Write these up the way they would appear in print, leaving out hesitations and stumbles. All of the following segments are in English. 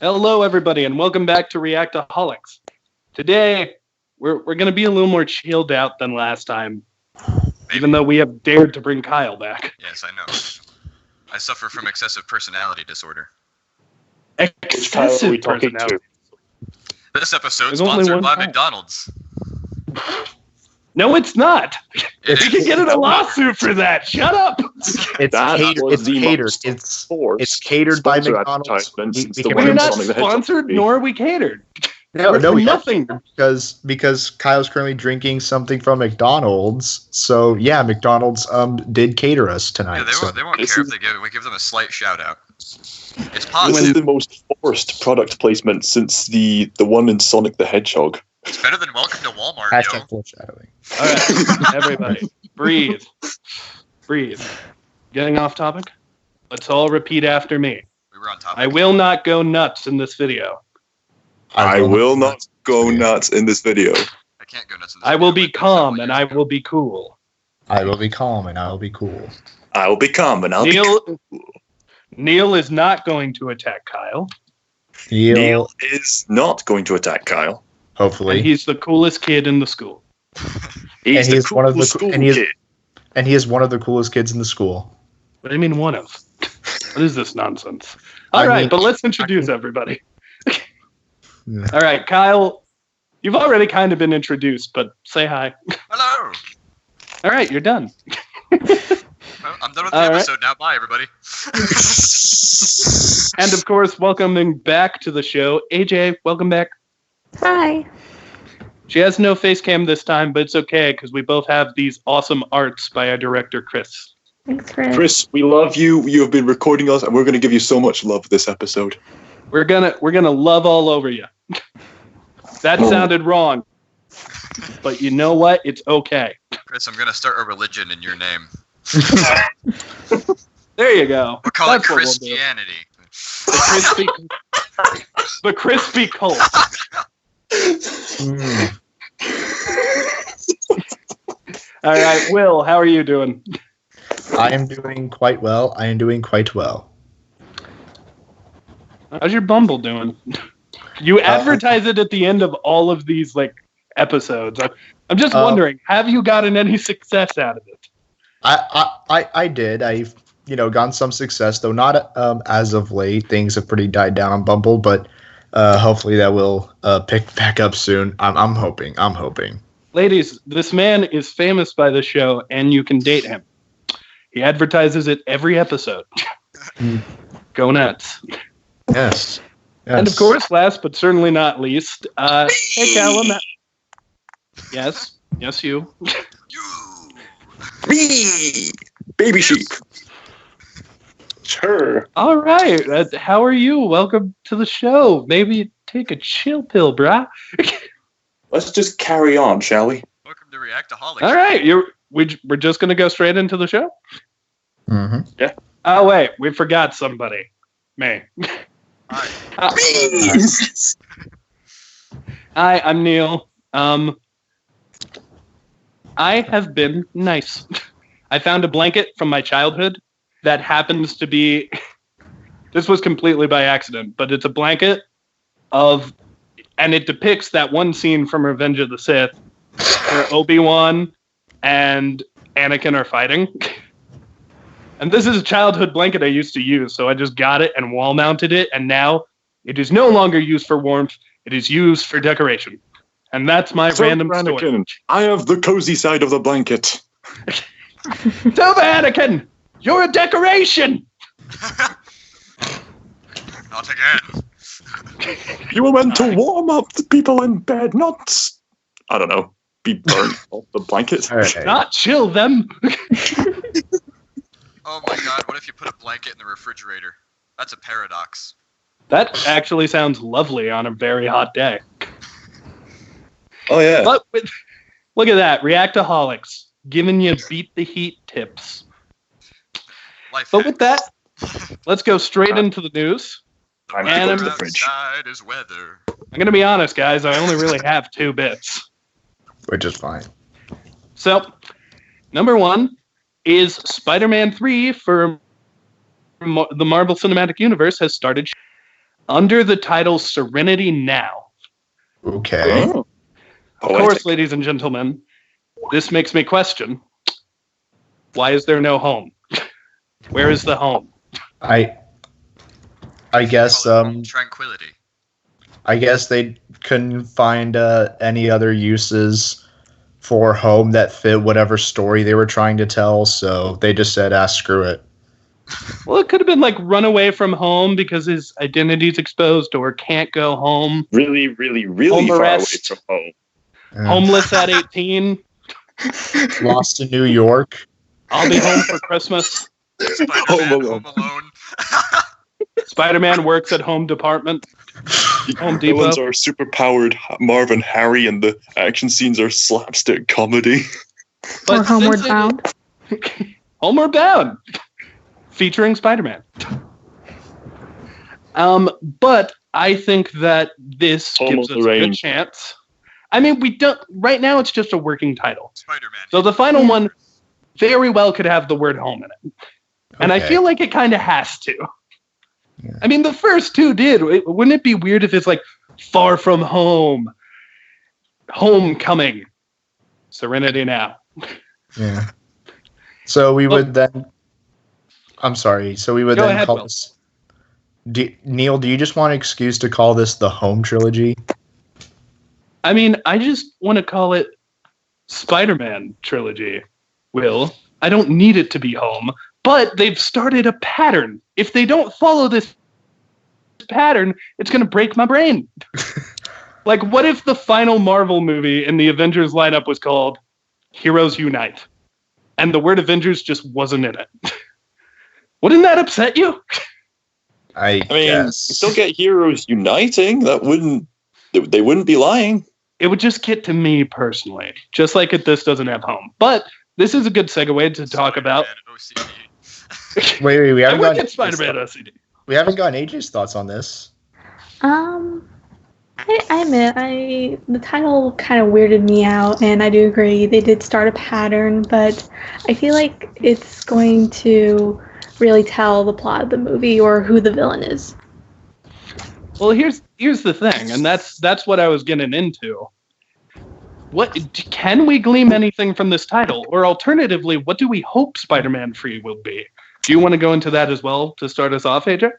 Hello, everybody, and welcome back to Reactaholics. Today, we're going to be a little more chilled out than last time, even though we have dared to bring Kyle back. Yes, I know. I suffer from excessive personality disorder. Excessive personality. This episode sponsored by McDonald's. No, it's not. We can get in a lawsuit for that. Shut up. It's catered by McDonald's. We're not sponsored, nor are we catered. No, nothing. Because Kyle's currently drinking something from McDonald's. So yeah, McDonald's did cater us tonight. Yeah, they won't care if we give them a slight shout out. It's positive. This is the most forced product placement since the one in Sonic the Hedgehog. It's better than Welcome to Walmart, Hashtag foreshadowing. All right, everybody, breathe. Getting off topic? Let's all repeat after me. We were on topic. I will not go nuts in this video. I will not go nuts in this video. I can't go nuts in this video. I will be calm and I will be cool. I will be calm and I will be cool. I will be calm and I'll be cool. Neil is not going to attack Kyle. Neil is not going to attack Kyle. Hopefully. And he's the coolest kid in the school. And he is one of the coolest kids in the school. What do you mean one of? What is this nonsense? All right, but let's introduce everybody. Yeah. All right, Kyle, you've already kind of been introduced, but say hi. Hello. All right, you're done. Well, I'm done with the episode now. Bye, everybody. And of course, welcoming back to the show, AJ. Welcome back. Hi. She has no face cam this time, but it's okay because we both have these awesome arts by our director, Chris. Thanks, Chris. Chris, we love you. You have been recording us, and we're going to give you so much love this episode. We're gonna love all over you. That sounded wrong, but you know what? It's okay. Chris, I'm gonna start a religion in your name. There you go. We'll call it Christianity. The crispy cult. All right, Will, how are you doing? I am doing quite well. How's your Bumble doing? You advertise it at the end of all of these episodes. I'm just wondering, have you gotten any success out of it? I did. I've gotten some success, though not as of late. Things have pretty died down on Bumble, but hopefully that will pick back up soon. I'm hoping. Ladies, this man is famous by the show, and you can date him. He advertises it every episode. Go nuts. Yes. And of course, last but certainly not least, hey Callum. Yes, you. Me, baby sheep. Sure. All right. How are you? Welcome to the show. Maybe take a chill pill, brah. Let's just carry on, shall we? Welcome to Reactaholics. All right. We're just gonna go straight into the show. Mm-hmm. Yeah. Oh wait, we forgot somebody. Me. Hi. Hi, I'm Neil. I have been nice. I found a blanket from my childhood that happens to be. This was completely by accident, but it's a blanket and it depicts that one scene from Revenge of the Sith where Obi-Wan and Anakin are fighting. And this is a childhood blanket I used to use, so I just got it and wall mounted it, and now it is no longer used for warmth, it is used for decoration. And that's my random story. I have the cozy side of the blanket. Tova Anakin! You're a decoration! Not again. You were meant to warm up the people in bed, not, I don't know, be burnt off the blanket. Right. Not chill them. Oh my god, what if you put a blanket in the refrigerator? That's a paradox. That actually sounds lovely on a very hot day. Oh, yeah. But look at that, Reactaholics, giving you beat the heat tips. But with that, let's go straight into the news. Time to go to the fridge. Outside is weather. I'm going to be honest, guys, I only really have 2 bits. Which is fine. So, number 1 is Spider-Man 3 for the Marvel Cinematic Universe has started. under the title Serenity Now. Okay. Oh. Of course, ladies and gentlemen, this makes me question, why is there no home? Where is the home? I guess tranquility. I guess they couldn't find any other uses for home that fit whatever story they were trying to tell, so they just said, screw it. Well, it could have been like run away from home because his identity's exposed, or can't go home. Really, really, really Home far arrest. away from home. Homeless at 18. Lost in New York. I'll be home for Christmas. Spider-Man, Home Home Alone. Alone. Spider-Man works at Home Department. Home Depot. Villains are super-powered Marvin Harry, and the action scenes are slapstick comedy. Or Homeward since Bound. Homeward Bound. Featuring Spider-Man. But I think that this Home gives of us the a good Range. chance. I mean, we don't. Right now, it's just a working title. Spider-Man. So the final one very well could have the word home in it. And I Okay. feel like it kind of has to. Yeah. I mean, the first two did. Wouldn't it be weird if it's like Far From Home, Homecoming, Serenity Now? Yeah. So we would then. I'm sorry. So we would Go then ahead, call Will. this. Neil, do you just want an excuse to call this the Home Trilogy? I mean, I just want to call it Spider-Man Trilogy, Will. I don't need it to be home, but they've started a pattern. If they don't follow this pattern, it's going to break my brain. Like, what if the final Marvel movie in the Avengers lineup was called Heroes Unite, and the word Avengers just wasn't in it? Wouldn't that upset you? I I mean, you guess. still get heroes uniting. That wouldn't. They wouldn't be lying. It would just get to me personally, just like if this doesn't have home. But this is a good segue to talk about. Spider-Man OCD. Wait. We I haven't would gotten get Spider-Man OCD. We haven't gotten AJ's thoughts on this. I admit, the title kind of weirded me out, and I do agree they did start a pattern, but I feel like it's going to really tell the plot of the movie or who the villain is. Well, here's the thing, and that's what I was getting into. What can we glean anything from this title, or alternatively, what do we hope Spider-Man 3 will be? Do you want to go into that as well to start us off, AJ?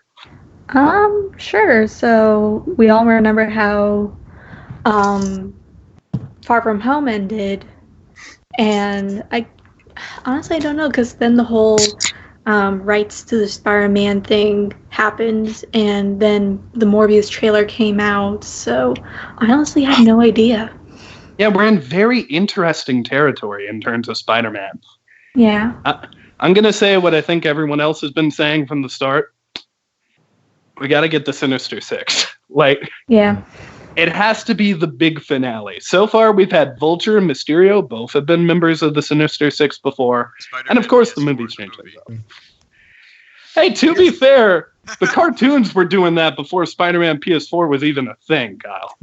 Sure. So we all remember how Far From Home ended, and I honestly don't know, because then the whole rights to the Spider-Man thing happened, and then the Morbius trailer came out, so I honestly have no idea. Yeah, we're in very interesting territory in terms of Spider-Man. Yeah. I'm going to say what I think everyone else has been saying from the start. We got to get the Sinister Six. Like, Yeah. it has to be the big finale. So far, we've had Vulture and Mysterio. Both have been members of the Sinister Six before. And of course, the movie's changed things up. Hey, to be fair, the cartoons were doing that before Spider-Man PS4 was even a thing, Kyle.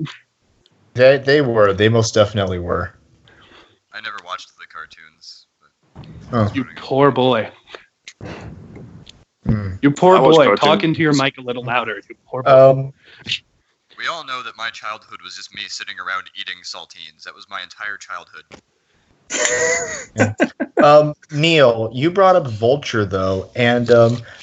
They were. They most definitely were. I never watched the cartoons. But Oh. You poor boy. Hmm. You poor I watched boy. cartoons. Talking to your mic a little louder. You poor boy. we all know that my childhood was just me sitting around eating saltines. That was my entire childhood. Neil, you brought up Vulture though, and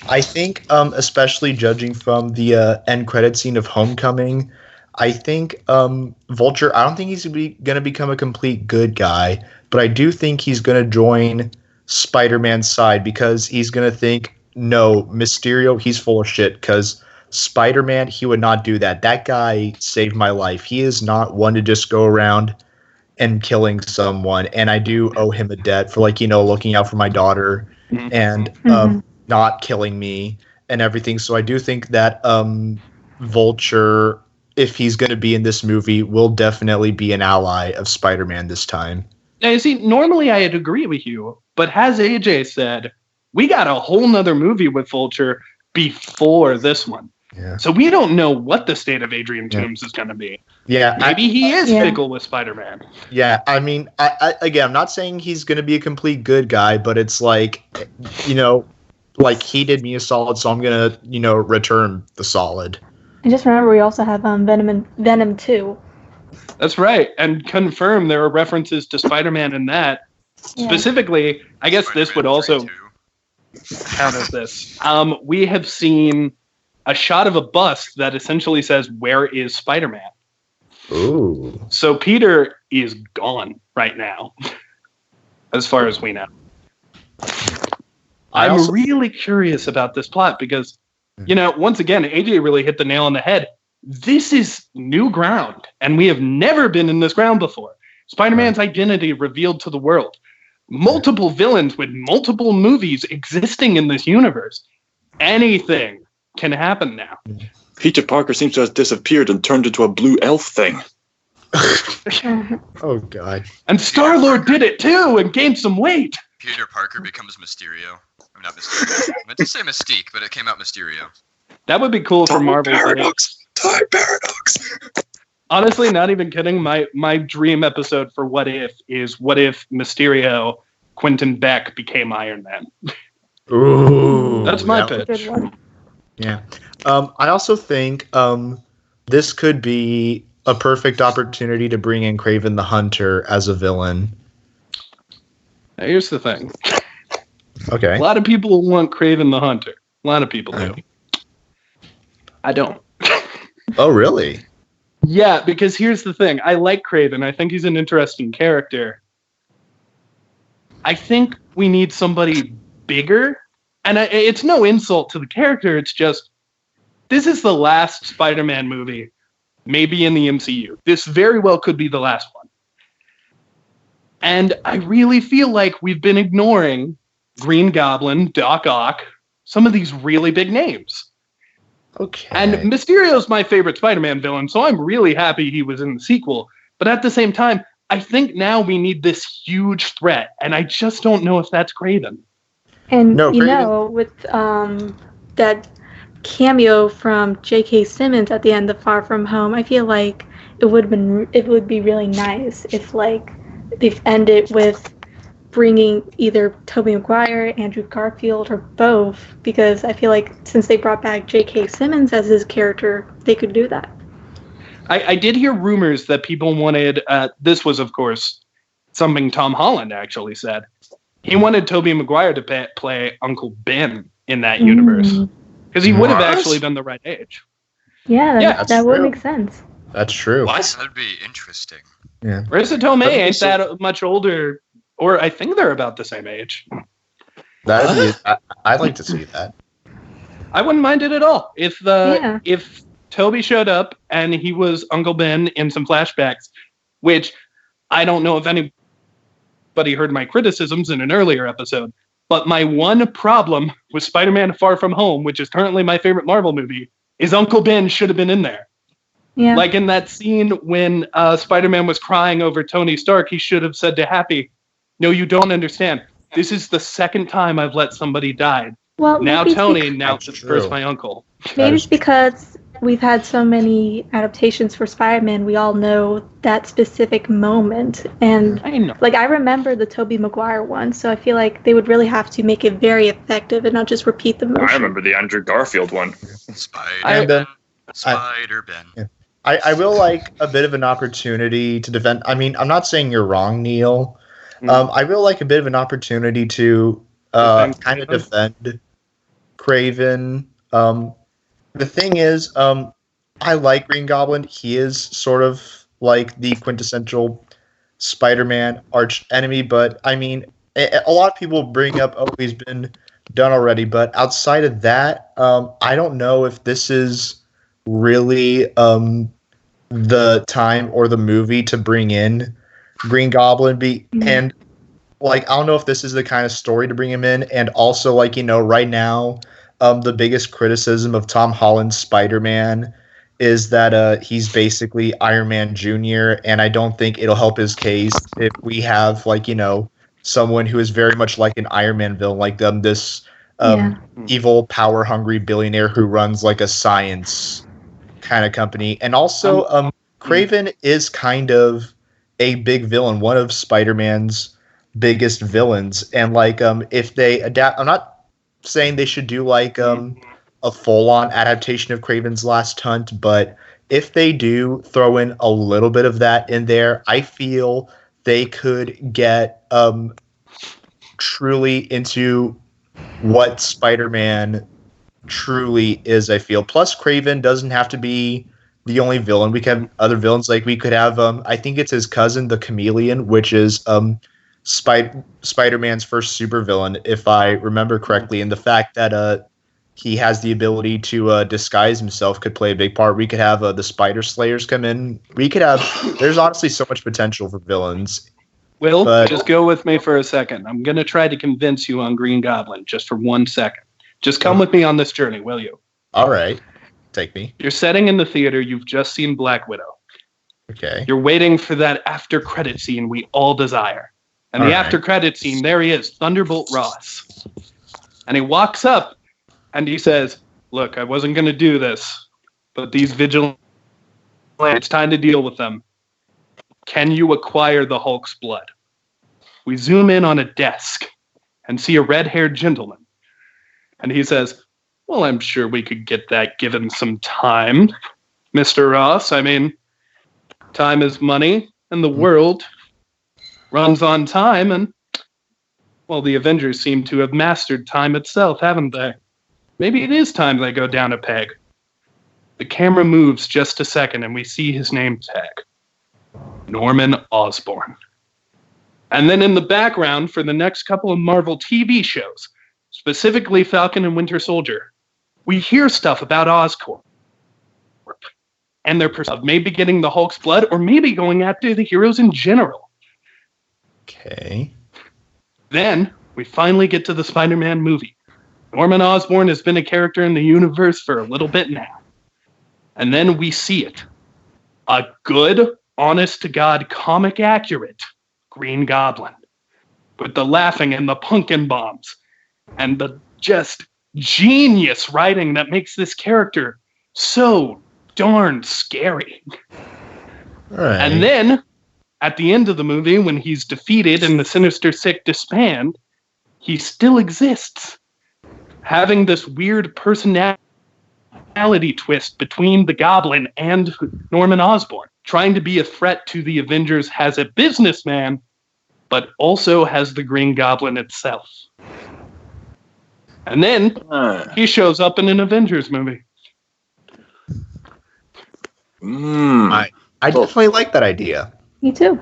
I think, especially judging from the end credit scene of Homecoming, I think Vulture. I don't think he's gonna become a complete good guy, but I do think he's gonna join Spider-Man's side because he's gonna think, no, Mysterio, he's full of shit. Because Spider-Man, he would not do that. That guy saved my life. He is not one to just go around and killing someone, and I do owe him a debt for, like, looking out for my daughter and not killing me and everything. So I do think that Vulture, if he's going to be in this movie, will definitely be an ally of Spider-Man this time. Now, you see, normally I'd agree with you, but as AJ said, we got a whole nother movie with Vulture before this one. Yeah. So we don't know what the state of Adrian Toomes is going to be. Yeah, Maybe he is Yeah. fickle with Spider-Man. yeah. I mean, again, I'm not saying he's going to be a complete good guy, but it's like, like, he did me a solid, so I'm going to, return the solid. I just remember we also have Venom 2. That's right, and confirm there are references to Spider-Man in that. Yeah. Specifically, I guess this would also count as this. We have seen a shot of a bus that essentially says, "Where is Spider-Man?" Ooh. So Peter is gone right now, as far as we know. I'm really curious about this plot because, once again, AJ really hit the nail on the head. This is new ground, and we have never been in this ground before. Spider-Man's identity revealed to the world. Multiple villains with multiple movies existing in this universe. Anything can happen now. Peter Parker seems to have disappeared and turned into a blue elf thing. Oh, God. And Star-Lord did it, too, and gained some weight. Peter Parker becomes Mysterio. I'm not Mysterio. I meant to say Mystique, but it came out Mysterio. That would be cool for Marvel. Time paradox. Honestly, not even kidding. My dream episode for What If is what if Mysterio, Quentin Beck became Iron Man. Ooh. That's my Good pitch. one. Yeah. I also think this could be a perfect opportunity to bring in Kraven the Hunter as a villain. Now, here's the thing. Okay. A lot of people want Kraven the Hunter. A lot of people do. I don't. Oh, really? Yeah, because here's the thing. I like Kraven. I think he's an interesting character. I think we need somebody bigger. And it's no insult to the character. It's just, this is the last Spider-Man movie, maybe in the MCU. This very well could be the last one. And I really feel like we've been ignoring Green Goblin, Doc Ock, some of these really big names. Okay. And Mysterio's my favorite Spider-Man villain, so I'm really happy he was in the sequel. But at the same time, I think now we need this huge threat, and I just don't know if that's Kraven. And No, with that cameo from J.K. Simmons at the end of Far From Home, I feel like it would be really nice if they've ended with bringing either Tobey Maguire, Andrew Garfield, or both, because I feel like since they brought back J.K. Simmons as his character, they could do that. I did hear rumors that people wanted, this was, of course, something Tom Holland actually said. He wanted Tobey Maguire to play Uncle Ben in that universe. Because he would have actually been the right age. Yeah, that would make sense. That's true. What? That'd be interesting. Yeah. Marissa Tomei ain't that much older, or I think they're about the same age. I'd like to see that. I wouldn't mind it at all. If Toby showed up and he was Uncle Ben in some flashbacks, which I don't know if anybody heard my criticisms in an earlier episode, but my one problem with Spider-Man Far From Home, which is currently my favorite Marvel movie, is Uncle Ben should have been in there. Yeah. Like in that scene when Spider-Man was crying over Tony Stark, he should have said to Happy, "No, you don't understand. This is the second time I've let somebody die. Well, Now Tony, now That's first true. my uncle." Maybe it's because we've had so many adaptations for Spider-Man, we all know that specific moment. And I know. I remember the Tobey Maguire one, so I feel like they would really have to make it very effective and not just repeat the motion. I remember the Andrew Garfield one. Spider-Ben. Spider-Ben. Yeah. I will like a bit of an opportunity to defend. I mean, I'm not saying you're wrong, Neil. I will like a bit of an opportunity to kind of defend Kraven. The thing is, I like Green Goblin. He is sort of like the quintessential Spider-Man arch enemy, but I mean, a lot of people bring up, oh, he's been done already, but outside of that, I don't know if this is really the time or the movie to bring in Green Goblin. And I don't know if this is the kind of story to bring him in. And also, right now, the biggest criticism of Tom Holland's Spider-Man is that he's basically Iron Man Jr., and I don't think it'll help his case if we have, someone who is very much like an Iron Man villain, like this evil, power-hungry billionaire who runs, a science kind of company. And also, Kraven is kind of a big villain, one of Spider-Man's biggest villains. And, if they adapt... I'm not saying they should do a a full-on adaptation of Kraven's Last Hunt, but if they do throw in a little bit of that in there, I feel they could get truly into what Spider-Man truly is, I feel. Plus, Kraven doesn't have to be the only villain. We can have other villains. Like, we could have, I think it's his cousin, the Chameleon, which is Spider-Man's first supervillain, if I remember correctly. And the fact that he has the ability to disguise himself could play a big part. We could have the Spider Slayers come in. We could have... There's honestly so much potential for villains. Will, just go with me for a second. I'm going to try to convince you on Green Goblin just for 1 second. Just come with me on this journey, will you? All right. Take me. You're sitting in the theater. You've just seen Black Widow. Okay. You're waiting for that after-credit scene we all desire. And the after-credit scene, there he is, Thunderbolt Ross. And he walks up and he says, look, I wasn't going to do this, but these vigilantes, it's time to deal with them. Can you acquire the Hulk's blood? We zoom in on a desk and see a red-haired gentleman. And he says, well, I'm sure we could get that given some time, Mr. Ross. I mean, time is money, and the world runs on time, and, well, the Avengers seem to have mastered time itself, haven't they? Maybe it is time they go down a peg. The camera moves just a second, and we see his name tag. Norman Osborn. And then in the background for the next couple of Marvel TV shows, specifically Falcon and Winter Soldier, we hear stuff about Oscorp and their pursuit of maybe getting the Hulk's blood or maybe going after the heroes in general. Okay. Then we finally get to the Spider-Man movie. Norman Osborn has been a character in the universe for a little bit now. And then we see it. A good, honest-to-God, comic-accurate Green Goblin. With the laughing and the pumpkin bombs. And the just genius writing that makes this character so darn scary. Right. And then, at the end of the movie, when he's defeated and the Sinister Six disband, he still exists. Having this weird personality twist between the Goblin and Norman Osborn. Trying to be a threat to the Avengers as a businessman, but also has the Green Goblin itself. And then he shows up in an Avengers movie. I definitely like that idea. Me too.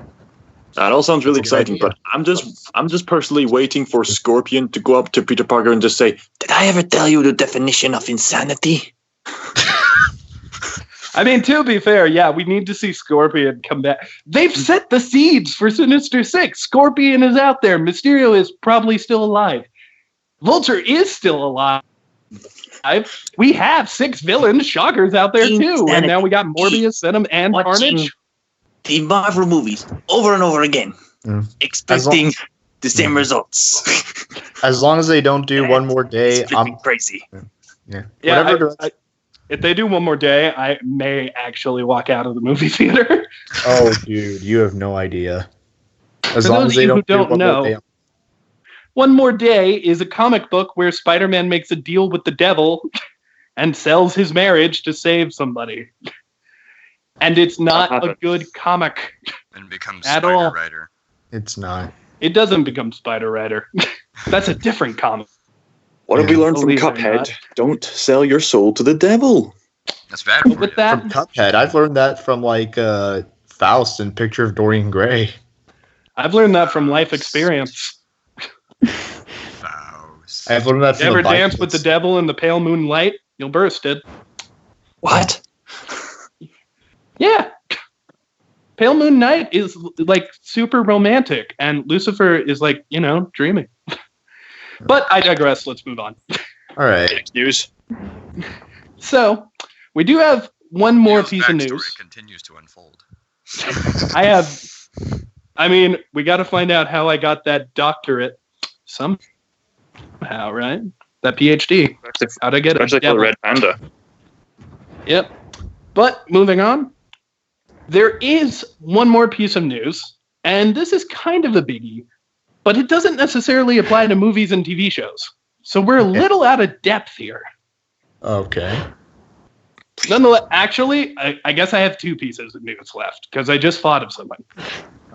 That all sounds really exciting, but I'm just personally waiting for Scorpion to go up to Peter Parker and just say, "Did I ever tell you the definition of insanity?" I mean, to be fair, yeah, we need to see Scorpion come back. They've set the seeds for Sinister Six. Scorpion is out there. Mysterio is probably still alive. Vulture is still alive. We have 6 villains. Shocker's out there too. And now we got Morbius, Venom, and Carnage. The Marvel movies over and over again. Expecting the same results. As long as they don't do One More Day, I'm crazy. Yeah. If they do One More Day, I may actually walk out of the movie theater. Oh, dude, you have no idea. As For long those as they of you don't who do don't One More know, Day. One More Day is a comic book where Spider-Man makes a deal with the devil and sells his marriage to save somebody. And it's not a good comic. And becomes at Spider all. Rider. It's not. It doesn't become Spider Rider. That's a different comic. What have we learned from Believe it or Cuphead? not. Don't sell your soul to the devil. That's bad for With you. that, From Cuphead, I've learned that from Faust and Picture of Dorian Gray. I've learned that from life experience. Faust. I've learned that You from ever the dance with the devil in the pale moonlight? You'll burst it. What? Yeah. Pale Moon Night is like super romantic, and Lucifer is like, dreaming. But I digress. Let's move on. All right. Next news. So, we do have one more Neil's piece of backstory news. continues to unfold. We got to find out how I got that doctorate somehow, right? That PhD. How'd I get it? Especially for the Red Panda. Yep. But moving on, there is one more piece of news, and this is kind of a biggie, but it doesn't necessarily apply to movies and TV shows. So we're a little out of depth here. Okay. Nonetheless, actually, I guess I have 2 pieces of news left because I just thought of something.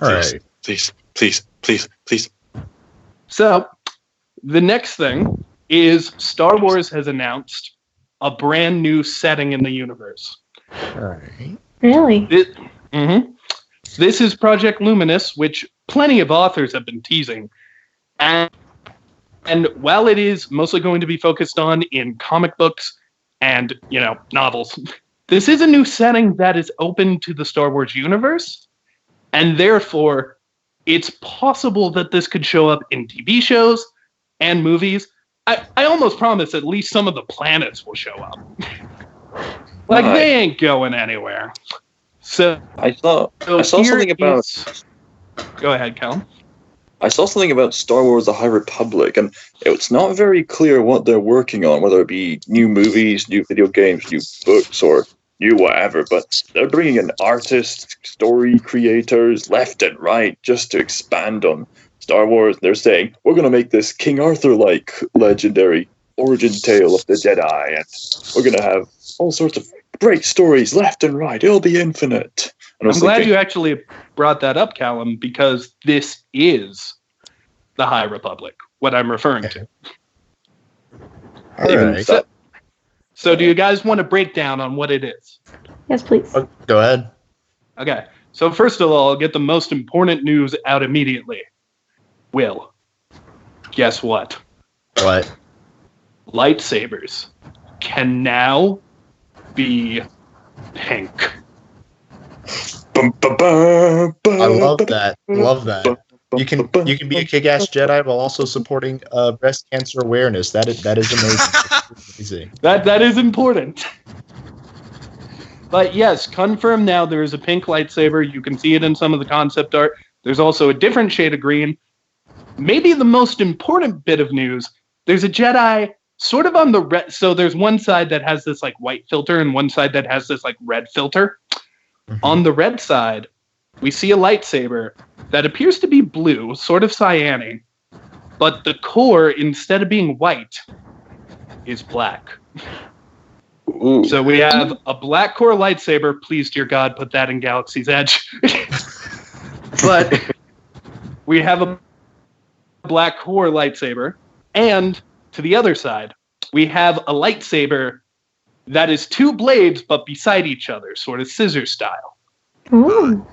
All right. Please. So, the next thing is Star Wars has announced a brand new setting in the universe. All right. Really? This is Project Luminous, which plenty of authors have been teasing. And while it is mostly going to be focused on in comic books and, novels, this is a new setting that is open to the Star Wars universe. And therefore, it's possible that this could show up in TV shows and movies. I almost promise at least some of the planets will show up. They ain't going anywhere. So I saw something about. Go ahead, Callum. I saw something about Star Wars: The High Republic, and it's not very clear what they're working on, whether it be new movies, new video games, new books, or new whatever. But they're bringing in artists, story creators, left and right, just to expand on Star Wars. They're saying, we're going to make this King Arthur-like legendary origin tale of the Jedi, and we're going to have all sorts of great stories left and right. It'll be infinite. And I'm glad you actually brought that up, Callum, because this is the High Republic, what I'm referring to. All right. So do you guys want to break down on what it is? Yes, please. Go ahead. Okay. So first of all, I'll get the most important news out immediately. Will, guess what? What? Lightsabers can now be pink. I love that. Love that. You can be a kick-ass Jedi while also supporting breast cancer awareness. That is amazing. That is important. But yes, confirmed now there is a pink lightsaber. You can see it in some of the concept art. There's also a different shade of green. Maybe the most important bit of news, there's a Jedi sort of on the red. So there's one side that has this like white filter and one side that has this like red filter. Mm-hmm. On the red side, we see a lightsaber that appears to be blue, sort of cyanic, but the core, instead of being white, is black. Ooh. So we have a black core lightsaber. Please, dear God, put that in Galaxy's Edge. But we have a black core lightsaber, and to the other side, we have a lightsaber that is 2 blades but beside each other, sort of scissor style. Ooh.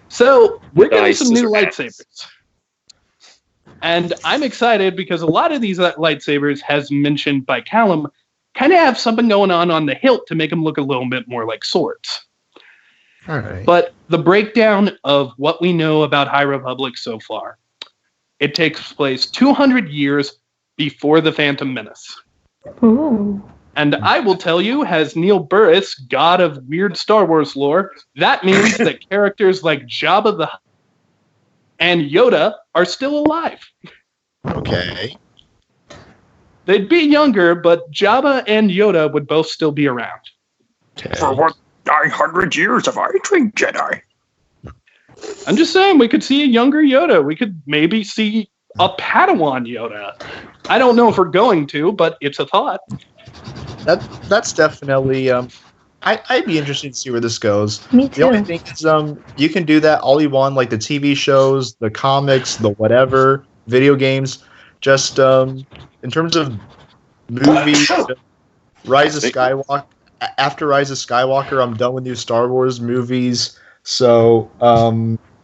So we're getting Nice some new scissor lightsabers. And I'm excited because a lot of these lightsabers, as mentioned by Callum, kind of have something going on the hilt to make them look a little bit more like swords. All right. But the breakdown of what we know about High Republic so far, it takes place 200 years before the Phantom Menace. Ooh. And I will tell you, as Neil Burris, god of weird Star Wars lore, that means that characters like Jabba the Hutt and Yoda are still alive. Okay. They'd be younger, but Jabba and Yoda would both still be around. Okay. For what 900 years have I trained Jedi? I'm just saying, we could see a younger Yoda. We could maybe see a Padawan Yoda. I don't know if we're going to, but it's a thought. That's definitely I'd be interested to see where this goes. Me too. The only thing is you can do that all you want, like the TV shows, the comics, the whatever, video games. Just in terms of movies, Rise of Skywalker. After Rise of Skywalker, I'm done with new Star Wars movies. So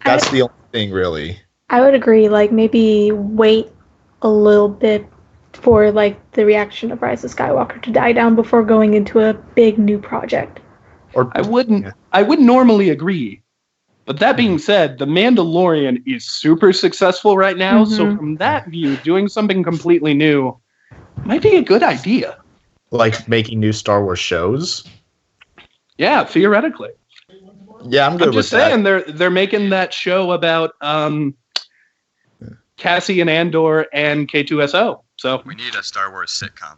that's the only thing, really. I would agree. Like, maybe wait a little bit for like the reaction of Rise of Skywalker to die down before going into a big new project. Or I would normally agree. But that being said, The Mandalorian is super successful right now. Mm-hmm. So from that view, doing something completely new might be a good idea. like making new Star Wars shows. Yeah, theoretically. Yeah, I'm good I'm with just that. saying they're making that show about Cassian Andor and K2SO. So We need a Star Wars sitcom.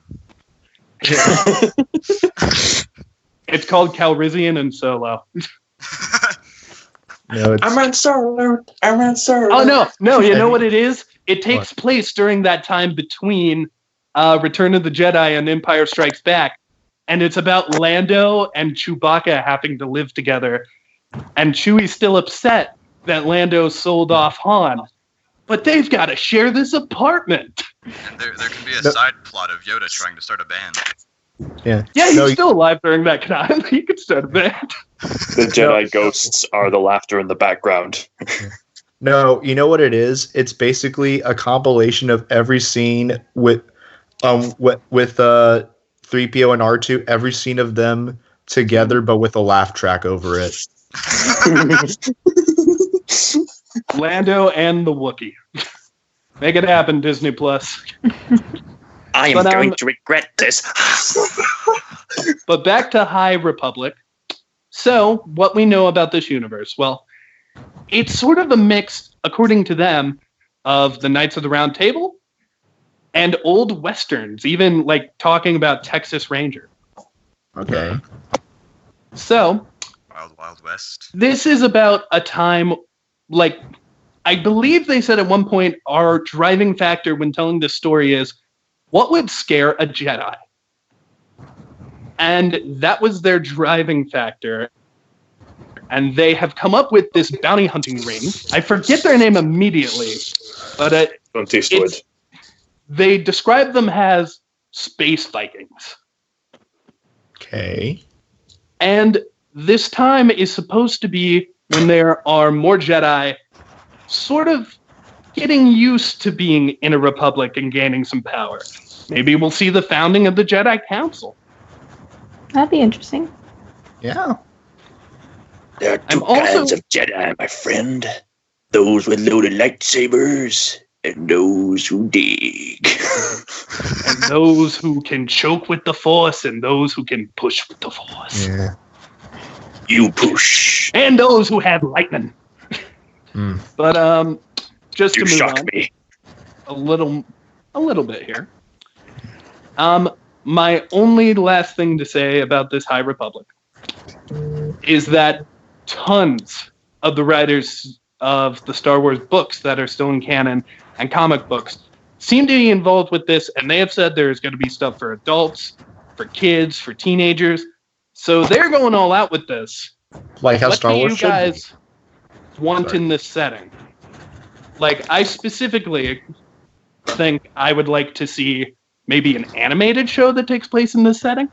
it's called Calrissian and Solo. No, it's, I'm on Solo. Oh no, you know what it is? It takes place during that time between Return of the Jedi and Empire Strikes Back. And it's about Lando and Chewbacca having to live together. And Chewie's still upset that Lando sold off Han. But they've got to share this apartment. And there can be a side plot of Yoda trying to start a band. Yeah. Yeah, he's still alive during that time. He could start a band. The Jedi ghosts are the laughter in the background. No, you know what it is? It's basically a compilation of every scene with 3PO and R2, every scene of them together, but with a laugh track over it. Lando and the Wookiee. Make it happen, Disney Plus. I am going to regret this. But back to High Republic. So, what we know about this universe? Well, it's sort of a mix, according to them, of the Knights of the Round Table and old westerns, even like talking about Texas Ranger. Okay. So, Wild Wild West. this is about a time, like, I believe they said at one point, our driving factor when telling this story is, what would scare a Jedi? And that was their driving factor. And they have come up with this bounty hunting ring. I forget their name immediately, but they describe them as space Vikings. Okay. And this time is supposed to be when there are more Jedi sort of getting used to being in a republic and gaining some power. Maybe we'll see the founding of the Jedi Council. That'd be interesting. Yeah. There are two kinds of Jedi, my friend. Those with loaded lightsabers and those who dig. And those who can choke with the Force and those who can push with the Force. Yeah. You push. And those who have lightning. But just You to move shock on me. a little bit here. My only last thing to say about this High Republic is that tons of the writers of the Star Wars books that are still in canon and comic books seem to be involved with this, and they have said there's going to be stuff for adults, for kids, for teenagers. So they're going all out with this. Like how What Star do Wars you should guys be. want in this setting? Like, I specifically think I would like to see maybe an animated show that takes place in this setting.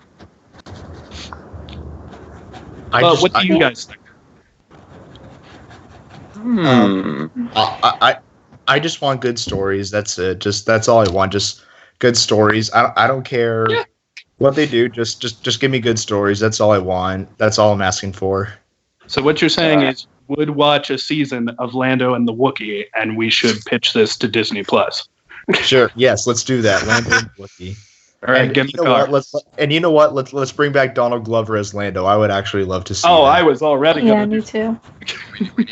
What do you guys think? I just want good stories. That's it. That's all I want. Just good stories. I don't care what they do. Just give me good stories. That's all I want. That's all I'm asking for. So what you're saying is, would watch a season of Lando and the Wookiee, and we should pitch this to Disney Plus. Sure. Yes. Let's do that. Lando and Wookiee. All right, And get in you the know car. what? Let's bring back Donald Glover as Lando. I would actually love to see. Oh, that. I was already Yeah, gonna me do. too. We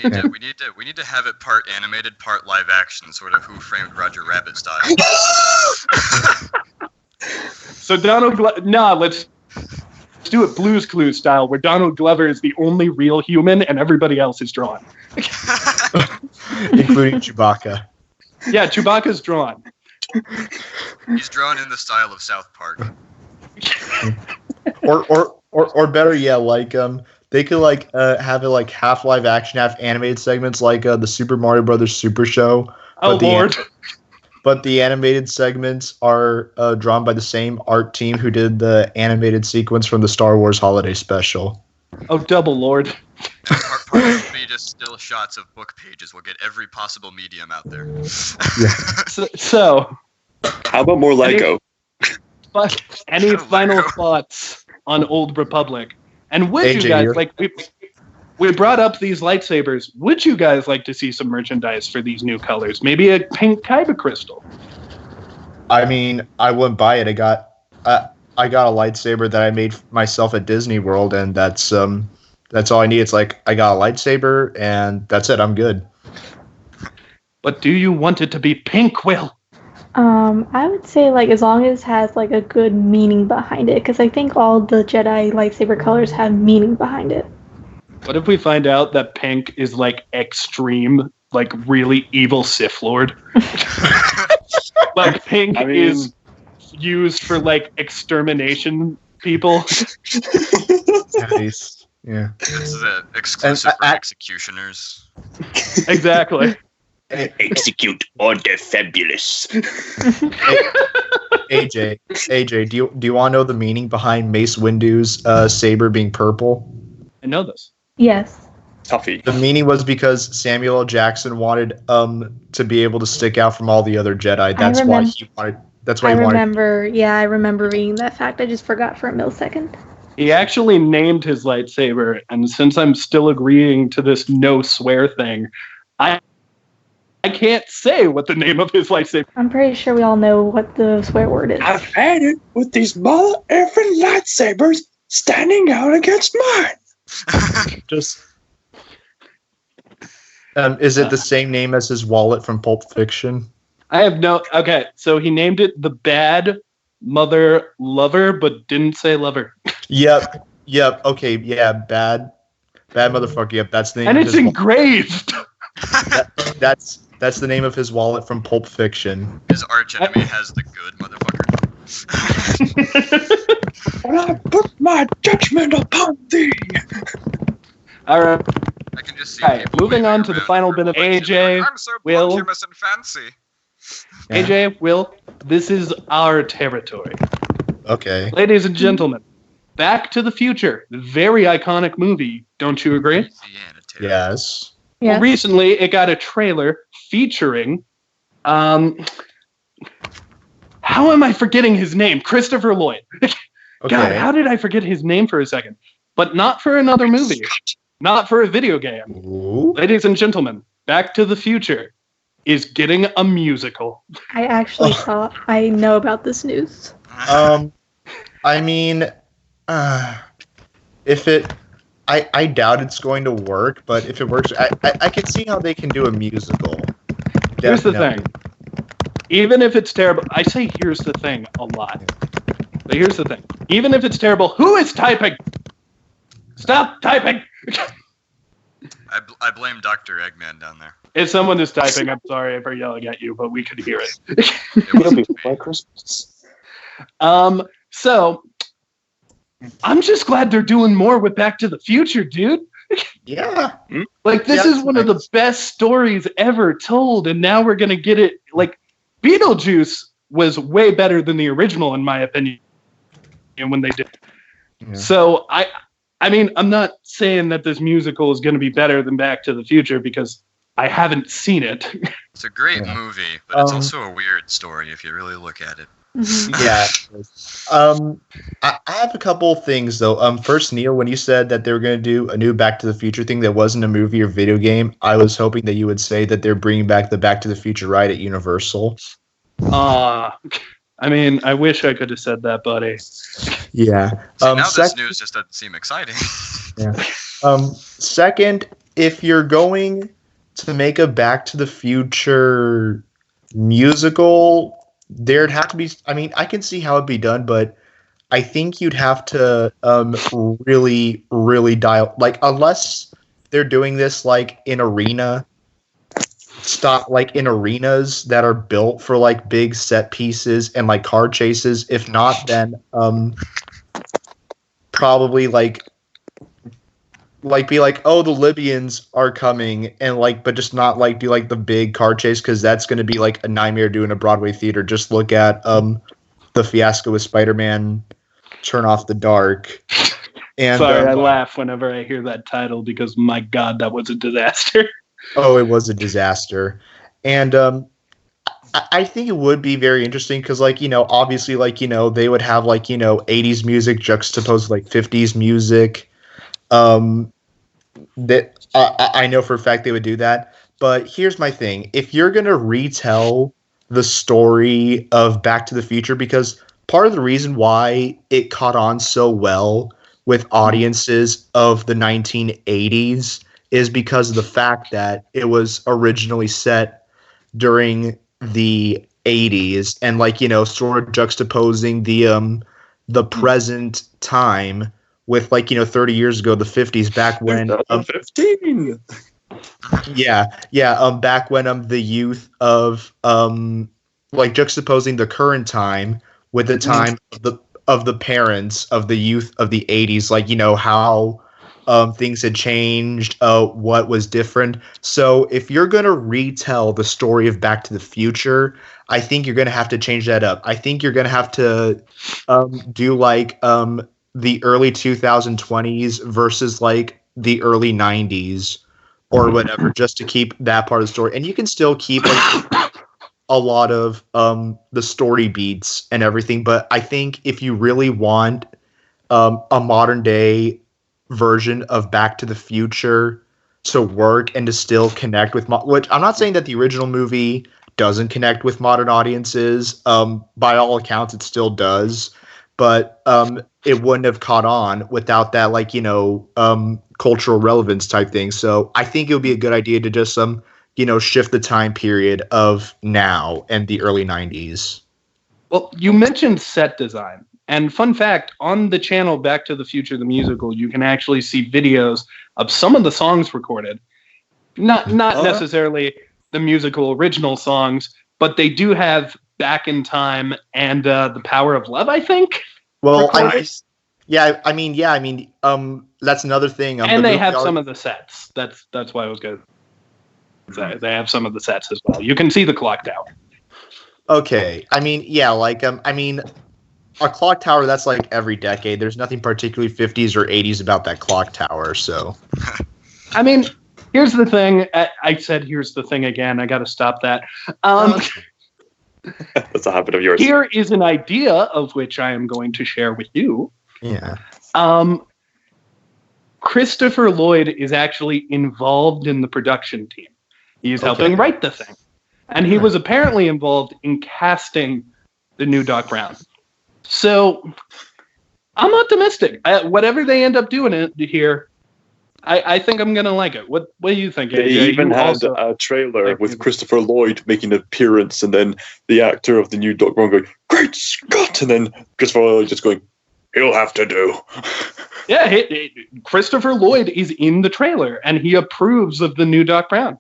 need to have it part animated, part live action, sort of Who Framed Roger Rabbit style. So let's do it Blue's Clues style, where Donald Glover is the only real human and everybody else is drawn. Including Chewbacca. Yeah, Chewbacca's drawn. He's drawn in the style of South Park. Or better yet, like they could like have it like half live action, half animated segments, like the Super Mario Brothers Super Show. Oh, Lord. But the animated segments are drawn by the same art team who did the animated sequence from the Star Wars Holiday Special. Oh, double Lord. And part will be just still shots of book pages. We'll get every possible medium out there. So How about more Lego? but any final thoughts on Old Republic? And would you AJ, guys, you're- like, we brought up these lightsabers. Would you guys like to see some merchandise for these new colors? Maybe a pink kyber crystal? I mean, I wouldn't buy it. I got a lightsaber that I made myself at Disney World, and that's all I need. It's like I got a lightsaber, and that's it. I'm good. But do you want it to be pink, Will? I would say like as long as it has like a good meaning behind it, because I think all the Jedi lightsaber colors have meaning behind it. What if we find out that pink is like extreme, like really evil Sith Lord? Like pink I mean- is used for like extermination people. Nice. Yeah. This is exclusive for executioners. Exactly. Execute all the fabulous. AJ, do you want to know the meaning behind Mace Windu's saber being purple? I know this. Yes. Tuffy. The meaning was because Samuel L. Jackson wanted to be able to stick out from all the other Jedi. That's why he wanted. That's why I he wanted. remember. Yeah, I remember reading that fact. I just forgot for a millisecond. He actually named his lightsaber, and since I'm still agreeing to this no swear thing, I can't say what the name of his lightsaber. I'm pretty sure we all know what the swear word is. I've had it with these mother-effing lightsabers standing out against mine. Just. Is it the same name as his wallet from Pulp Fiction? I have no. Okay, so he named it the Bad Mother Lover, but didn't say lover. Yep. Okay. Yeah. Bad motherfucker. Yep. That's the name. And of it's his engraved. That's the name of his wallet from Pulp Fiction. His archenemy has the good motherfucker. When I put my judgment upon thee. All right. I can just see. All right, people moving waving on to the around final their bit of reflection AJ, like, I'm so Will. posthumous and fancy. Yeah. AJ, Will, this is our territory. Okay. Ladies and gentlemen, Back to the Future, very iconic movie. Don't you agree? Louisiana Terror. Yes. Yeah. Well, recently, it got a trailer featuring, how am I forgetting his name? Christopher Lloyd. Okay. God, how did I forget his name for a second? But not for another movie. Not for a video game. Ooh. Ladies and gentlemen, Back to the Future is getting a musical. I actually saw. I know about this news. I mean, if it, I doubt it's going to work, but if it works, I can see how they can do a musical. Here's the Definitely. thing. Even if it's terrible, I say here's the thing a lot. But here's the thing. Even if it's terrible, who is typing? Stop typing! I blame Dr. Eggman down there. If someone is typing, I'm sorry for yelling at you, but we could hear it. It It'll wasn't be me. by Christmas. So I'm just glad they're doing more with Back to the Future, dude. Yeah. Like, this Yeah, is one of the nice. best stories ever told, and now we're gonna get it. Like, Beetlejuice was way better than the original, in my opinion, when they did. Yeah. So I mean, I'm not saying that this musical is gonna be better than Back to the Future because I haven't seen it. It's a great Yeah. movie, but it's also a weird story if you really look at it. Mhm. Yeah. I have a couple things though. First, Neil, when you said that they were going to do a new Back to the Future thing that wasn't a movie or video game, I was hoping that you would say that they're bringing back the Back to the Future ride at Universal. I mean, I wish I could have said that, buddy. Yeah. See, now this Sec- news just doesn't seem exciting. Second, if you're going to make a Back to the Future musical, there'd have to be. I mean, I can see how it'd be done, but I think you'd have to really, really dial. Like, unless they're doing this like in arenas that are built for like big set pieces and like car chases. If not, then probably like be like, oh, the Libyans are coming, and like, but just not like do like the big car chase, because that's going to be like a nightmare doing a Broadway theater. Just look at the fiasco with Spider-Man Turn Off the Dark. And Sorry, I laugh whenever I hear that title because, my God, that was a disaster. oh, it was a disaster. And I think it would be very interesting because, like, you know, obviously, like, you know, they would have like, you know, 80s music juxtaposed with, like 50s music. That I know for a fact they would do that. But here's my thing: if you're gonna retell the story of Back to the Future, because part of the reason why it caught on so well with audiences of the 1980s is because of the fact that it was originally set during the 80s, and like, you know, sort of juxtaposing the present time with, like, you know, 30 years ago, the 50s, back when 15. back when the youth of like juxtaposing the current time with the time of the parents of the youth of the 80s, like, you know, how things had changed, what was different. So if you're going to retell the story of Back to the Future, I think you're going to have to change that up. I think you're going to have to do like the early 2020s versus like the early 90s or whatever, just to keep that part of the story. And you can still keep like, a lot of the story beats and everything. But I think if you really want a modern day version of Back to the Future to work and to still connect with which I'm not saying that the original movie doesn't connect with modern audiences. By all accounts, it still does, but it wouldn't have caught on without that, like, you know, cultural relevance type thing. So I think it would be a good idea to just you know, shift the time period of now and the early 90s. Well, you mentioned set design. And fun fact, on the channel Back to the Future, the musical, you can actually see videos of some of the songs recorded. Not necessarily the musical original songs, but they do have Back in Time and The Power of Love, I think. Well, that's another thing. And they have some of the sets. That's why I was good. They have some of the sets as well. You can see the clock tower. Okay. I mean, yeah, like, a clock tower, that's like every decade. There's nothing particularly 50s or 80s about that clock tower, so. I mean, here's the thing. I said here's the thing again. I got to stop that. That's a habit of yours. Here is an idea of which I am going to share with you. Yeah. Christopher Lloyd is actually involved in the production team. He's helping write the thing. And he was apparently involved in casting the new Doc Brown. So I'm optimistic. Whatever they end up doing it here, I think I'm going to like it. What do you think, AJ? They even had a trailer with Christopher Lloyd making an appearance, and then the actor of the new Doc Brown going, "Great Scott!" And then Christopher Lloyd just going, "He'll have to do." Yeah, Christopher Lloyd is in the trailer, and he approves of the new Doc Brown.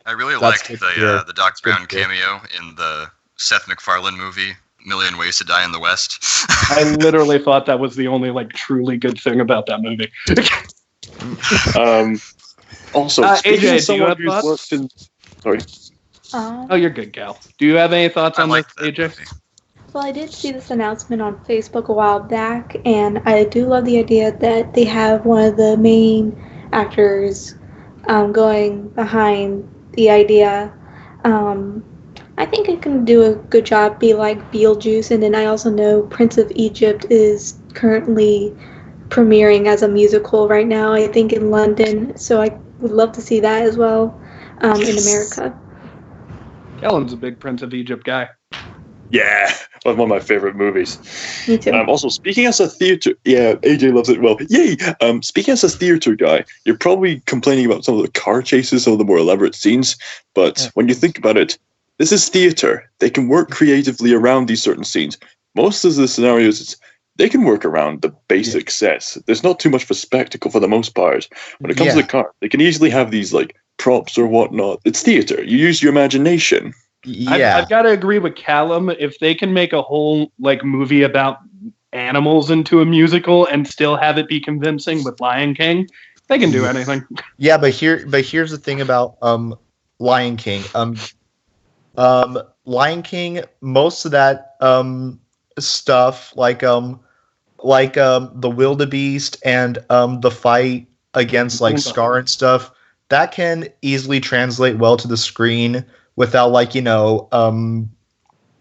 I really liked the Doc Brown cameo in the Seth MacFarlane movie, Million Ways to Die in the West. I literally thought that was the only like truly good thing about that movie. Also, AJ, do you have thoughts? Sorry. Oh, you're good, Gal. Do you have any thoughts on this, AJ? Movie. Well, I did see this announcement on Facebook a while back, and I do love the idea that they have one of the main actors going behind the idea. I think it can do a good job, be like Beetlejuice, and then I also know Prince of Egypt is currently premiering as a musical right now, I think in London, so I would love to see that as well in America. Kellen's a big Prince of Egypt guy. Yeah, one of my favorite movies. Me too. Also, speaking as a theater, AJ loves it. Well, yay! Speaking as a theater guy, you're probably complaining about some of the car chases, some of the more elaborate scenes. But when you think about it, this is theater. They can work creatively around these certain scenes. Most of the scenarios, they can work around the basic sets. There's not too much of a spectacle for the most part. When it comes to the car, they can easily have these like props or whatnot. It's theater. You use your imagination. Yeah. I've got to agree with Callum. If they can make a whole like movie about animals into a musical and still have it be convincing with Lion King, they can do anything. Yeah, but here's the thing about Lion King. Lion King, most of that stuff like the wildebeest and the fight against like Scar and stuff, that can easily translate well to the screen without like, you know,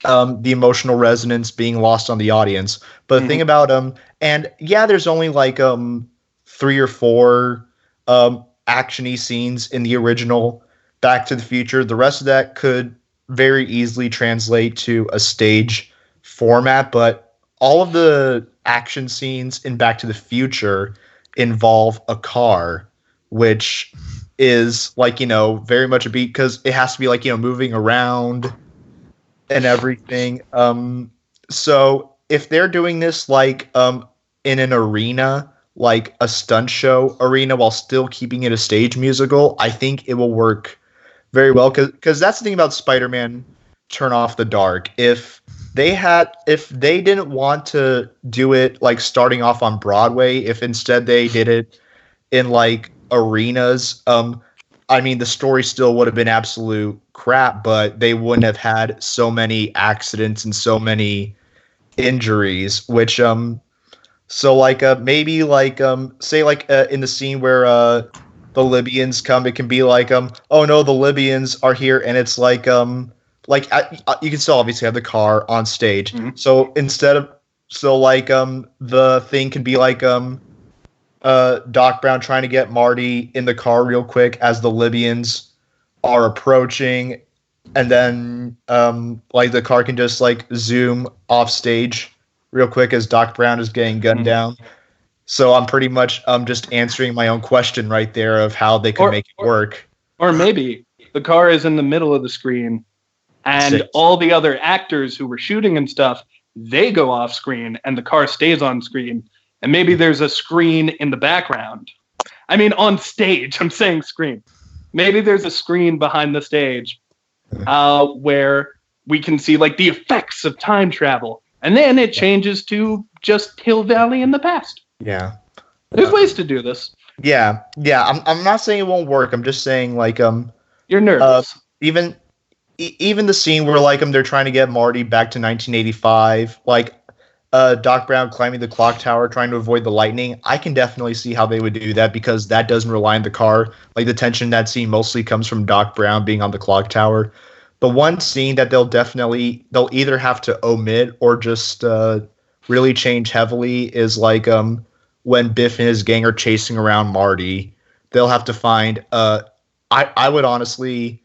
the emotional resonance being lost on the audience. But the thing about and yeah, there's only like 3 or 4 action-y scenes in the original Back to the Future. The rest of that could very easily translate to a stage format, but all of the action scenes in Back to the Future involve a car, which is like, you know, very much a beat because it has to be like, you know, moving around and everything. So if they're doing this like in an arena, like a stunt show arena, while still keeping it a stage musical, I think it will work very well. Because that's the thing about Spider-Man turn off the dark. If they didn't want to do it like starting off on Broadway, if instead they did it in like arenas, I mean, the story still would have been absolute crap, but they wouldn't have had so many accidents and so many injuries, which so like maybe like say like in the scene where the Libyans come, it can be like oh no, the Libyans are here, and it's like you can still obviously have the car on stage. Mhm. So instead of the thing can be like Doc Brown trying to get Marty in the car real quick as the Libyans are approaching, and then like the car can just like zoom off stage real quick as Doc Brown is getting gunned down. So I'm pretty much just answering my own question right there of how they could make it work. Or maybe the car is in the middle of the screen, and all the other actors who were shooting and stuff, they go off screen, and the car stays on screen. And maybe there's a screen in the background. I mean, on stage. I'm saying screen. Maybe there's a screen behind the stage where we can see like the effects of time travel, and then it changes to just Hill Valley in the past. Yeah, there's ways to do this. Yeah. I'm not saying it won't work. I'm just saying like you're nervous. Even the scene where like they're trying to get Marty back to 1985, like. Doc Brown climbing the clock tower, trying to avoid the lightning. I can definitely see how they would do that because that doesn't rely on the car. Like the tension in that scene mostly comes from Doc Brown being on the clock tower. The one scene that they'll either have to omit or just really change heavily is like when Biff and his gang are chasing around Marty. They'll have to find. I would honestly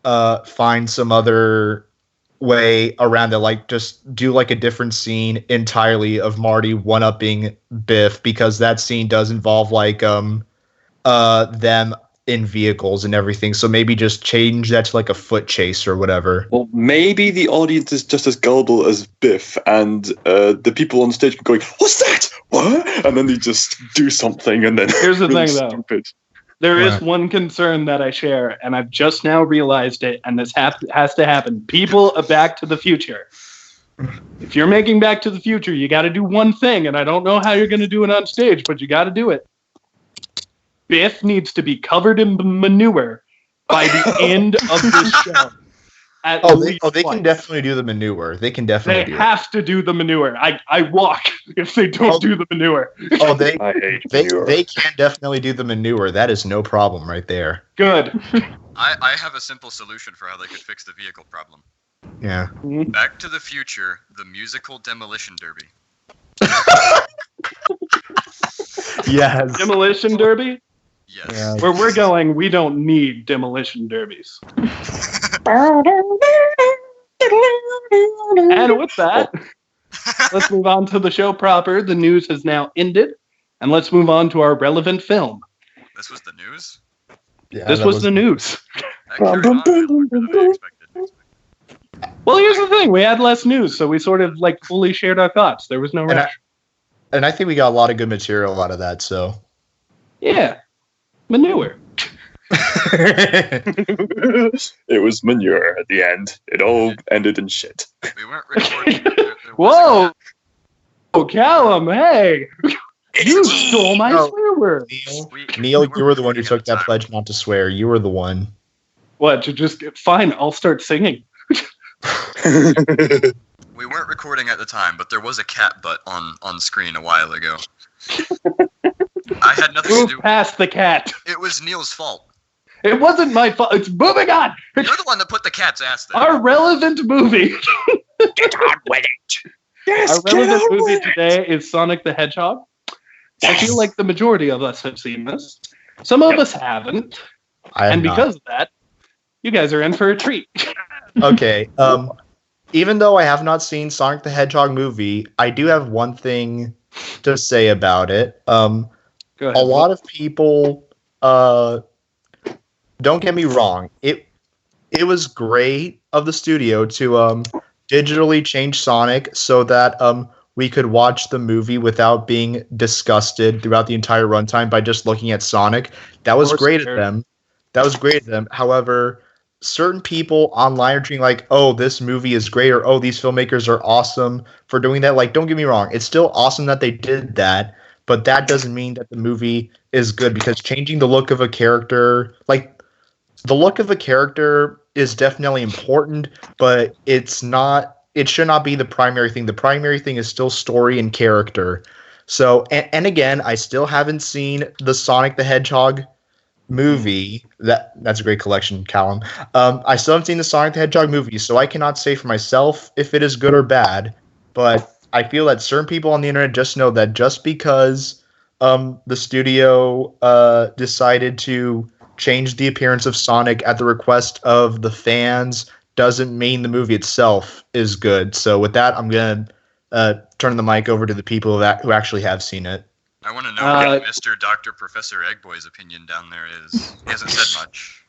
find some other way around it, like just do like a different scene entirely of Marty one-upping Biff, because that scene does involve like them in vehicles and everything, so maybe just change that to like a foot chase or whatever. Well, maybe the audience is just as gullible as Biff, and the people on stage going, "What's that? What?" And then they just do something, and then here's the really thing though. Stupid. There is one concern that I share, and I've just now realized it, and this has to happen. People of Back to the Future. If you're making Back to the Future, you got to do one thing, and I don't know how you're going to do it on stage, but you got to do it. Biff needs to be covered in manure by the end of this show. They can definitely do the manure. They can definitely do it. They have to do the manure. I walk if they don't do the manure. I hate manure. They can definitely do the manure. That is no problem right there. Good. I have a simple solution for how they could fix the vehicle problem. Yeah. Back to the Future, the musical Demolition Derby. Yes. Demolition Derby? Yes. Yeah. Where we're going, we don't need demolition derbies. And with that, let's move on to the show proper. The news has now ended, and let's move on to our relevant film. This was the news? Yeah, this was the news. That carried on quicker than I expected. Well, here's the thing. We had less news, so we sort of like fully shared our thoughts. There was no rush. And I think we got a lot of good material out of that, so. Yeah. Manure. It was manure at the end. It all ended in shit. We weren't recording. Whoa! Oh, Callum, hey! You stole my swear word. Neil, you were the one who took that pledge not to swear. You were the one. What? To just fine? I'll start singing. We weren't recording at the time, but there was a cat butt on screen a while ago. I had nothing to do. Past the cat. It was Neil's fault. It wasn't my fault. It's moving on. You're the one that put the cat's ass there. Our relevant movie. Get on with it. Yes, Our relevant movie today is Sonic the Hedgehog. I feel like the majority of us have seen this. Some of us haven't. And because of that, you guys are in for a treat. Okay. Even though I have not seen Sonic the Hedgehog movie, I do have one thing to say about it. A lot of people, don't get me wrong, it was great of the studio to digitally change Sonic so that we could watch the movie without being disgusted throughout the entire runtime by just looking at Sonic. That was great of them. However, certain people online are treating like, oh, this movie is great, or oh, these filmmakers are awesome for doing that. Like, don't get me wrong, it's still awesome that they did that, but that doesn't mean that the movie is good, because changing the look of a character, like, the look of a character is definitely important, but it should not be the primary thing. The primary thing is still story and character. So, and again, I still haven't seen the Sonic the Hedgehog movie. That's a great collection, Callum. I still haven't seen the Sonic the Hedgehog movie, so I cannot say for myself if it is good or bad, but I feel that certain people on the internet just know that just because the studio decided to change the appearance of Sonic at the request of the fans doesn't mean the movie itself is good. So with that, I'm going to turn the mic over to the people who actually have seen it. I want to know what Mr. Dr. Professor Eggboy's opinion down there is. He hasn't said much.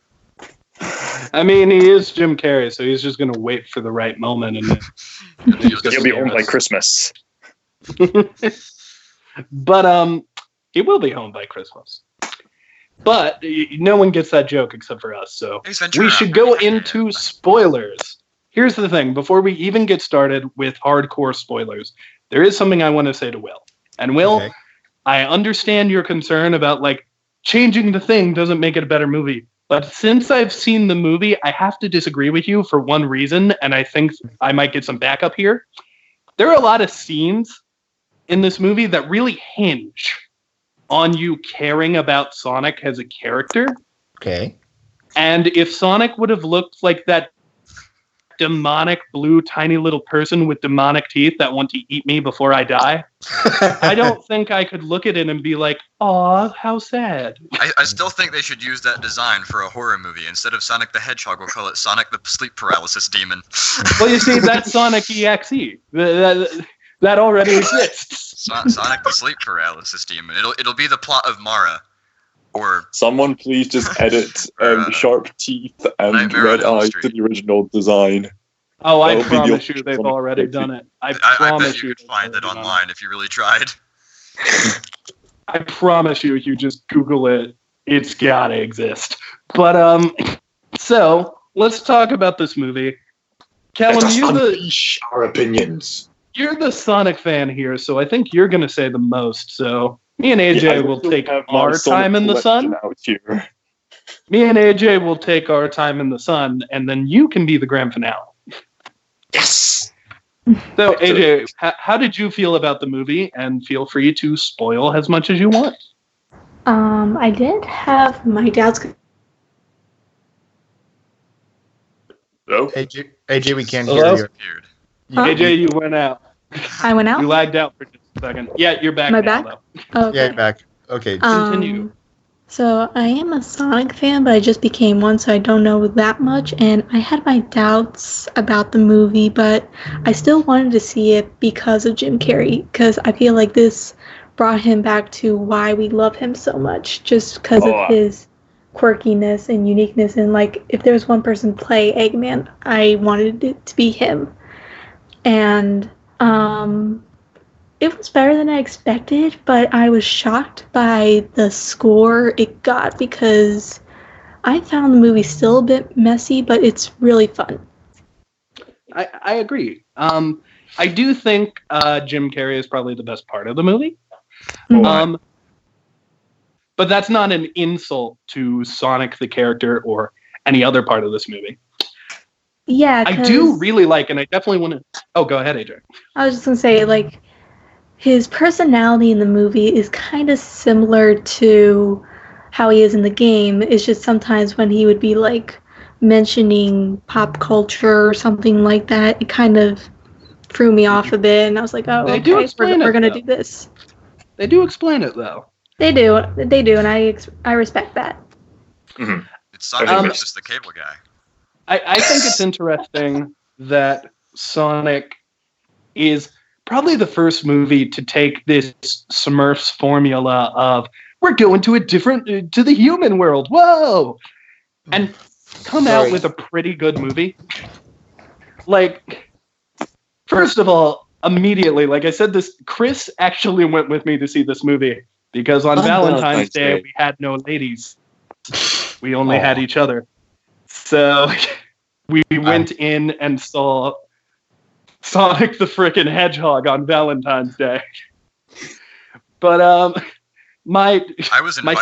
I mean, he is Jim Carrey, so he's just going to wait for the right moment. And He'll be home by Christmas. But he will be home by Christmas. But no one gets that joke except for us, so we should go into spoilers. Here's the thing. Before we even get started with hardcore spoilers, there is something I want to say to Will. And Will... Okay. I understand your concern about, like, changing the thing doesn't make it a better movie. But since I've seen the movie, I have to disagree with you for one reason, and I think I might get some backup here. There are a lot of scenes in this movie that really hinge on you caring about Sonic as a character. Okay. And if Sonic would have looked like that demonic blue tiny little person with demonic teeth that want to eat me before I die, I don't think I could look at it and be like, aw, how sad. I still think they should use that design for a horror movie. Instead of Sonic the Hedgehog, we'll call it Sonic the Sleep Paralysis Demon. Well, you see, that's Sonic EXE. That already exists. Sonic the Sleep Paralysis Demon. It'll be the plot of Mara. Or someone please just edit sharp teeth and red eyes to the original design. Oh, I promise you they've already done it. I bet you could find it online if you really tried. I promise you, if you just Google it, it's gotta exist. But so let's talk about this movie. Callum, our opinions. You're the Sonic fan here, so I think you're gonna say the most. So me and AJ will take our time in the sun. Me and AJ will take our time in the sun, and then you can be the grand finale. Yes! So, AJ, how did you feel about the movie? And feel free to spoil as much as you want. I did have my doubts. Hello? AJ, we can't hear you. AJ, you went out. I went out? You lagged out for just a second. Yeah, you're back. Am I now, back? Though. Okay. Yeah, you're back. Okay, continue. So I am a Sonic fan, but I just became one, so I don't know that much. And I had my doubts about the movie, but I still wanted to see it because of Jim Carrey, because I feel like this brought him back to why we love him so much, just because of his quirkiness and uniqueness. And, like, if there was one person to play Eggman, I wanted it to be him. And it was better than I expected, but I was shocked by the score it got, because I found the movie still a bit messy, but it's really fun. I agree. I do think Jim Carrey is probably the best part of the movie. Mm-hmm. But that's not an insult to Sonic the character or any other part of this movie. Yeah, I do really like, and I definitely want to... Oh, go ahead, AJ. I was just going to say, like, his personality in the movie is kind of similar to how he is in the game. It's just sometimes when he would be, like, mentioning pop culture or something like that, it kind of threw me off a bit, and I was like, oh, they okay, we're going to do this. They do explain it, though. They do, and I respect that. Mm-hmm. It's Sonic versus the cable guy. I think it's interesting that Sonic is probably the first movie to take this Smurfs formula of, we're going to to the human world, whoa! And come out with a pretty good movie. Like, first of all, immediately, like I said, Chris actually went with me to see this movie, because on Valentine's Day, we had no ladies. We only had each other. So we went in and saw Sonic the frickin' Hedgehog on Valentine's Day. But my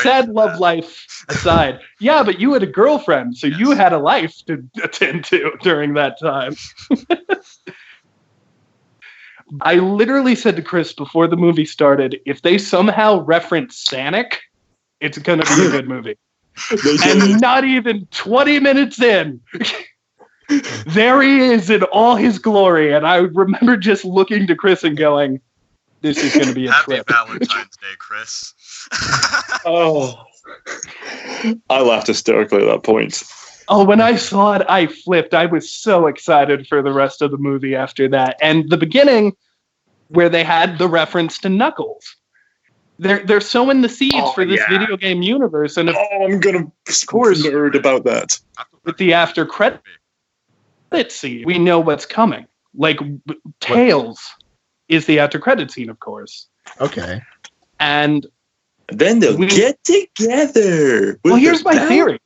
sad love life aside, yeah, but you had a girlfriend, so you had a life to attend to during that time. I literally said to Chris before the movie started, if they somehow reference Sonic, it's going to be a good movie. And not even 20 minutes in, there he is in all his glory. And I remember just looking to Chris and going, this is going to be a trip. Happy Valentine's Day, Chris. Oh, I laughed hysterically at that point. Oh, when I saw it, I flipped. I was so excited for the rest of the movie after that. And the beginning, where they had the reference to Knuckles. They're sowing the seeds for this video game universe. And I'm going to nerd about that. With the after credit scene, we know what's coming. Like, Tails is the after credit scene, of course. Okay. And then they'll get together. Well, here's my theory.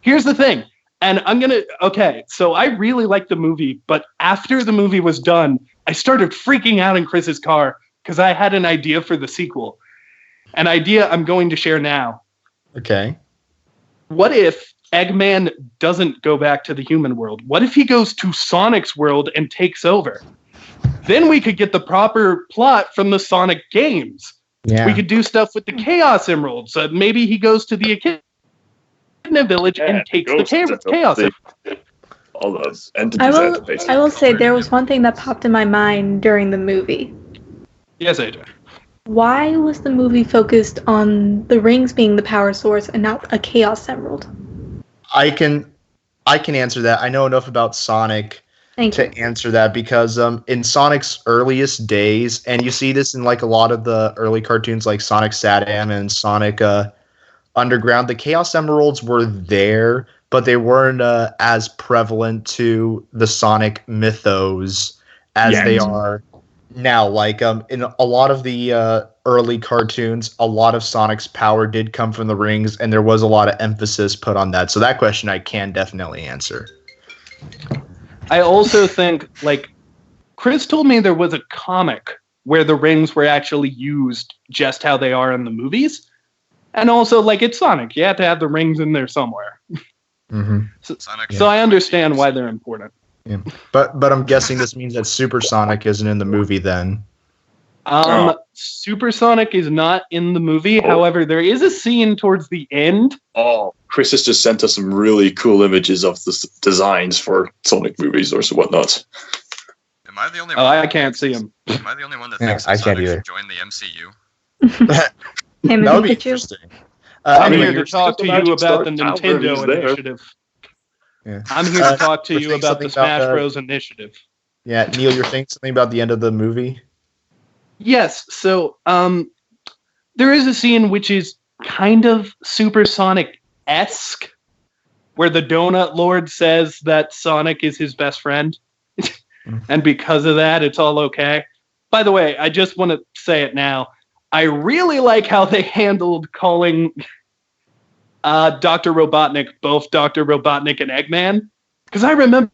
Here's the thing. And so I really liked the movie, but after the movie was done, I started freaking out in Chris's car because I had an idea for the sequel. An idea I'm going to share now. Okay. What if Eggman doesn't go back to the human world? What if he goes to Sonic's world and takes over? Then we could get the proper plot from the Sonic games. Yeah. We could do stuff with the Chaos Emeralds. Maybe he goes to the Echidna Village and takes the Chaos Emeralds. All those entities. I will say there was one thing that popped in my mind during the movie. Yes, AJ. Why was the movie focused on the rings being the power source and not a Chaos Emerald? I can answer that. I know enough about Sonic to answer that because in Sonic's earliest days, and you see this in like a lot of the early cartoons like Sonic Saturn and Sonic Underground, the Chaos Emeralds were there, but they weren't as prevalent to the Sonic mythos as they are now. Like in a lot of the early cartoons, a lot of Sonic's power did come from the rings, and there was a lot of emphasis put on that. So that question I can definitely answer. I also think, like, Chris told me there was a comic where the rings were actually used just how they are in the movies. And also, like, it's Sonic. You have to have the rings in there somewhere. Mm-hmm. So I understand why they're important. Yeah. But I'm guessing this means that Super Sonic isn't in the movie then. Super Sonic is not in the movie. However, there is a scene towards the end. Oh, Chris has just sent us some really cool images of the designs for Sonic movies or whatnot. Am I the only one? I can't see him. Am I the only one that thinks that Sonic should join the MCU? That would be interesting. I'm here to talk to you about the Nintendo initiative. Yeah. I'm here to talk to you about the Smash Bros. Initiative. Yeah, Neil, you're saying something about the end of the movie? Yes, so there is a scene which is kind of Supersonic-esque, where the Donut Lord says that Sonic is his best friend, and because of that, it's all okay. By the way, I just want to say it now. I really like how they handled calling Dr. Robotnik both Dr. Robotnik and Eggman, because I remember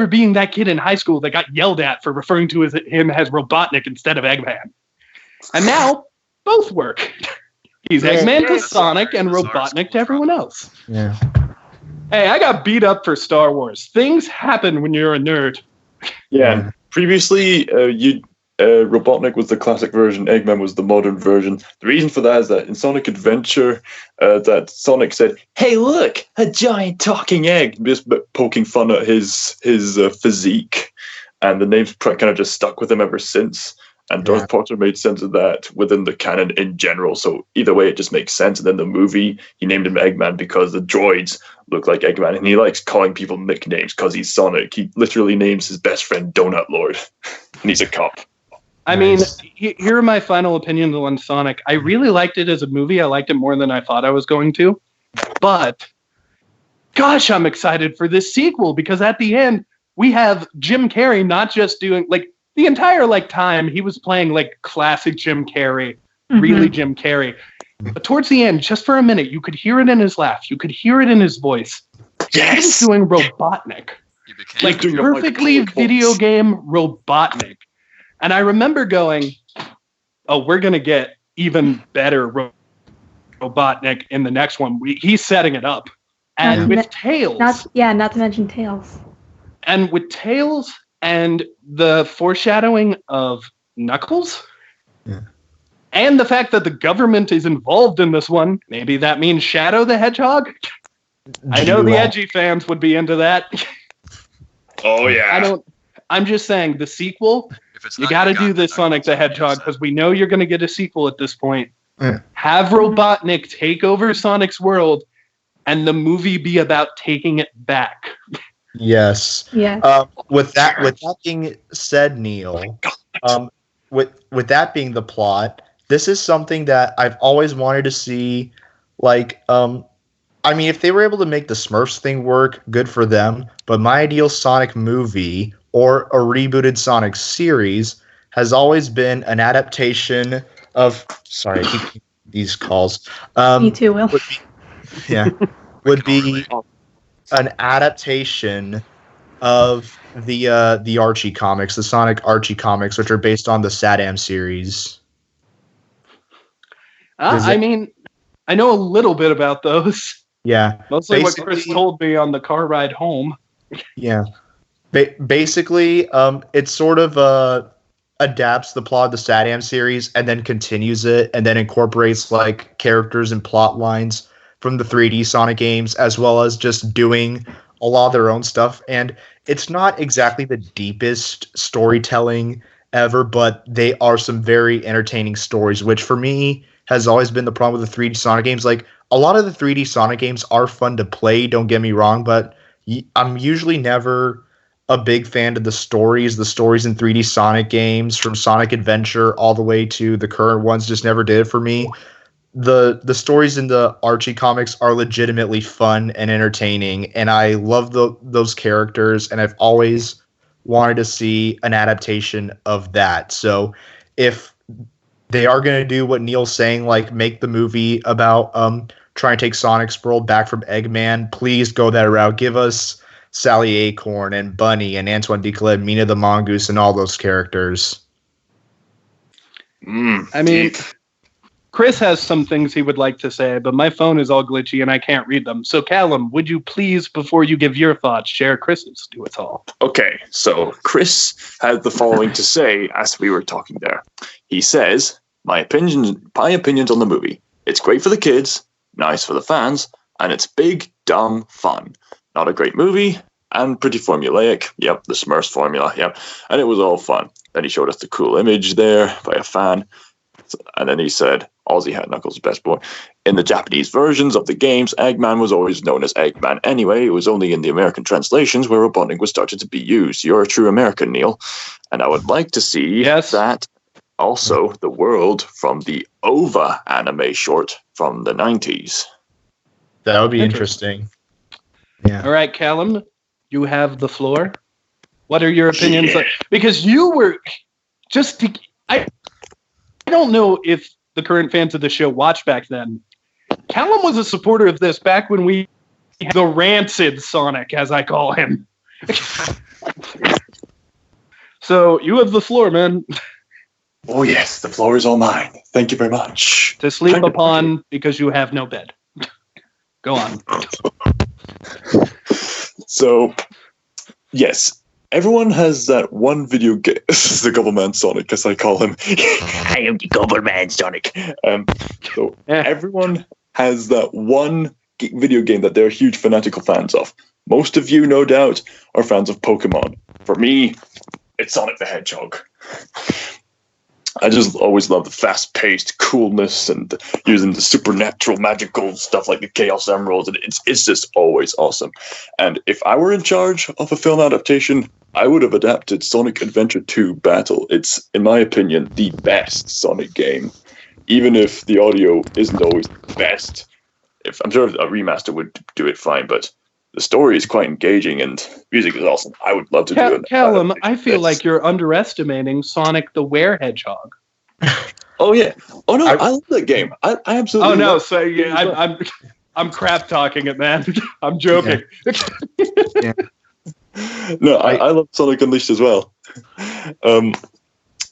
being that kid in high school that got yelled at for referring to him as Robotnik instead of Eggman. And now, both work. He's Eggman to Sonic and Robotnik to everyone else. Yeah. Hey, I got beat up for Star Wars. Things happen when you're a nerd. Yeah. Previously, Robotnik was the classic version, Eggman was the modern version. The reason for that is that in Sonic Adventure, that Sonic said, "Hey, look, a giant talking egg," just poking fun at his physique, and the name's kind of just stuck with him ever since. And Darth Potter made sense of that within the canon in general. So either way, it just makes sense. And then the movie, he named him Eggman because the droids look like Eggman, and he likes calling people nicknames because he's Sonic. He literally names his best friend Donut Lord, and he's a cop. I mean, here are my final opinions on Sonic. I really liked it as a movie. I liked it more than I thought I was going to. But, gosh, I'm excited for this sequel because at the end, we have Jim Carrey not just doing, like, the entire, like, time he was playing, like, classic Jim Carrey, really Jim Carrey. But towards the end, just for a minute, you could hear it in his laugh. You could hear it in his voice. Yes! He was doing Robotnik. You became Like doing a perfectly Michael video Phelps. game Robotnik. And I remember going, oh, we're going to get even better Robotnik in the next one. He's setting it up. And Not- with Tails. Not to mention Tails. And with Tails and the foreshadowing of Knuckles. Yeah. And the fact that the government is involved in this one, maybe that means Shadow the Hedgehog? I know the edgy fans would be into that. Oh yeah. I'm just saying, the sequel, If it's you not got to got do the this Sonic the Knuckles, Hedgehog, because we know you're going to get a sequel at this point. Yeah. Have Robotnik take over Sonic's world, and the movie be about taking it back. Yes. Yeah. With that being said, Neil, with that being the plot, this is something that I've always wanted to see. Like, I mean, if they were able to make the Smurfs thing work, good for them. But my ideal Sonic movie or a rebooted Sonic series has always been an adaptation of. Sorry, I keep these calls. Me too, Will. Would be an adaptation of the Archie comics, the Sonic Archie comics, which are based on the Saddam series. I mean, I know a little bit about those. Yeah. Mostly what Chris told me on the car ride home. Yeah. Basically, it sort of adapts the plot of the Saddam series and then continues it and then incorporates like characters and plot lines from the 3D Sonic games, as well as just doing a lot of their own stuff. And it's not exactly the deepest storytelling ever, but they are some very entertaining stories, which for me has always been the problem with the 3D Sonic games. Like, a lot of the 3D Sonic games are fun to play, don't get me wrong, but I'm usually never a big fan of the stories. The stories in 3D Sonic games, from Sonic Adventure all the way to the current ones, just never did it for me. The stories in the Archie comics are legitimately fun and entertaining, and I love those characters, and I've always wanted to see an adaptation of that. So if they are going to do what Neil's saying, like make the movie about trying to take Sonic's world back from Eggman, please go that route. Give us Sally Acorn and Bunny and Antoine Decolet, Mina the Mongoose, and all those characters. I mean, Chris has some things he would like to say, but my phone is all glitchy and I can't read them. So, Callum, would you please, before you give your thoughts, share Chris's? Do it all. Okay, so Chris had the following to say as we were talking there. He says, my opinions on the movie. It's great for the kids, nice for the fans, and it's big, dumb fun. Not a great movie, and pretty formulaic. Yep, the Smurfs formula, yep. And it was all fun. Then he showed us the cool image there by a fan. And then he said, Ozzy had Knuckles' best boy. In the Japanese versions of the games, Eggman was always known as Eggman anyway. It was only in the American translations where Robotnik was started to be used. You're a true American, Neil. And I would like to see that also the world from the OVA anime short from the 90s. That would be interesting. Yeah. All right, Callum, you have the floor. What are your opinions? Because you were just... I don't know if the current fans of the show watched back then. Callum was a supporter of this back when we had the rancid Sonic, as I call him. So you have the floor, man. Oh yes, the floor is all mine. Thank you very much. To sleep upon because you have no bed. Go on. So, yes, everyone has that one video game. The Gobbleman Sonic, as I call him. I am the Gobbleman Sonic. So everyone has that one video game that they're huge fanatical fans of. Most of you, no doubt, are fans of Pokemon. For me, it's Sonic the Hedgehog. I just always love the fast-paced coolness and using the supernatural magical stuff like the Chaos Emeralds, and it's just always awesome. And if I were in charge of a film adaptation, I would have adapted Sonic Adventure 2 Battle. It's, in my opinion, the best Sonic game, even if the audio isn't always the best. I'm sure a remaster would do it fine, but the story is quite engaging and music is awesome. I would love to do it. Callum, I feel like you're underestimating Sonic the Were-Hedgehog. Oh yeah. Oh no, I love that game. I absolutely. Oh no, love so yeah, I'm crap talking it, man. I'm joking. Yeah. No, I love Sonic Unleashed as well.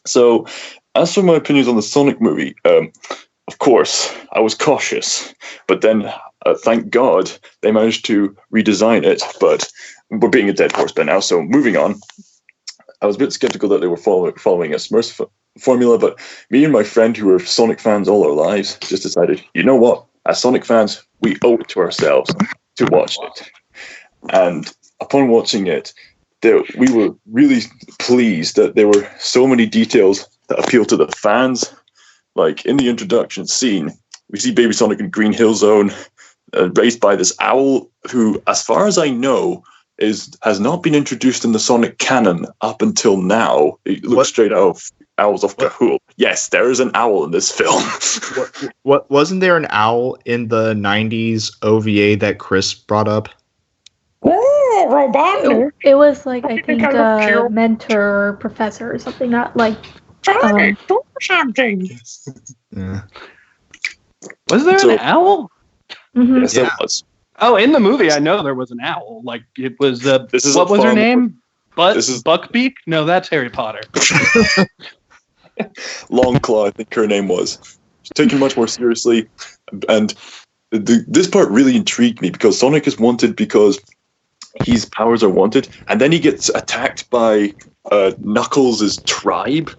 So, as for my opinions on the Sonic movie, of course, I was cautious, but then, thank God, they managed to redesign it. But we're being a dead horse by now, so moving on. I was a bit skeptical that they were following a Smurfs formula, but me and my friend, who were Sonic fans all our lives, just decided, you know what? As Sonic fans, we owe it to ourselves to watch it. And upon watching it, we were really pleased that there were so many details that appeal to the fans. Like in the introduction scene, we see Baby Sonic in Green Hill Zone, raised by this owl who, as far as I know, has not been introduced in the Sonic canon up until now. It looks straight out of Owls of Kahul. Yes, there is an owl in this film. What wasn't there an owl in the 90s OVA that Chris brought up? It was like, I think, a mentor or professor or something, not like... something. Yeah. Was there an owl? Mm-hmm. Yes, there was. Oh, in the movie, I know there was an owl. Like, it was... This is what was her name? Buckbeak? No, that's Harry Potter. Longclaw, I think her name was. She's taken much more seriously. And this part really intrigued me because Sonic is wanted because his powers are wanted. And then he gets attacked by Knuckles' tribe.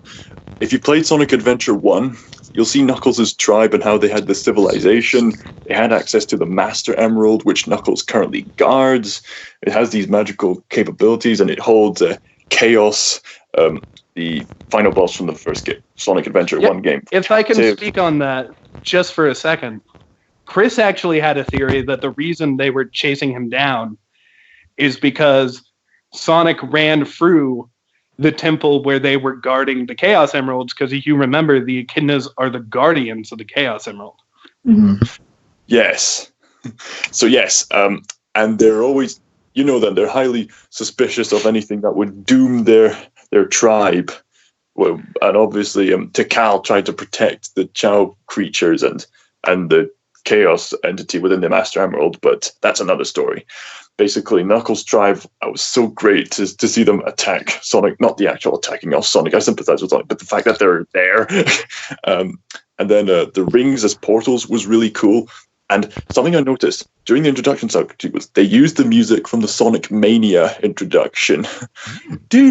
If you played Sonic Adventure 1, you'll see Knuckles' tribe and how they had the civilization. They had access to the Master Emerald, which Knuckles currently guards. It has these magical capabilities, and it holds Chaos, the final boss from the first Sonic Adventure 1 game. If I can speak on that just for a second, Chris actually had a theory that the reason they were chasing him down is because Sonic ran through the temple where they were guarding the Chaos Emeralds, because if you remember, the Echidnas are the guardians of the Chaos Emerald. Mm-hmm. Yes. So yes, and they're always, you know them, they're highly suspicious of anything that would doom their tribe. Well, and obviously Tikal tried to protect the Chao creatures and the Chaos entity within the Master Emerald, but that's another story. Basically, Knuckles' tribe, it was so great to see them attack Sonic, not the actual attacking of Sonic. I sympathize with Sonic, but the fact that they're there. And then the rings as portals was really cool. And something I noticed during the introduction section was they used the music from the Sonic Mania introduction. And they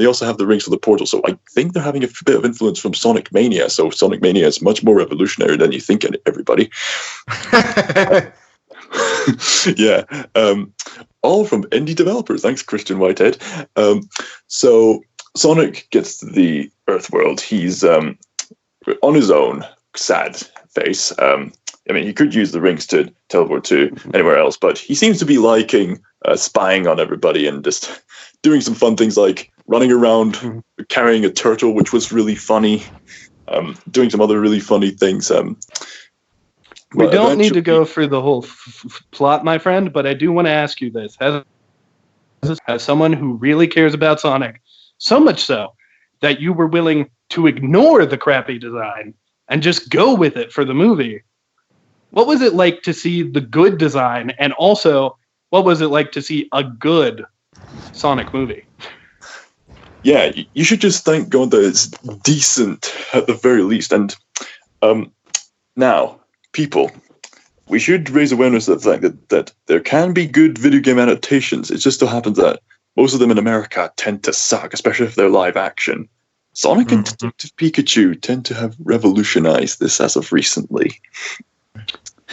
also have the rings for the portal. So I think they're having a bit of influence from Sonic Mania. So Sonic Mania is much more revolutionary than you think, everybody. Yeah. All from indie developers. Thanks, Christian Whitehead. So Sonic gets to the Earth world. He's on his own, sad face. I mean, he could use the rings to teleport to anywhere else, but he seems to be liking spying on everybody and just doing some fun things like running around carrying a turtle, which was really funny, doing some other really funny things. We don't need to go through the whole plot, my friend, but I do want to ask you this. As someone who really cares about Sonic, so much so that you were willing to ignore the crappy design and just go with it for the movie, what was it like to see the good design? And also, what was it like to see a good Sonic movie? Yeah, you should just thank God that it's decent at the very least. And now, people, we should raise awareness of the fact that there can be good video game adaptations. It just so happens that most of them in America tend to suck, especially if they're live action. Sonic and Detective Pikachu tend to have revolutionized this as of recently.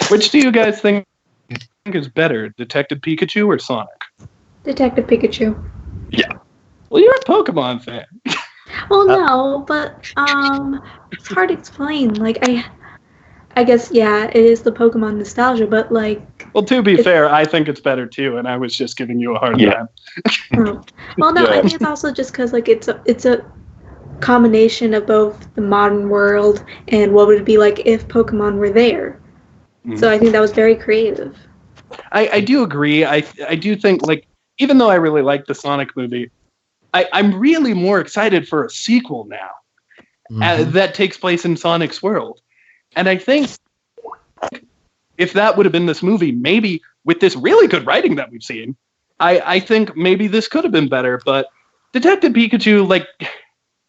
Which do you guys think is better, Detective Pikachu or Sonic? Detective Pikachu. Yeah. Well, you're a Pokemon fan. Well, no, but it's hard to explain. Like, I guess, yeah, it is the Pokemon nostalgia, but like... Well, to be fair, I think it's better too, and I was just giving you a hard time. Well, no, I think it's also just because like it's a combination of both the modern world and what would it be like if Pokemon were there. So I think that was very creative. I do agree. I do think, like, even though I really like the Sonic movie, I'm really more excited for a sequel now that takes place in Sonic's world. And I think if that would have been this movie, maybe with this really good writing that we've seen, I think maybe this could have been better. But Detective Pikachu, like,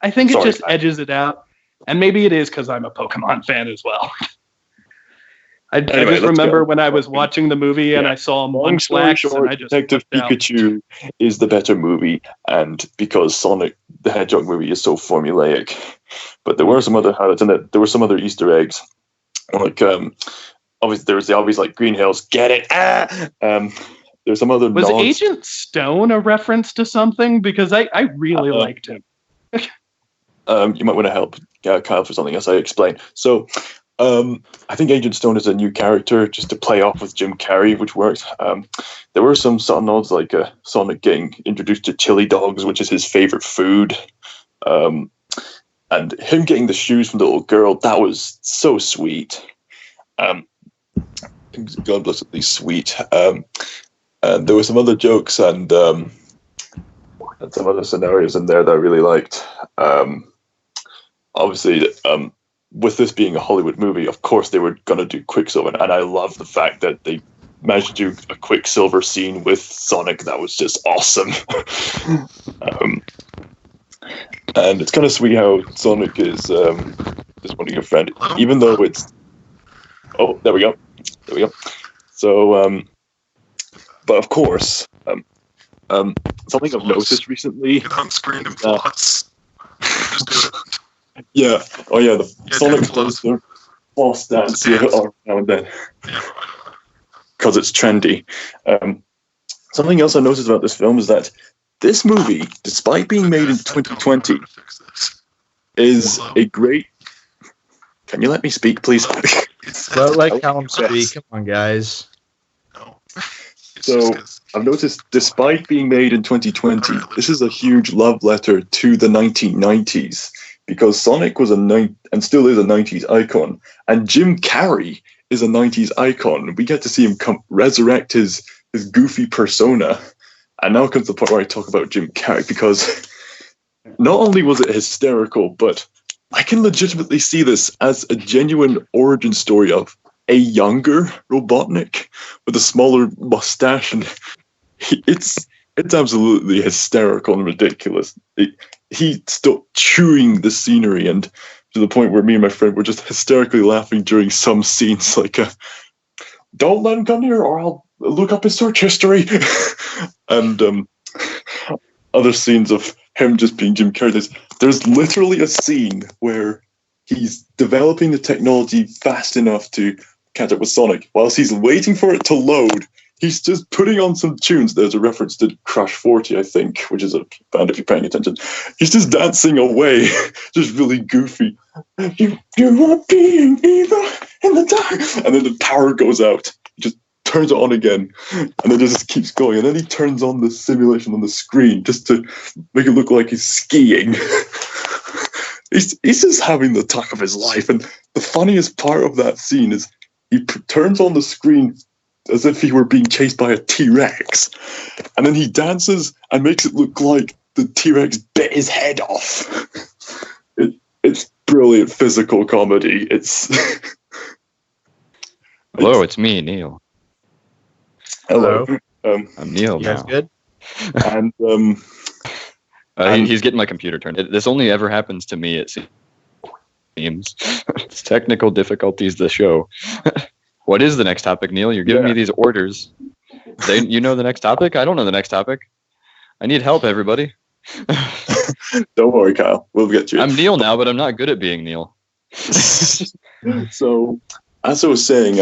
I think it just edges it out. And maybe it is because I'm a Pokemon fan as well. I just remember when I was watching the movie and I saw Munchlax, and I just Detective Pikachu is the better movie, and because Sonic the Hedgehog movie is so formulaic. But there were some other highlights in it. There were some other Easter eggs, like obviously there was the obvious like Green Hills, get it? There's some other. Was Agent Stone a reference to something? Because I really liked him. You might want to help Kyle for something else I explain. So. I think Agent Stone is a new character just to play off with Jim Carrey, which works. There were some subtle nods like Sonic getting introduced to chili dogs, which is his favorite food. And him getting the shoes from the little girl, that was so sweet. God bless at least sweet. And there were some other jokes and some other scenarios in there that I really liked. Obviously, with this being a Hollywood movie, of course they were going to do Quicksilver, and I love the fact that they managed to do a Quicksilver scene with Sonic. That was just awesome. And it's kind of sweet how Sonic is wanting your friend, even though it's... Oh, there we go. So, but of course, something I've noticed recently... Get on screen and floss. Just do it. Yeah. Oh, yeah. The Sonic closer floss dance now and then. Because it's trendy. Something else I noticed about this film is that this movie, despite being made in 2020, is a great... Can you let me speak, please? Well, let Callum speak. Come on, guys. No. So, I've noticed, despite being made in 2020, this is a huge love letter to the 1990s. Because Sonic was and still is a 90s icon, and Jim Carrey is a 90s icon. We get to see him resurrect his goofy persona. And now comes the part where I talk about Jim Carrey, because not only was it hysterical, but I can legitimately see this as a genuine origin story of a younger Robotnik with a smaller mustache, and it's absolutely hysterical and ridiculous. He stopped chewing the scenery, and to the point where me and my friend were just hysterically laughing during some scenes, like, don't let him come here or I'll look up his search history. And other scenes of him just being Jim Carrey. There's literally a scene where he's developing the technology fast enough to catch up with Sonic. Whilst he's waiting for it to load, he's just putting on some tunes. There's a reference to Crash 40, I think, which is a band if you're paying attention. He's just dancing away, just really goofy. You are being evil in the dark. And then the power goes out. He just turns it on again. And then it just keeps going. And then he turns on the simulation on the screen just to make it look like he's skiing. He's just having the time of his life. And the funniest part of that scene is he turns on the screen as if he were being chased by a T-Rex. And then he dances and makes it look like the T-Rex bit his head off. It's brilliant physical comedy. Hello, it's me, Neil. Hello. I'm Neil. You guys good? And he's getting my computer turned. This only ever happens to me, it seems. It's technical difficulties, the show. What is the next topic, Neil? You're giving me these orders. You know the next topic? I don't know the next topic. I need help, everybody. Don't worry, Kyle. We'll get you. I'm Neil now, but I'm not good at being Neil. So, as I was saying,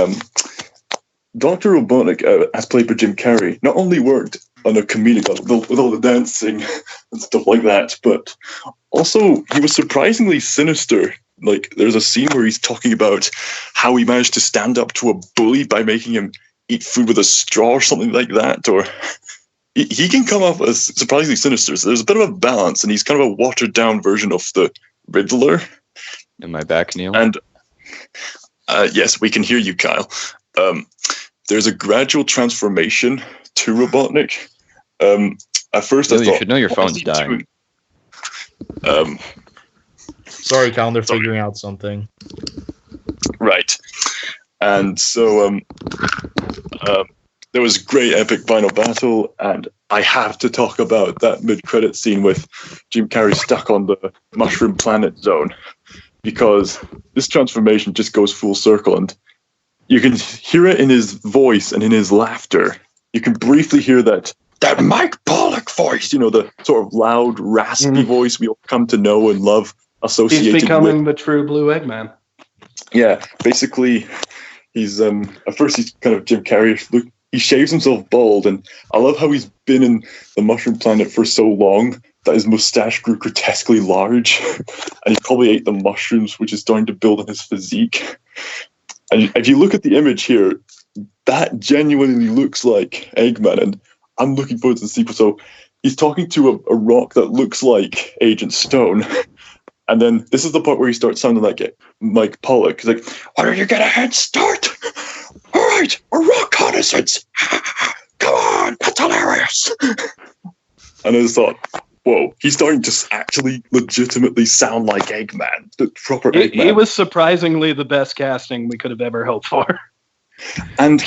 Dr. Robotnik, as played by Jim Carrey, not only worked on a comedic level with all the dancing and stuff like that, but also he was surprisingly sinister. Like, there's a scene where he's talking about how he managed to stand up to a bully by making him eat food with a straw or something like that. Or he can come off as surprisingly sinister. So there's a bit of a balance, and he's kind of a watered-down version of the Riddler. Am I back, Neil? And yes, we can hear you, Kyle. There's a gradual transformation to Robotnik. At first, Neil, I thought, you should know your phone's dying. Sorry, Colin, they're figuring out something. Right. And so there was a great epic final battle, and I have to talk about that mid-credit scene with Jim Carrey stuck on the Mushroom Planet zone, because this transformation just goes full circle, and you can hear it in his voice and in his laughter. You can briefly hear that Mike Pollock voice, the sort of loud, raspy voice we all come to know and love associated He's becoming with. the true Blue Eggman. Yeah, basically, he's at first he's kind of Jim Carrey. He shaves himself bald, and I love how he's been in the Mushroom Planet for so long that his mustache grew grotesquely large, and he probably ate the mushrooms, which is starting to build on his physique. And if you look at the image here, that genuinely looks like Eggman, and I'm looking forward to the sequel. So he's talking to a rock that looks like Agent Stone. And then this is the part where he starts sounding like Mike Pollock. He's like, "Why don't you get a head start? All right, a rock reconnaissance. Come on, that's hilarious." And I just thought, whoa, he's starting to actually legitimately sound like Eggman, the proper Eggman. He was surprisingly the best casting we could have ever hoped for. And,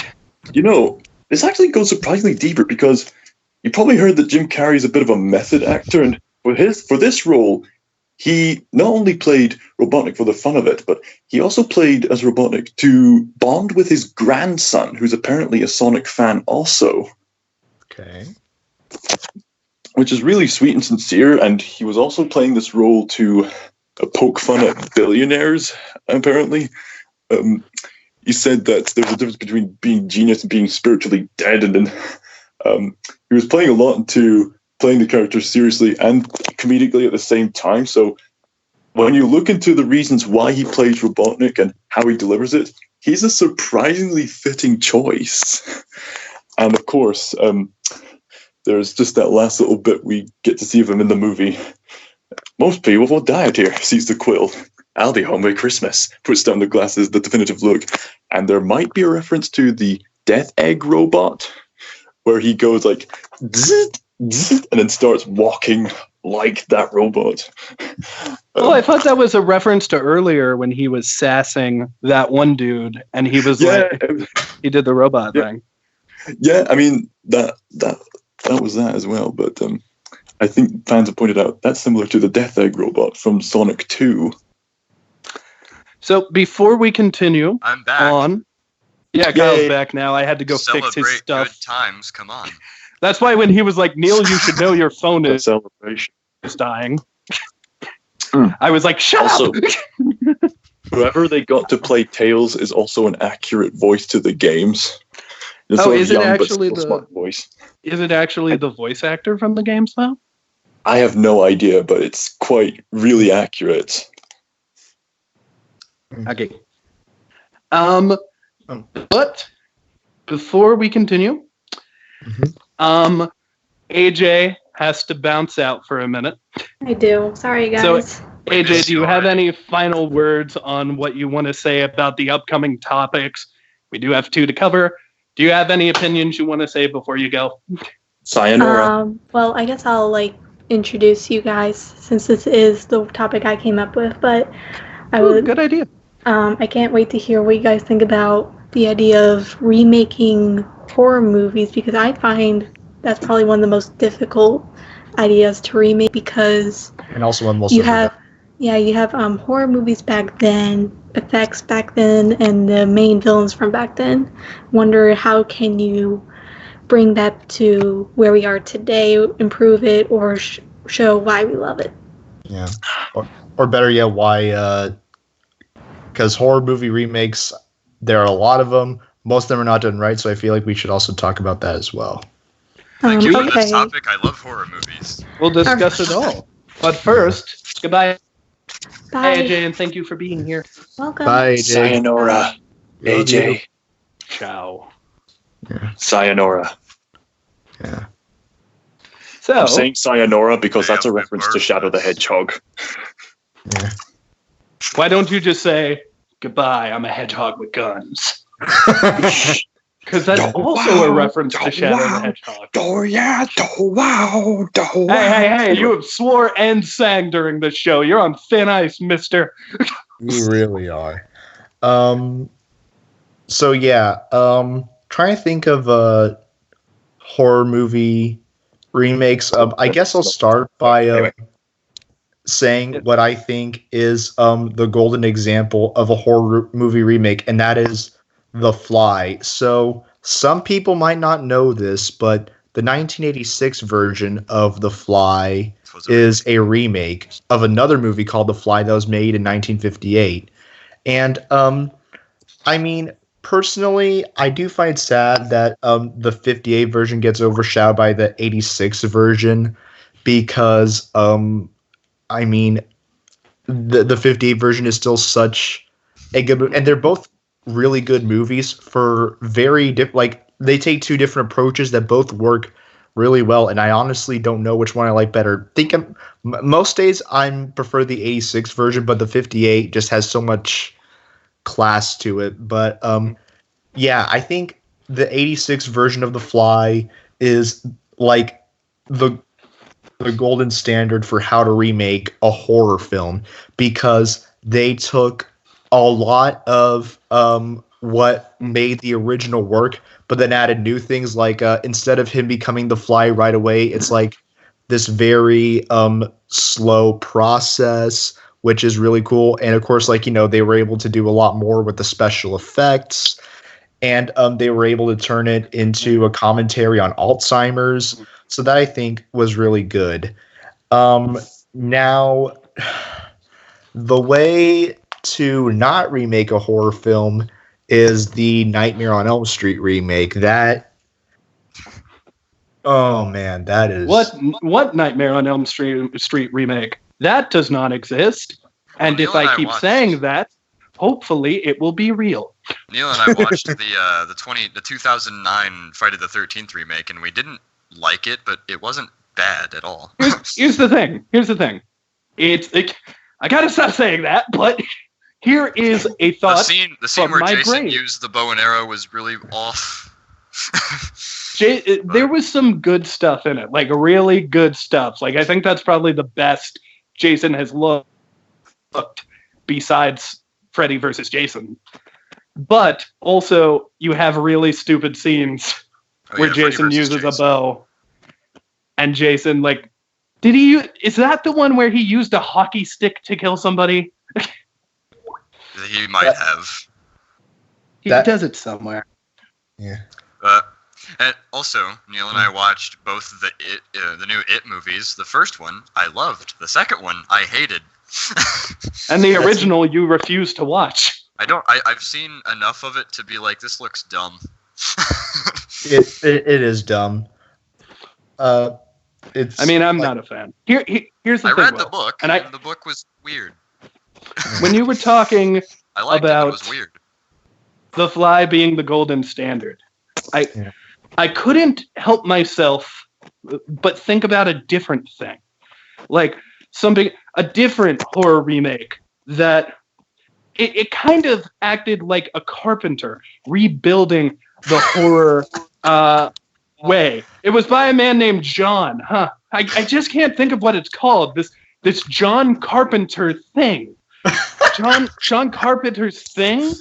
this actually goes surprisingly deeper, because you probably heard that Jim Carrey's a bit of a method actor, and for this role, he not only played Robotnik for the fun of it, but he also played as Robotnik to bond with his grandson, who's apparently a Sonic fan also. Okay. Which is really sweet and sincere, and he was also playing this role to poke fun at billionaires, apparently. He said that there's a difference between being genius and being spiritually dead, and then he was playing a lot into playing the character seriously and comedically at the same time. So when you look into the reasons why he plays Robotnik and how he delivers it, he's a surprisingly fitting choice. And of course, there's just that last little bit we get to see of him in the movie. "Most people will die out here," sees the quill. "I'll be home by Christmas," puts down the glasses, the definitive look. And there might be a reference to the Death Egg robot, where he goes like, "Zzz, zzz," and then starts walking like that robot. I thought that was a reference to earlier when he was sassing that one dude, and he was he did the robot thing. Yeah, I mean, that was that as well, but I think fans have pointed out that's similar to the Death Egg robot from Sonic 2. So before we continue I'm back. on... Yeah, Kyle's back now. I had to go fix his stuff. Good times, come on. That's why when he was like, "Neil, you should know your phone is Celebration. dying," I was like, "Shut Also, up!" Whoever they got to play Tails is also an accurate voice to the games. It's sort of is it young, but actually still smart voice? Is it actually the voice actor from the games, though? I have no idea, but it's quite really accurate. Okay. But before we continue, AJ has to bounce out for a minute. I do. Sorry, guys. So, AJ, do you have any final words on what you want to say about the upcoming topics? We do have 2 to cover. Do you have any opinions you want to say before you go? Sayonara. Well, I guess I'll introduce you guys, since this is the topic I came up with. But Good idea. I can't wait to hear what you guys think about the idea of remaking horror movies, because I find that's probably one of the most difficult ideas to remake, because And also one most you have horror movies back then, effects back then, and the main villains from back then. Wonder how can you bring that to where we are today, improve it, or show why we love it. Yeah. Or better yet, why... Because horror movie remakes, there are a lot of them. Most of them are not done right, so I feel like we should also talk about that as well. Thank you for this topic. I love horror movies. We'll discuss it all. But first, goodbye, Bye. AJ, and thank you for being here. Welcome. Bye, AJ. Sayonara, AJ. Ciao. Yeah. Sayonara. Yeah. So, I'm saying sayonara because that's a Yeah, reference to Shadow the Hedgehog. Yeah. why don't you just say, "Goodbye, I'm a hedgehog with guns"? Because that's also a reference to Shadow the Hedgehog. Oh yeah, oh wow, oh wow. Hey, you have swore and sang during this show. You're on thin ice, mister. We really are. So yeah, trying to think of horror movie remakes. I guess I'll start by saying what I think is the golden example of a horror movie remake, and that is The Fly. So some people might not know this, but the 1986 version of The Fly is a remake of another movie called The Fly that was made in 1958. And I mean, personally, I do find sad that the 58 version gets overshadowed by the 86 version because I mean, the 58 version is still such a good movie, and they're both really good movies for very different. They take two different approaches that both work really well, and I honestly don't know which one I like better. Most days I prefer the 86 version, but the 58 just has so much class to it. But yeah, I think the 86 version of The Fly is like the golden standard for how to remake a horror film, because they took a lot of what made the original work, but then added new things, like instead of him becoming the Fly right away, it's like this very slow process, which is really cool. And of course, they were able to do a lot more with the special effects, and they were able to turn it into a commentary on Alzheimer's. So that I think was really good. Now, the way to not remake a horror film is the Nightmare on Elm Street remake. Oh man, that is what Nightmare on Elm Street remake? That does not exist. And if I keep saying that, hopefully it will be real. Neil and I watched the 2009 Friday the 13th remake, and we didn't like it, but it wasn't bad at all. Here's the thing. I gotta stop saying that, but here is a thought. The scene where Jason used the bow and arrow was really off. There was some good stuff in it, like really good stuff. Like I think that's probably the best Jason has looked besides Freddy versus Jason. But also, you have really stupid scenes where Jason uses a bow. And Jason, is that the one where he used a hockey stick to kill somebody? He might have. He does it somewhere. Yeah. And also, Neil and I watched both the new It movies. The first one I loved. The second one I hated. And the original you refused to watch. I've seen enough of it to be like, this looks dumb. It is dumb. I'm not a fan. Here's the thing. I read the book, and the book was weird. When you were talking about it was weird. The Fly being the golden standard, I couldn't help myself but think about a different thing, like a different horror remake that it kind of acted like a carpenter rebuilding the horror way. It was by a man named John. I just can't think of what it's called. This John Carpenter thing. John Carpenter's thing?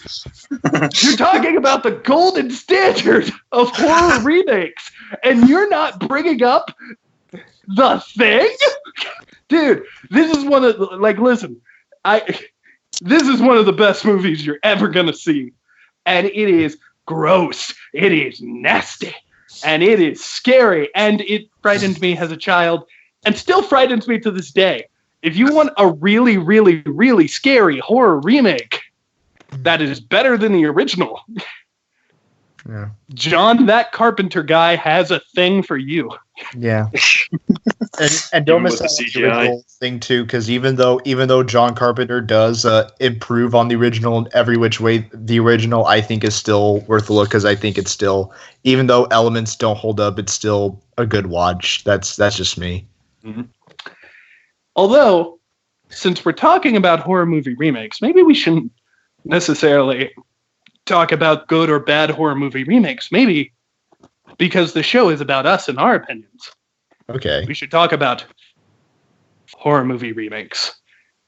You're talking about the golden standard of horror remakes, and you're not bringing up The Thing? Dude, this is one of this is one of the best movies you're ever gonna see. And it is gross. It is nasty. And it is scary. And it frightened me as a child, and still frightens me to this day. If you want a really, really, really scary horror remake that is better than the original, yeah, John, that Carpenter guy, has a thing for you. Yeah. and don't miss the original thing too, because even though John Carpenter does improve on the original in every which way, the original I think is still worth a look, because I think it's still, even though elements don't hold up, it's still a good watch. That's just me. Mm-hmm. Although, since we're talking about horror movie remakes, maybe we shouldn't necessarily talk about good or bad horror movie remakes. Maybe because the show is about us and our opinions. Okay. We should talk about horror movie remakes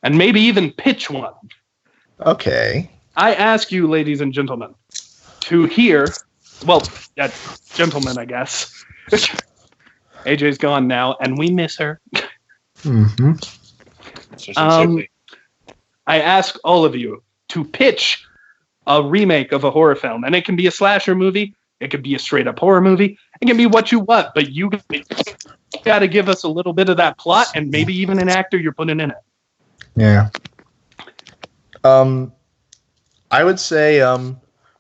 and maybe even pitch one. Okay. I ask you, ladies and gentlemen, to hear, well, gentlemen, I guess. AJ's gone now, and we miss her. Mm-hmm. I ask all of you to pitch a remake of a horror film, and it can be a slasher movie, it could be a straight-up horror movie, it can be what you want, but you got to give us a little bit of that plot, and maybe even an actor you're putting in it. Yeah. I would say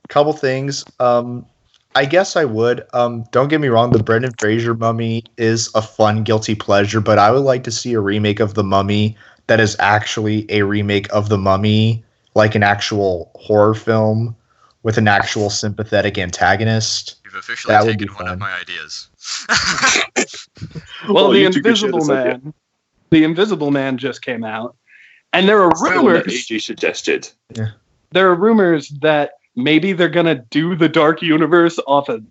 couple things. I guess I would. Don't get me wrong, the Brendan Fraser Mummy is a fun guilty pleasure, but I would like to see a remake of The Mummy that is actually a remake of The Mummy, like an actual horror film with an actual sympathetic antagonist. You've officially taken one of my ideas. Well, The Invisible Man just came out, and there are rumors. AJ suggested. Yeah. There are rumors that maybe they're gonna do the Dark Universe off of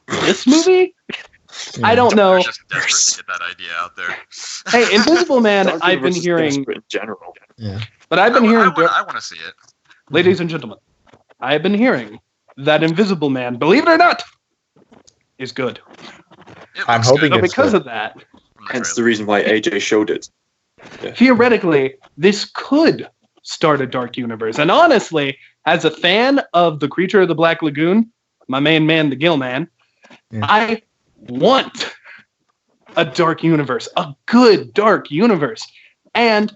this movie. I don't know. We're just desperate to get that idea out there. Hey, Invisible Man, Dark I've been Universe is hearing, desperate in general. Yeah. but I've been hearing, I want to see it. ladies and gentlemen, I've been hearing that Invisible Man, believe it or not, is good. It I'm looks hoping So it's because good. of that, from the Hence the trailer. reason why AJ showed it. theoretically, this could start a Dark Universe. And honestly, as a fan of The Creature of the Black Lagoon, my main man, the Gill Man, Yeah. I want a Dark Universe, a good Dark Universe. And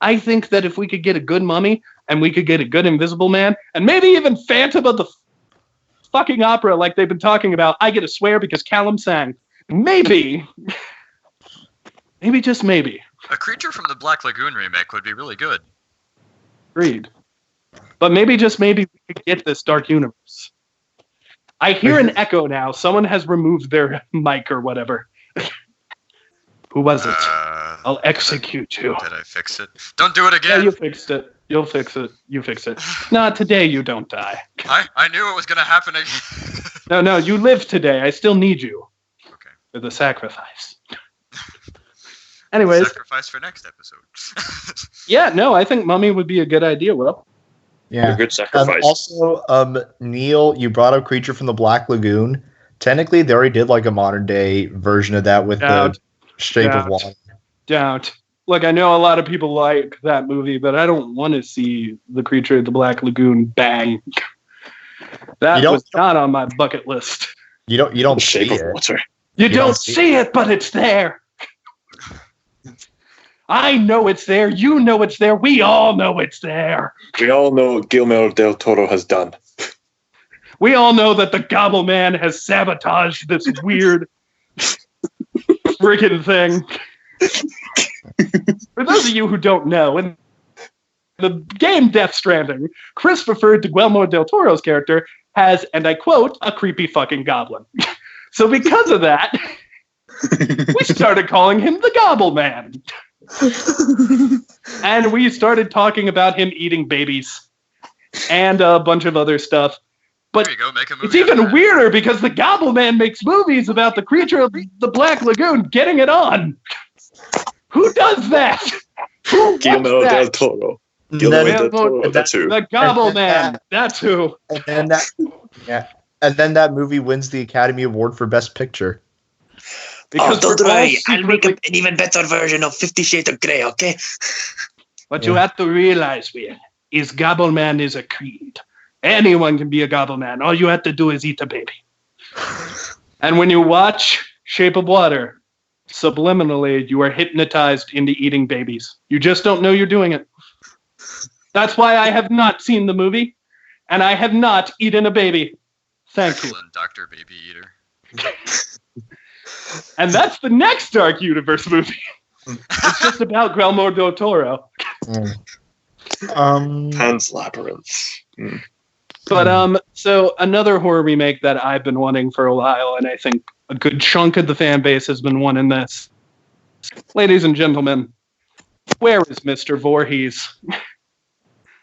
I think that if we could get a good Mummy and we could get a good Invisible Man and maybe even Phantom of the fucking Opera like they've been talking about, I get to swear because Callum sang. Maybe, just maybe. A Creature from the Black Lagoon remake would be really good. Agreed. But maybe, just maybe, we could get this Dark Universe. I hear an echo now. Someone has removed their mic or whatever. Who was it? I'll execute you. Did I fix it? Don't do it Yeah, again. you fixed it. You'll fix it. You fix it. Nah, today you don't die. I knew it was going to happen again. No, you live today. I still need you. Okay. For the sacrifice. Anyways, Sacrifice for next episode. yeah, no, I think Mummy would be a good idea, Will. Yeah. A good sacrifice. Also, Neil, you brought up Creature from the Black Lagoon. Technically, they already did like a modern day version of that with Doubt. the Shape of Doubt. Water. Doubt. Look, I know a lot of people like that movie, but I don't want to see The Creature of the Black Lagoon bang. That was not on my bucket list. You don't The see Shape of it. Water. You don't don't see see it, but it's there. I know it's there. You know it's there. We all know it's there. We all know what Guillermo del Toro has done. We all know that the Gobble Man has sabotaged this weird freaking thing. For those of you who don't know, in the game Death Stranding, Chris referred to Guillermo del Toro's character as, and I quote, a creepy fucking goblin. So because of that, we started calling him the Gobble Man. And we started talking about him eating babies and a bunch of other stuff. But There you go, make a movie it's even out of that. weirder because the Gobble Man makes movies about the Creature of the Black Lagoon getting it on. Who does that? Who wants Guillermo del that? Toro. And Guillermo then, del Toro, that's who. The Gobble And then Man. That's who. and then that movie wins the Academy Award for Best Picture. Because don't we're all worry, I'll make secretly- an even better version of 50 Shades of Grey, okay? What you have to realize, Will, is Gobble Man is a creed. Anyone can be a Gobble Man. All you have to do is eat a baby. And when you watch Shape of Water, subliminally, you are hypnotized into eating babies. You just don't know you're doing it. That's why I have not seen the movie, and I have not eaten a baby. Thank you. Excellent, Dr. Baby Eater. And that's the next Dark Universe movie. It's just about Guillermo del Toro. Pan's Labyrinth. But so another horror remake that I've been wanting for a while, and I think a good chunk of the fan base has been wanting this. Ladies and gentlemen, where is Mr. Voorhees?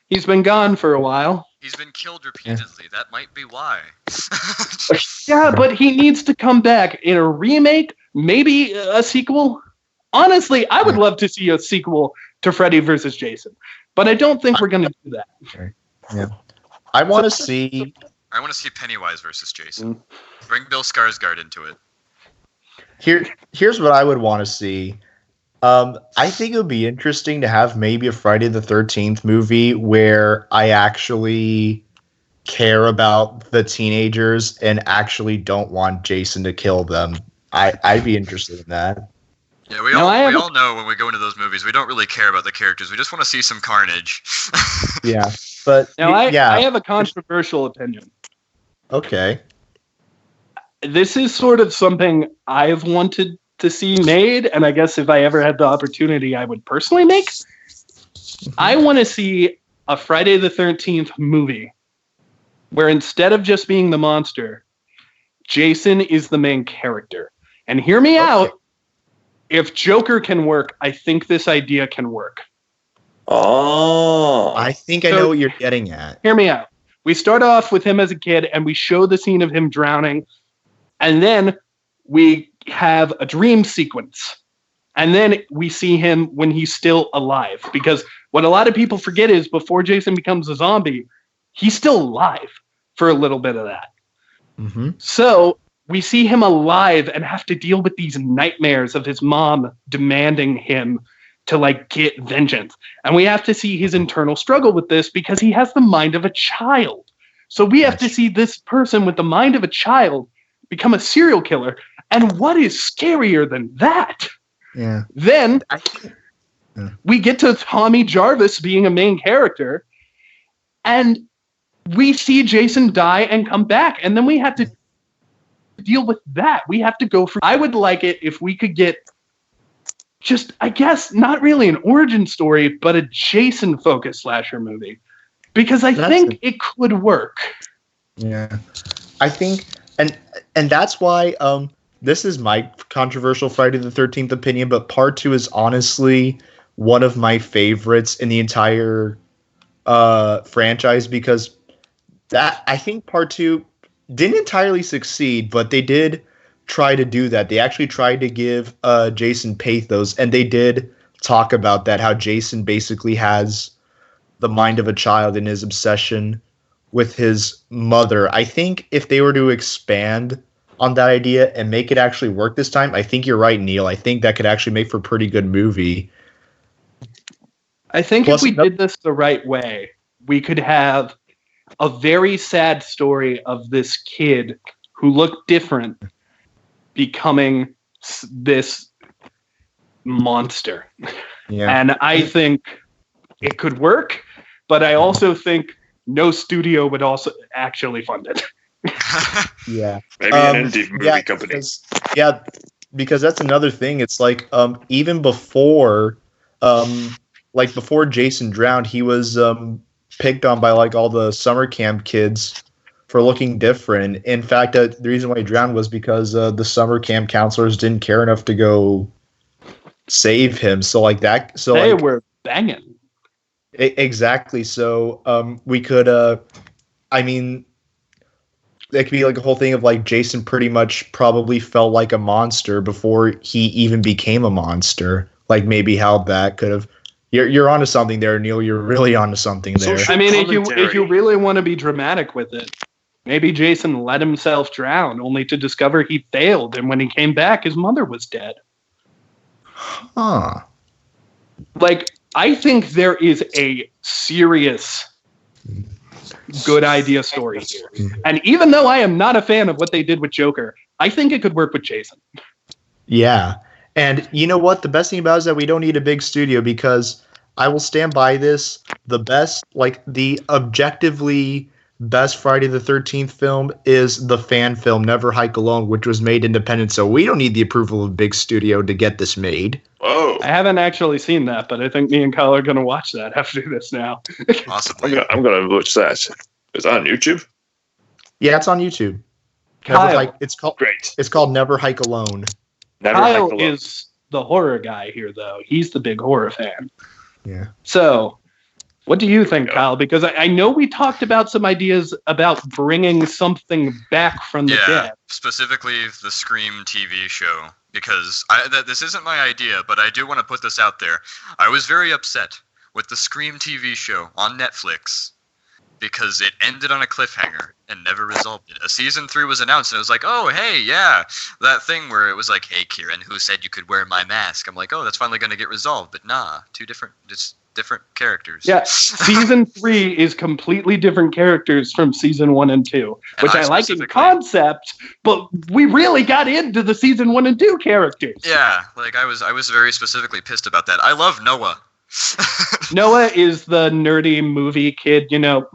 He's been gone for a while. He's been killed repeatedly. That might be why. Yeah, but he needs to come back in a remake, maybe a sequel. Honestly, I would love to see a sequel to Freddy vs. Jason, but I don't think we're going to do that. Yeah. I want to see Pennywise versus Jason. Bring Bill Skarsgård into it. Here's what I would want to see. I think it would be interesting to have maybe a Friday the 13th movie where I actually care about the teenagers and actually don't want Jason to kill them. I'd be interested in that. Yeah, we all know when we go into those movies, we don't really care about the characters. We just want to see some carnage. Yeah, but now I have a controversial opinion. Okay. This is sort of something I've wanted to see made, and I guess if I ever had the opportunity, I would personally make. I want to see a Friday the 13th movie where instead of just being the monster, Jason is the main character. And hear me out. If Joker can work, I think this idea can work. Oh. I think I know what you're getting at. Hear me out. We start off with him as a kid, and we show the scene of him drowning, and then we have a dream sequence. And then we see him when he's still alive. Because what a lot of people forget is before Jason becomes a zombie, he's still alive for a little bit of that. Mm-hmm. So we see him alive and have to deal with these nightmares of his mom demanding him to like get vengeance. And we have to see his internal struggle with this because he has the mind of a child. So we have to see this person with the mind of a child become a serial killer. And what is scarier than that? Yeah. Then we get to Tommy Jarvis being a main character, and we see Jason die and come back, and then we have to deal with that. We have to go through. I would like it if we could get just, I guess, not really an origin story, but a Jason-focused slasher movie, because I think it could work. Yeah, I think, and that's why this is my controversial Friday the 13th opinion, but part 2 is honestly one of my favorites in the entire franchise, because that, I think part 2 didn't entirely succeed, but they did try to do that. They actually tried to give Jason pathos, and they did talk about that, how Jason basically has the mind of a child in his obsession with his mother. I think if they were to expand on that idea and make it actually work this time, I think you're right, Neil. I think that could actually make for a pretty good movie. I think if we did this the right way, we could have a very sad story of this kid who looked different becoming this monster. Yeah. And I think it could work, but I also think no studio would also actually fund it. Yeah. Maybe an indie movie company. Because that's another thing. It's like even before before Jason drowned, he was picked on by like all the summer camp kids for looking different. In fact, the reason why he drowned was because the summer camp counselors didn't care enough to go save him. So like that. So they were banging. Exactly. So we could. I mean, that could be like a whole thing of like Jason pretty much probably felt like a monster before he even became a monster. Like maybe how that could have. You're onto something there, Neil. You're really onto something there. I mean, if you really want to be dramatic with it, maybe Jason let himself drown only to discover he failed, and when he came back, his mother was dead. Huh. Like, I think there is a serious good idea story here. And even though I am not a fan of what they did with Joker, I think it could work with Jason. Yeah. And you know what? The best thing about it is that we don't need a big studio, because I will stand by this. The best, like the objectively best Friday the 13th film is the fan film Never Hike Alone, which was made independent. So we don't need the approval of a big studio to get this made. Whoa. I haven't actually seen that, but I think me and Kyle are going to watch that after this now. Possibly. I'm gonna watch that. Is that on YouTube? Yeah, it's on YouTube. Kyle, it's called Great. It's called Never Hike Alone. Kyle is the horror guy here, though. He's the big horror fan. Yeah. So, What do you think, Kyle? Because I know we talked about some ideas about bringing something back from the dead. Specifically the Scream TV show. Because this isn't my idea, but I do want to put this out there. I was very upset with the Scream TV show on Netflix because it ended on a cliffhanger and never resolved it. A season 3 was announced, and it was like, oh, hey, yeah, that thing where it was like, hey, Kieran, who said you could wear my mask? I'm like, oh, that's finally going to get resolved. But nah, different characters. Yeah, season 3 is completely different characters from season 1 and 2, which I like in concept, but we really got into the season 1 and 2 characters. Yeah, like I was very specifically pissed about that. I love Noah. Noah is the nerdy movie kid, you know.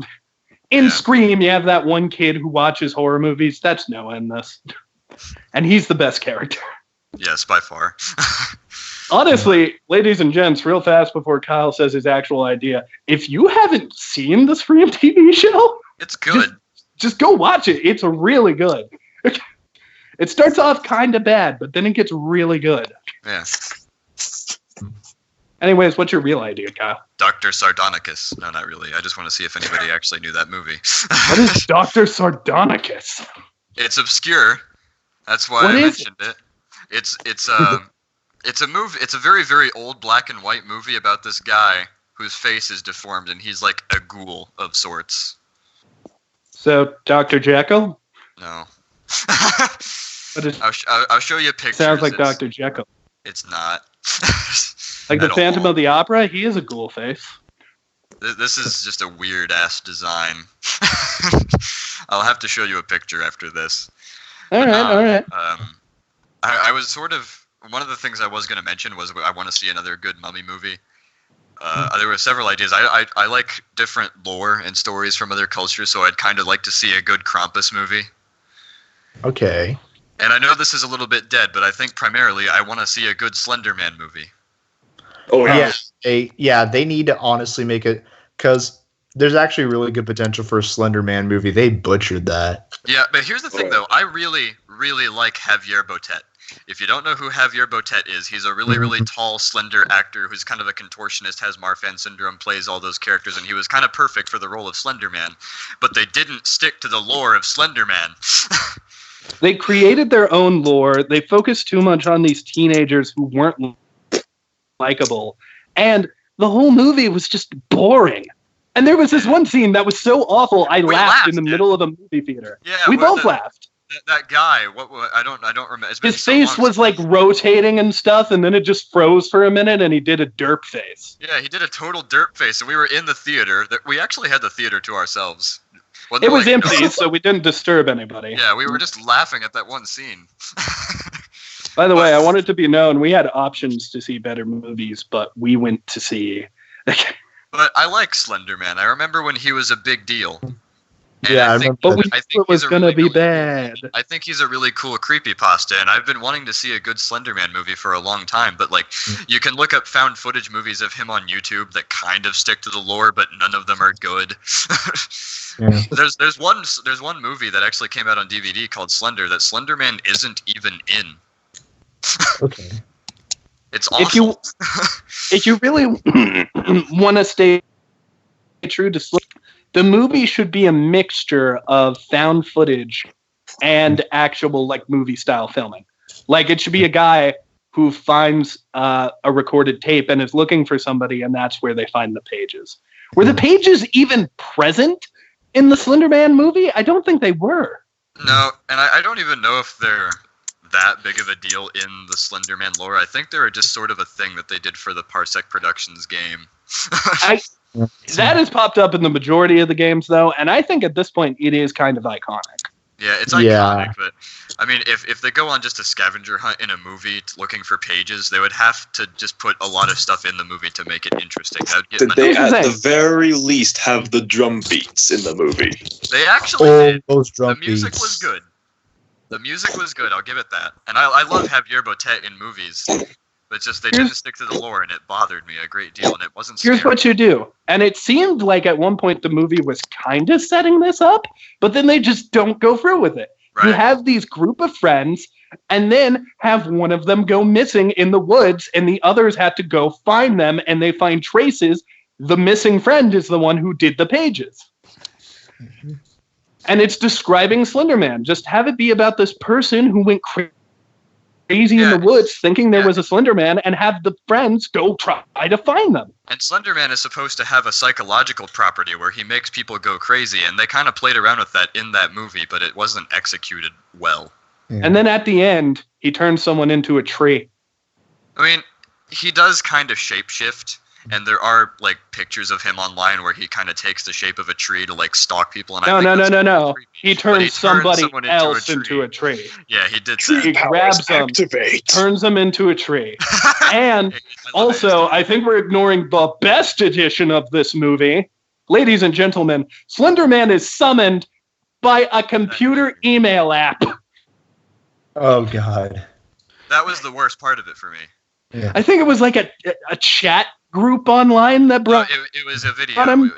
In Scream, you have that one kid who watches horror movies. That's Noah in this. And he's the best character. Yes, by far. Honestly, ladies and gents, real fast before Kyle says his actual idea, if you haven't seen the Scream TV show, it's good. Just go watch it. It's really good. It starts off kind of bad, but then it gets really good. Yeah. Anyways, what's your real idea, Kyle? Dr. Sardonicus. No, not really. I just want to see if anybody actually knew that movie. What is Dr. Sardonicus? It's obscure. That's why I mentioned it. It's a movie. It's a very, very old black and white movie about this guy whose face is deformed, and he's like a ghoul of sorts. So, Dr. Jekyll? No. I'll show you pictures. Sounds like Dr. Jekyll. It's not. Like the Phantom of the Opera, he is a ghoul face. This is just a weird ass design. I'll have to show you a picture after this. All right. I was sort of, one of the things I was going to mention was I want to see another good mummy movie. There were several ideas. I like different lore and stories from other cultures, so I'd kind of like to see a good Krampus movie. Okay. And I know this is a little bit dead, but I think primarily I want to see a good Slender Man movie. Oh, yeah. They need to honestly make it, because there's actually really good potential for a Slender Man movie. They butchered that. Yeah, but here's the thing, though. I really, really like Javier Botet. If you don't know who Javier Botet is, he's a really, really tall, slender actor who's kind of a contortionist, has Marfan syndrome, plays all those characters, and he was kind of perfect for the role of Slender Man. But they didn't stick to the lore of Slender Man. They created their own lore. They focused too much on these teenagers who weren't likable. And the whole movie was just boring. And there was this one scene that was so awful, I laughed in the middle of a movie theater. Yeah, we both laughed. That guy, I don't remember. His face was like rotating and stuff, and then it just froze for a minute, and he did a derp face. Yeah, he did a total derp face, and we were in the theater. We actually had the theater to ourselves. It was empty, so we didn't disturb anybody. Yeah, we were just laughing at that one scene. By the way, I want it to be known, we had options to see better movies, but we went to see... But I like Slender Man. I remember when he was a big deal. And I remember. But we knew it was going to be bad. I think he's a really cool creepypasta, and I've been wanting to see a good Slender Man movie for a long time. But you can look up found footage movies of him on YouTube that kind of stick to the lore, but none of them are good. Yeah. There's one movie that actually came out on DVD called Slender that Slender Man isn't even in. Okay. It's awful. If you really want to stay true to Slender, the movie should be a mixture of found footage and actual movie style filming. Like it should be a guy who finds a recorded tape and is looking for somebody, and that's where they find the pages. Were the pages even present in the Slender Man movie? I don't think they were. No, and I don't even know if they're that big of a deal in the Slender Man lore. I think they were just sort of a thing that they did for the Parsec Productions game. That has popped up in the majority of the games, though, and I think at this point it is kind of iconic. Yeah, it's iconic, but I mean, if they go on just a scavenger hunt in a movie looking for pages, they would have to just put a lot of stuff in the movie to make it interesting. They at the very least have the drum beats in the movie. They actually did. Those drum the music beats. was good. The music was good, I'll give it that. And I love Javier Botet in movies. But just they didn't stick to the lore, and it bothered me a great deal, and it wasn't scary. Here's what you do. And it seemed like at one point the movie was kind of setting this up, but then they just don't go through with it. Right. You have these group of friends, and then have one of them go missing in the woods, and the others have to go find them, and they find traces the missing friend is the one who did the pages. And it's describing Slender Man. Just have it be about this person who went crazy in the woods thinking there was a Slender Man, and have the friends go try to find them. And Slender Man is supposed to have a psychological property where he makes people go crazy, and they kind of played around with that in that movie, but it wasn't executed well. Yeah. And then at the end, he turns someone into a tree. I mean, he does kind of shapeshift, and there are like pictures of him online where he kind of takes the shape of a tree to like stalk people. And No. He turns somebody else into a tree. Yeah, he did He that. grabs them, turns them into a tree. And also, I think we're ignoring the best edition of this movie. Ladies and gentlemen, Slender Man is summoned by a computer email app. Oh, God. That was the worst part of it for me. Yeah. I think it was like a chat group online that brought... No, it was a video.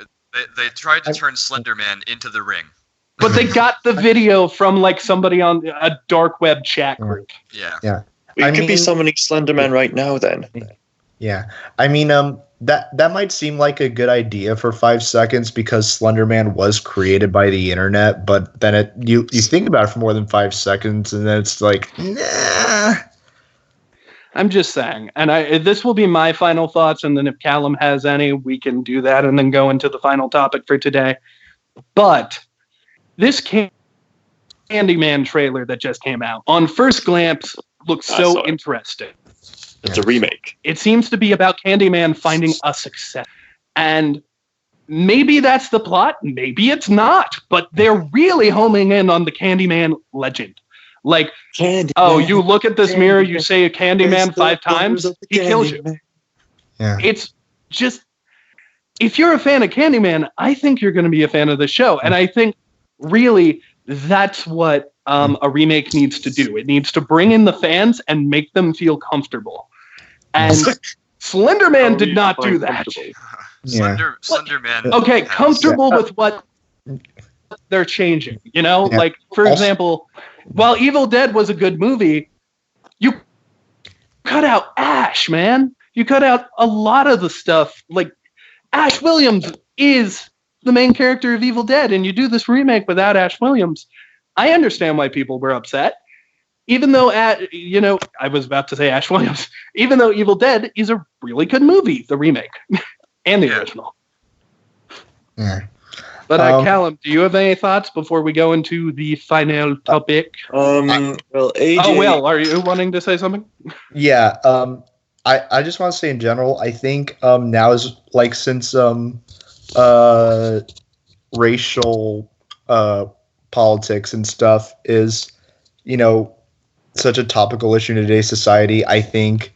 They tried to turn Slender Man into the ring. But they got the video from like somebody on a dark web chat group. Yeah. We could be summoning Slenderman right now then. Yeah. I mean, that might seem like a good idea for 5 seconds because Slenderman was created by the internet, but then you think about it for more than 5 seconds and then it's like, nah. I'm just saying, and this will be my final thoughts, and then if Callum has any, we can do that and then go into the final topic for today. But this Candyman trailer that just came out, on first glance, looks so interesting. It's a remake. It seems to be about Candyman finding a success. And maybe that's the plot, maybe it's not, but they're really homing in on the Candyman legend. Like, you look at this mirror, you say a Candyman 5 times, he kills you. Yeah. It's just, if you're a fan of Candyman, I think you're going to be a fan of the show. And I think, really, that's what a remake needs to do. It needs to bring in the fans and make them feel comfortable. And Slender Man did not do that. Slender Man. Okay, comfortable with what they're changing. You know, like, for example, while Evil Dead was a good movie, you cut out Ash, man. You cut out a lot of the stuff. Like, Ash Williams is the main character of Evil Dead, and you do this remake without Ash Williams. I understand why people were upset. Even though, I was about to say Ash Williams. Even though Evil Dead is a really good movie, the remake, and the original. Yeah. But Callum, do you have any thoughts before we go into the final topic? AJ... are you wanting to say something? Yeah. I just want to say in general, I think now is like since racial politics and stuff is, such a topical issue in today's society, I think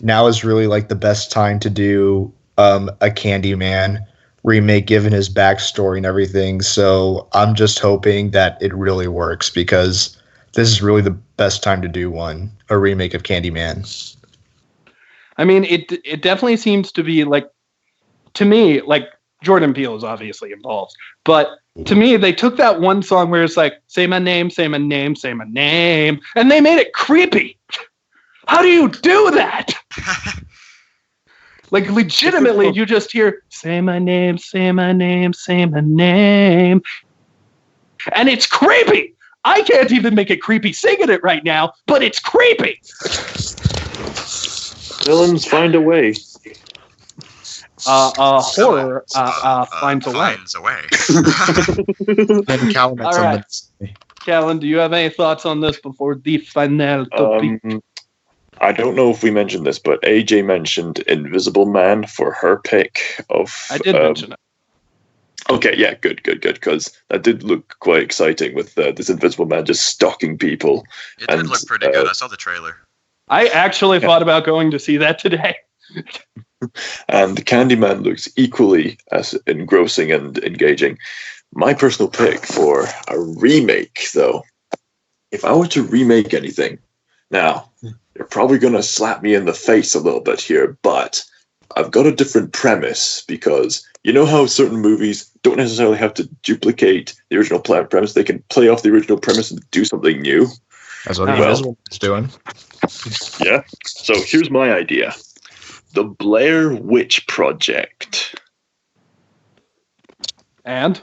now is really like the best time to do a Candyman remake given his backstory and everything. So I'm just hoping that it really works because this is really the best time to do a remake of Candyman. I mean, it definitely seems to be like, to me, like Jordan Peele is obviously involved, but to me, they took that one song where it's like, say my name, say my name, say my name, and they made it creepy. How do you do that? Like, legitimately, you just hear, say my name, say my name, say my name. And it's creepy. I can't even make it creepy singing it right now, but it's creepy. Villains find a way. Horror finds a way. And Callum, all right. Callan, do you have any thoughts on this before the final topic? I don't know if we mentioned this, but AJ mentioned Invisible Man for her pick of... I did mention it. Okay, yeah, good, because that did look quite exciting with this Invisible Man just stalking people. It did look pretty good. I saw the trailer. I actually thought about going to see that today. And Candyman looks equally as engrossing and engaging. My personal pick for a remake, though, if I were to remake anything, now, you're probably going to slap me in the face a little bit here, but I've got a different premise because you know how certain movies don't necessarily have to duplicate the original premise. They can play off the original premise and do something new. That's what Invisible is doing. Yeah. So here's my idea. The Blair Witch Project. And?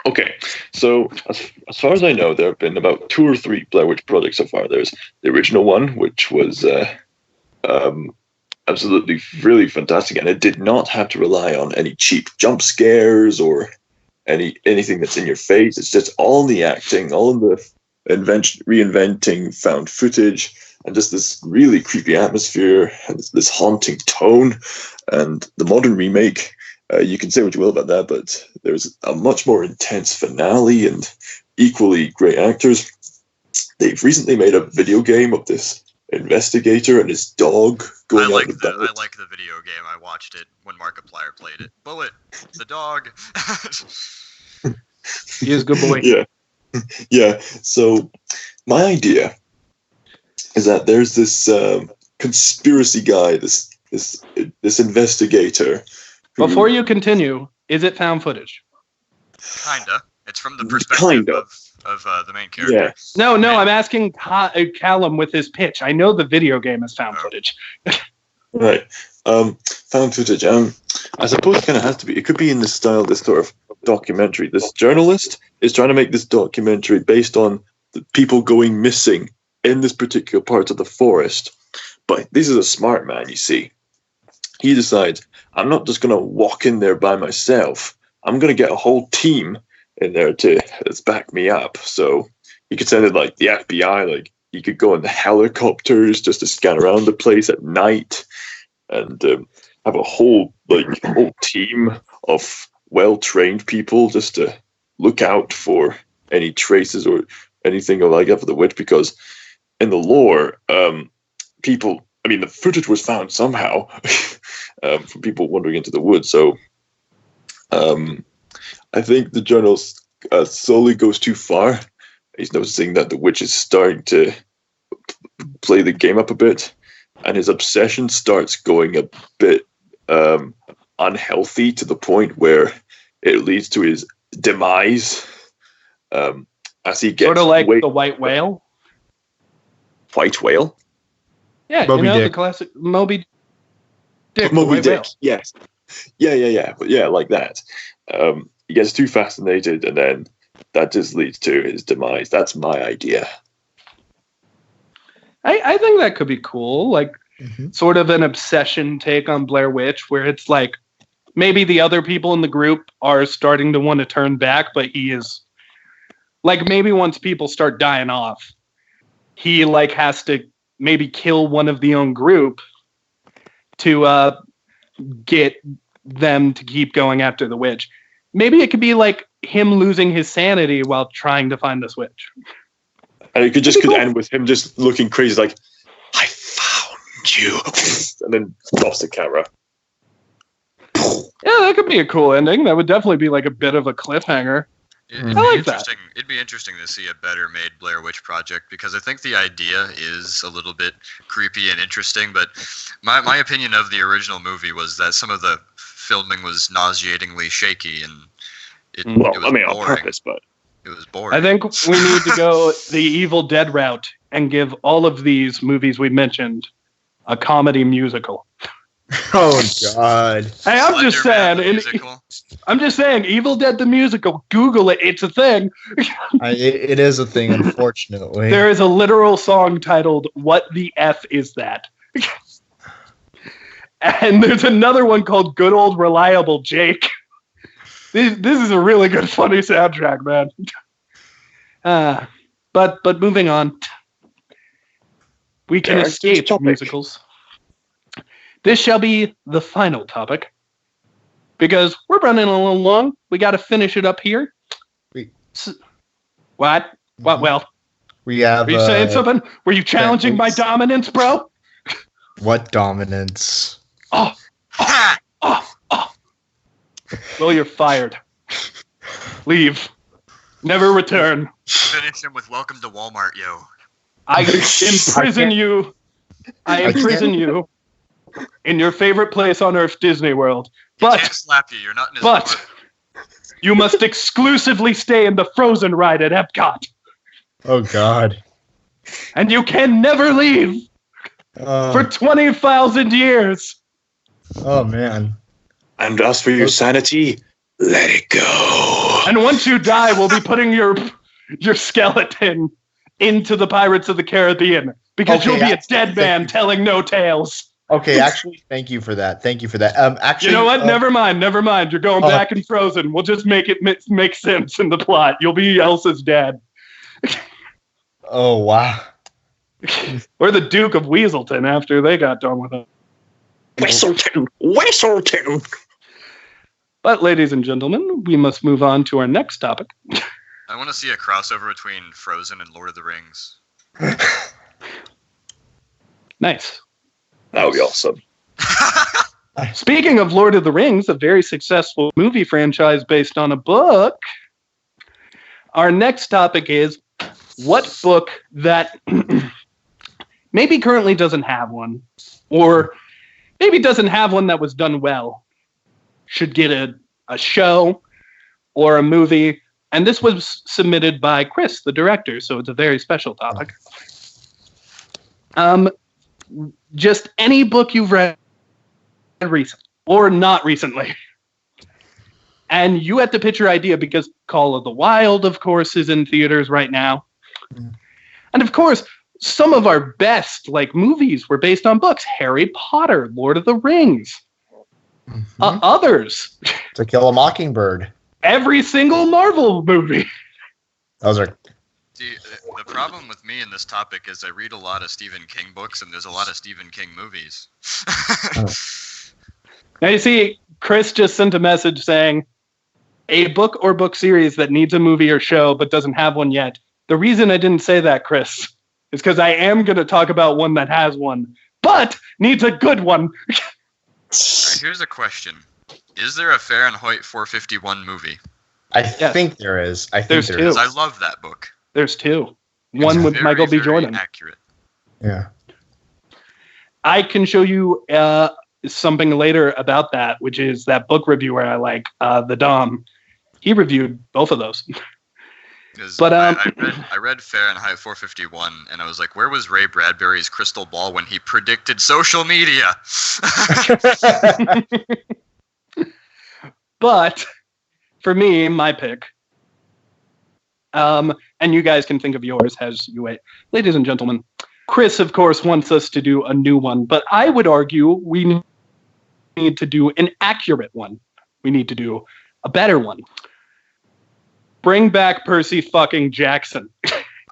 Okay, so as far as I know, there have been about 2 or 3 Blair Witch projects so far. There's the original one, which was absolutely really fantastic, and it did not have to rely on any cheap jump scares or anything that's in your face. It's just all in the acting, all in the reinventing found footage, and just this really creepy atmosphere and this haunting tone. And the modern remake, you can say what you will about that, but there's a much more intense finale and equally great actors. They've recently made a video game of this investigator and his dog going I out the like the video game. I watched it when Markiplier played it. Bullet, the dog. He is a good boy. Yeah. Yeah. So my idea is that there's this conspiracy guy, this investigator. Before you continue, is it found footage? Kinda. It's from the perspective of the main character. Yeah. No, I'm asking Callum with his pitch. I know the video game is found footage. Right. Found footage. I suppose it kind of has to be. It could be in the style of this sort of documentary. This journalist is trying to make this documentary based on the people going missing in this particular part of the forest. But this is a smart man, you see. He decides, I'm not just going to walk in there by myself. I'm going to get a whole team in there to back me up. So he could send it like the FBI, like he could go in the helicopters just to scan around the place at night and have a whole team of well-trained people just to look out for any traces or anything like that for the witch, because in the lore, the footage was found somehow from people wandering into the woods. So I think the journal slowly goes too far. He's noticing that the witch is starting to play the game up a bit, and his obsession starts going a bit unhealthy to the point where it leads to his demise as he gets sort of like the white whale. White whale? Yeah, Moby Dick. The classic Moby Dick. Moby Dick, whale. yes. Yeah. But yeah, like that. He gets too fascinated, and then that just leads to his demise. That's my idea. I think that could be cool. Like, sort of an obsession take on Blair Witch, where it's like maybe the other people in the group are starting to want to turn back, but he is like, maybe once people start dying off, he like has to maybe kill one of the own group to get them to keep going after the witch. Maybe it could be like him losing his sanity while trying to find this witch. And it could end with him just looking crazy, like, I found you, and then drops the camera. Yeah, that could be a cool ending. That would definitely be like a bit of a cliffhanger. It'd be interesting to see a better made Blair Witch Project, because I think the idea is a little bit creepy and interesting, but my opinion of the original movie was that some of the filming was nauseatingly shaky, and it was boring. On purpose, but it was boring. I think we need to go the Evil Dead route and give all of these movies we mentioned a comedy musical. Oh God! Hey, I'm just saying, Evil Dead the musical. Google it; it's a thing. It is a thing, unfortunately. There is a literal song titled "What the F Is That?" And there's another one called "Good Old Reliable Jake." This is a really good, funny soundtrack, man. But moving on, we can escape musicals. This shall be the final topic, because we're running a little long. We got to finish it up here. What? Well, we have. Were you saying something? Were you challenging my dominance, bro? What dominance? Oh. Well, you're fired. Leave. Never return. Finish him with "Welcome to Walmart, yo." I imprison you. I imprison you in your favorite place on Earth, Disney World. He can't slap you. You're not in his But you must exclusively stay in the Frozen ride at Epcot. Oh God! And you can never leave for 20,000 years. Oh man! And as for your sanity, Let it go. And once you die, we'll be putting your skeleton into the Pirates of the Caribbean because you'll be a dead man telling no tales. Okay, actually, thank you for that. Actually, you know what? Never mind. You're going back in Frozen. We'll just make it make sense in the plot. You'll be Elsa's dad. Oh, wow. Or the Duke of Weaselton after they got done with it. Whistleton. But, ladies and gentlemen, we must move on to our next topic. I want to see a crossover between Frozen and Lord of the Rings. Nice. That would be awesome. Speaking of Lord of the Rings, a very successful movie franchise based on a book, our next topic is what book that maybe currently doesn't have one, or maybe doesn't have one that was done well, should get a show or a movie. And this was submitted by Chris, the director, so it's a very special topic. Just any book you've read recently or not recently. And you have to pitch your idea because Call of the Wild, of course, is in theaters right now. And of course, some of our best movies were based on books. Harry Potter, Lord of the Rings. Others. To Kill a Mockingbird. Every single Marvel movie. Those are... See, the problem with me in this topic is I read a lot of Stephen King books, and there's a lot of Stephen King movies. Now you see, Chris just sent a message saying, a book or book series that needs a movie or show but doesn't have one yet. The reason I didn't say that, Chris, is because I am going to talk about one that has one, but needs a good one. Right, here's a question. Is there a Fahrenheit 451 movie? I think there is. There's two. I love that book. There's two. One with Michael B. Jordan. Accurate. Yeah. I can show you something later about that, which is that book reviewer I like, the Dom. He reviewed both of those. But I read Fahrenheit 451, and I was like, where was Ray Bradbury's crystal ball when he predicted social media? But for me, my pick, and you guys can think of yours as you wait. Ladies and gentlemen, Chris, of course, wants us to do a new one, but I would argue we need to do an accurate one. We need to do a better one. Bring back Percy fucking Jackson.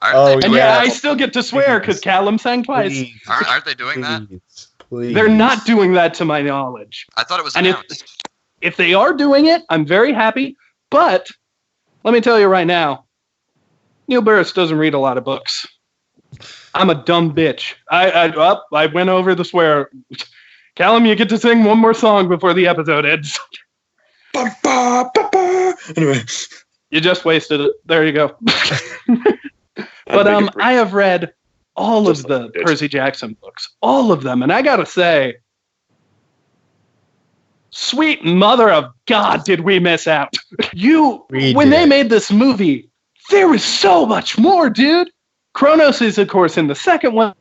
I still get to swear because Callum sang twice. Aren't they doing that? Please. They're not doing that to my knowledge. I thought it was announced. If they are doing it, I'm very happy. But let me tell you right now, Neil Burris doesn't read a lot of books. I'm a dumb bitch. I went over the swear. Callum, you get to sing one more song before the episode ends. Anyway. You just wasted it. There you go. But I have read all of the Percy Jackson books. All of them. And I gotta say, sweet mother of God, did we miss out. When they made this movie, there was so much more, dude. Kronos is, of course, in the second one,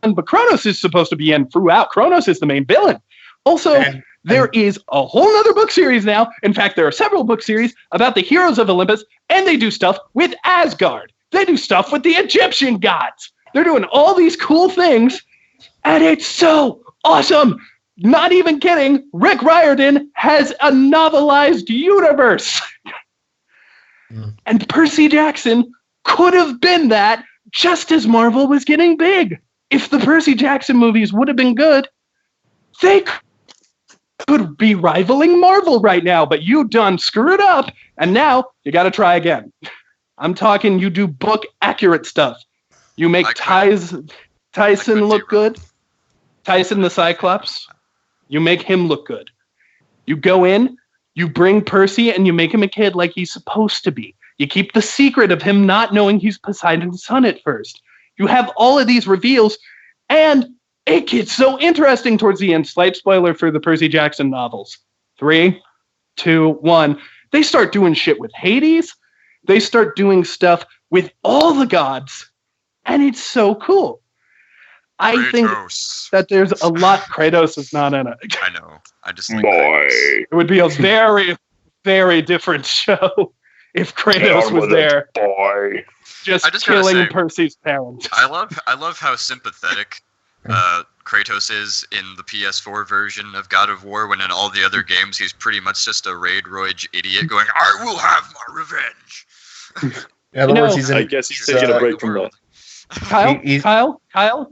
but Kronos is supposed to be in throughout. Kronos is the main villain. Also, there is a whole nother book series now. In fact, there are several book series about the heroes of Olympus, and they do stuff with Asgard. They do stuff with the Egyptian gods. They're doing all these cool things, and it's so awesome. Not even kidding. Rick Riordan has a novelized universe. And Percy Jackson could have been that just as Marvel was getting big. If the Percy Jackson movies would have been good, they could be rivaling Marvel right now, but you done screwed up, and now you got to try again. I'm talking you do book accurate stuff. You make Tyson look good. Tyson the Cyclops. You make him look good. You go in, you bring Percy, and you make him a kid like he's supposed to be. You keep the secret of him not knowing he's Poseidon's son at first. You have all of these reveals, and it gets so interesting towards the end. Slight spoiler for the Percy Jackson novels. 3, 2, 1. They start doing shit with Hades. They start doing stuff with all the gods, and it's so cool. I think that there's a lot. Kratos is not in it. I know. I just like boy. It would be a very, very different show if Kratos was there, boy. just I just gotta killing say- Percy's parents. I love how sympathetic Kratos is in the PS4 version of God of War, when in all the other games he's pretty much just a raid roid idiot going, "I will have my revenge." In other words, he's I in, guess he's taking a break from that.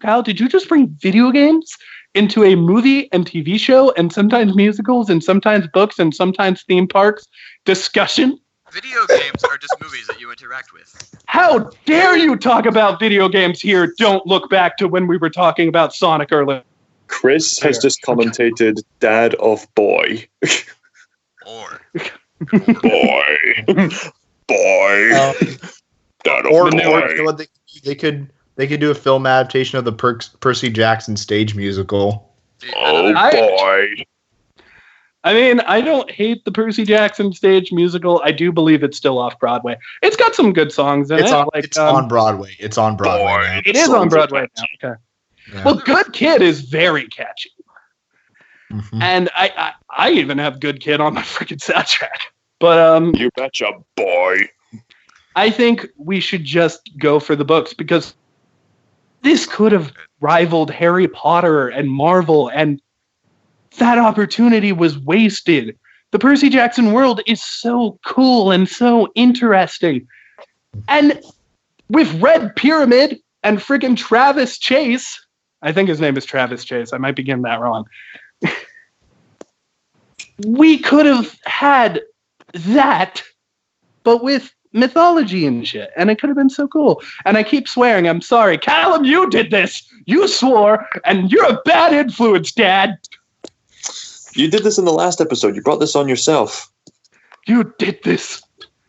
Kyle, did you just bring video games into a movie and TV show and sometimes musicals and sometimes books and sometimes theme parks discussion? Video games are just movies that you interact with. How dare you talk about video games here? Don't look back to when we were talking about Sonic earlier. Chris has just commentated "Dad of Boy." Or Boy. Boy. Dad of or Boy. you know what, they could do a film adaptation of the Percy Jackson stage musical. Oh boy. I mean, I don't hate the Percy Jackson stage musical. I do believe it's still off Broadway. It's got some good songs in It's it. on Broadway. It's on Broadway. Boy. now. It is on Broadway now. Okay. Yeah. Well, Good Kid is very catchy. Mhm. And I even have Good Kid on my freaking soundtrack. But You betcha, boy. I think we should just go for the books, because this could have rivaled Harry Potter and Marvel, and that opportunity was wasted. The Percy Jackson world is so cool and so interesting. And with Red Pyramid and friggin' Travis Chase, I think his name is Travis Chase, I might be getting that wrong. We could have had that, but with mythology and shit, and it could have been so cool. And I keep swearing, I'm sorry. Callum, you did this! You swore, and you're a bad influence, Dad! You did this in the last episode. You brought this on yourself. You did this!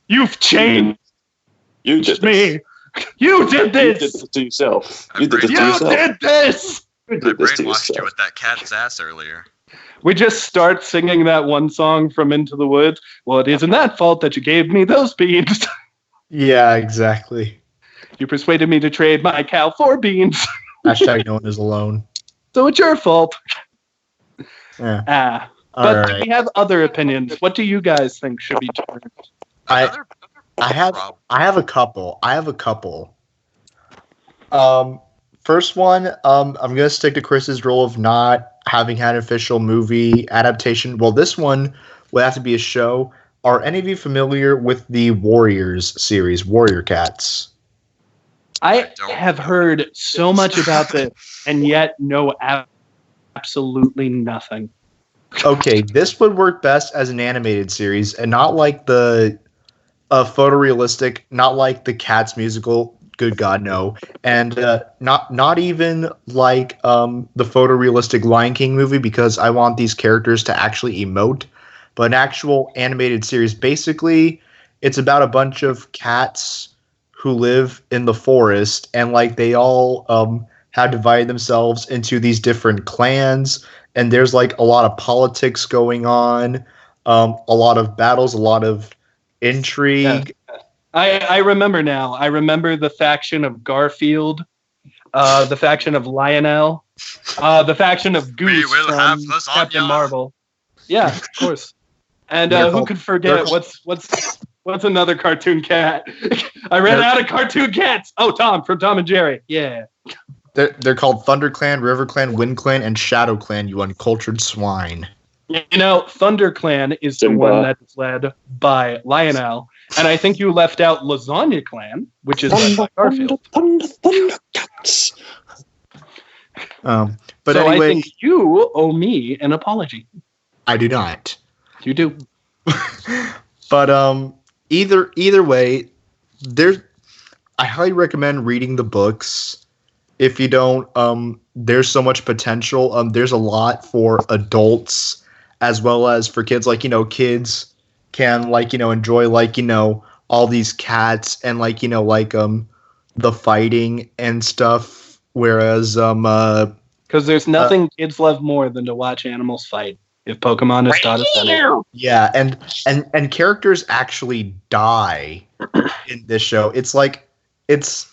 You've changed You did me! this. You did You did this! this to yourself. You did this to You yourself. did this! You I did this to brainwashed you yourself. with that cat's ass earlier. We just start singing that one song from Into the Woods. Well, it isn't that fault that you gave me those beans. Yeah, exactly. You persuaded me to trade my cow for beans. Hashtag no one is alone. So it's your fault. Yeah. All But do right. we have other opinions? What do you guys think should be turned? I Another have problem. I have a couple. First one, I'm gonna stick to Chris's rule of not having had an official movie adaptation. Well, this one will have to be a show. Are any of you familiar with the Warriors series, Warrior Cats? I don't have know. heard so much about this, and yet know absolutely nothing. Okay, this would work best as an animated series, and not like the photorealistic, not like the Cats musical. Good God, no, and not even like the photorealistic Lion King movie, because I want these characters to actually emote. But an actual animated series, basically, it's about a bunch of cats who live in the forest, and like they all have divided themselves into these different clans, and there's like a lot of politics going on, a lot of battles, a lot of intrigue. I remember now. I remember the faction of Garfield, the faction of Lionel, the faction of Goose will have from lasagna. Captain Marvel. Yeah, of course. And They're who called- could they're forget called- what's another cartoon cat? I ran out of cartoon cats. Oh, Tom from Tom and Jerry. Yeah. They're called Thunder Clan, River Clan, Wind Clan, and Shadow Clan, you uncultured swine. You know, Thunder Clan is the Simba. one that's led by Lionel, and I think you left out Lasagna Clan, which is led by Garfield. Cats. But So anyway, I think you owe me an apology. I do not. You do. But either way, I highly recommend reading the books. If you don't, there's so much potential. There's a lot for adults as well as for kids. Like, kids can enjoy all these cats and the fighting and stuff. Whereas Because there's nothing kids love more than to watch animals fight. If Pokemon is not a yeah, and characters actually die in this show. It's like it's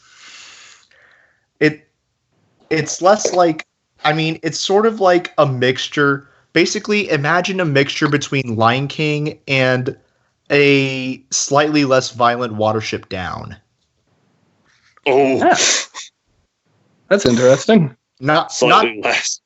less like, it's sort of like a mixture. Basically, imagine a mixture between Lion King and a slightly less violent Watership Down. Oh, Yeah. That's interesting. slightly less.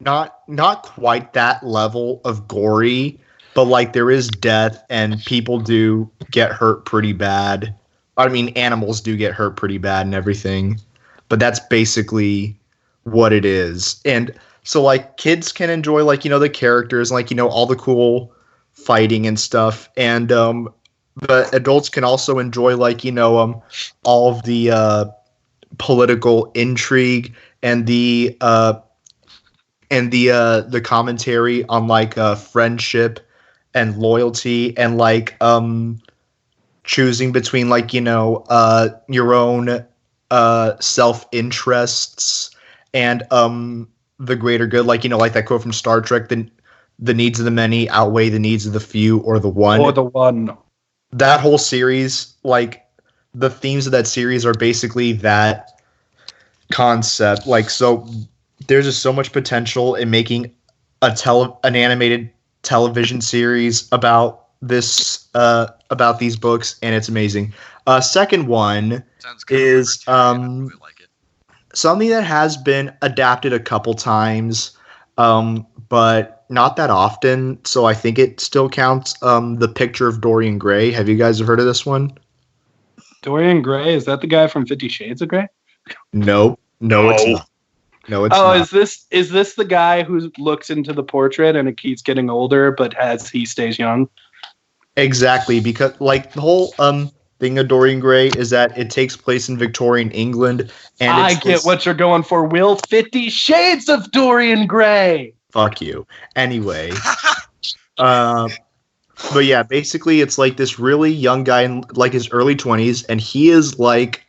Not quite that level of gory, but like there is death and people do get hurt pretty bad. I mean, animals do get hurt pretty bad and everything, but that's basically what it is. And so like kids can enjoy like, the characters, like, all the cool fighting and stuff. And but adults can also enjoy like, all of the political intrigue and the commentary on like friendship and loyalty and like choosing between like your own self-interests and the greater good, like like that quote from Star Trek, the needs of the many outweigh the needs of the few or the one. Or the one. That whole series, like the themes of that series are basically that concept. Like, so there's just so much potential in making an animated television series about this about these books, and it's amazing. Second one is like it. something that has been adapted a couple times, but not that often. So I think it still counts. The Picture of Dorian Gray. Have you guys heard of this one? Dorian Gray, is that the guy from 50 Shades of Grey? No, it's not. No, it's not. Is this the guy who looks into the portrait and it keeps getting older, but he stays young? Exactly, because like the whole thing of Dorian Gray is that it takes place in Victorian England, and I get what you're going for, Will. 50 Shades of Dorian Gray. Fuck you. Anyway, but yeah, basically it's like this really young guy in like his early 20s, and he is like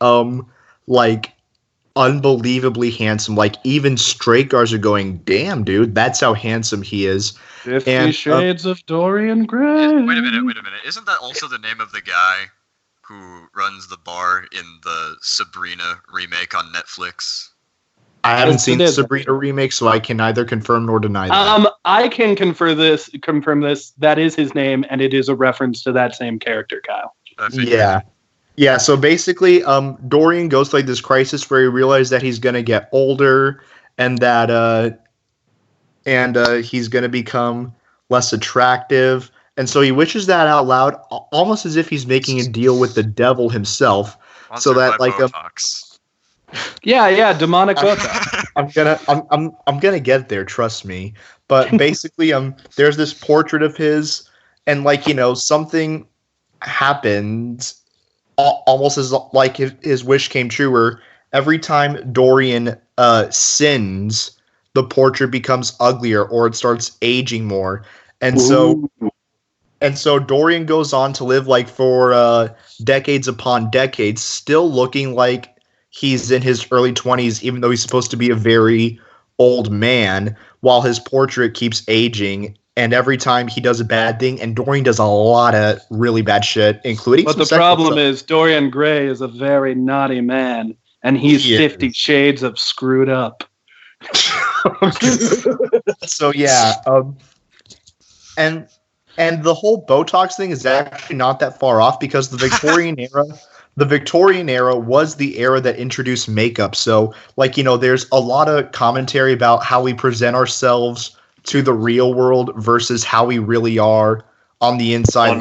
unbelievably handsome. Like even straight guards are going, damn, dude, that's how handsome he is. 50 Shades of Dorian Gray. Wait a minute. Isn't that also the name of the guy who runs the bar in the Sabrina remake on Netflix? I haven't seen the Sabrina remake, so I can neither confirm nor deny that. I can confirm this. That is his name, and it is a reference to that same character, Kyle. Yeah, so basically, Dorian goes through like this crisis where he realizes that he's going to get older and that he's going to become less attractive. And so he wishes that out loud, almost as if he's making a deal with the devil himself. Sponsored so that by like Botox. Yeah, demonic Botox. I'm gonna get there, trust me. But basically, there's this portrait of his, and like something happened, almost as like his wish came true. Where every time Dorian sins, the portrait becomes uglier or it starts aging more, and so Dorian goes on to live like for decades upon decades, still looking like he's in his early 20s, even though he's supposed to be a very old man, while his portrait keeps aging. And every time he does a bad thing, and Dorian does a lot of really bad shit, including. But the problem is Dorian Gray is a very naughty man, and he's 50 shades of screwed up. So yeah, and the whole Botox thing is actually not that far off, because the Victorian era was the era that introduced makeup. So like there's a lot of commentary about how we present ourselves to the real world versus how we really are on the inside.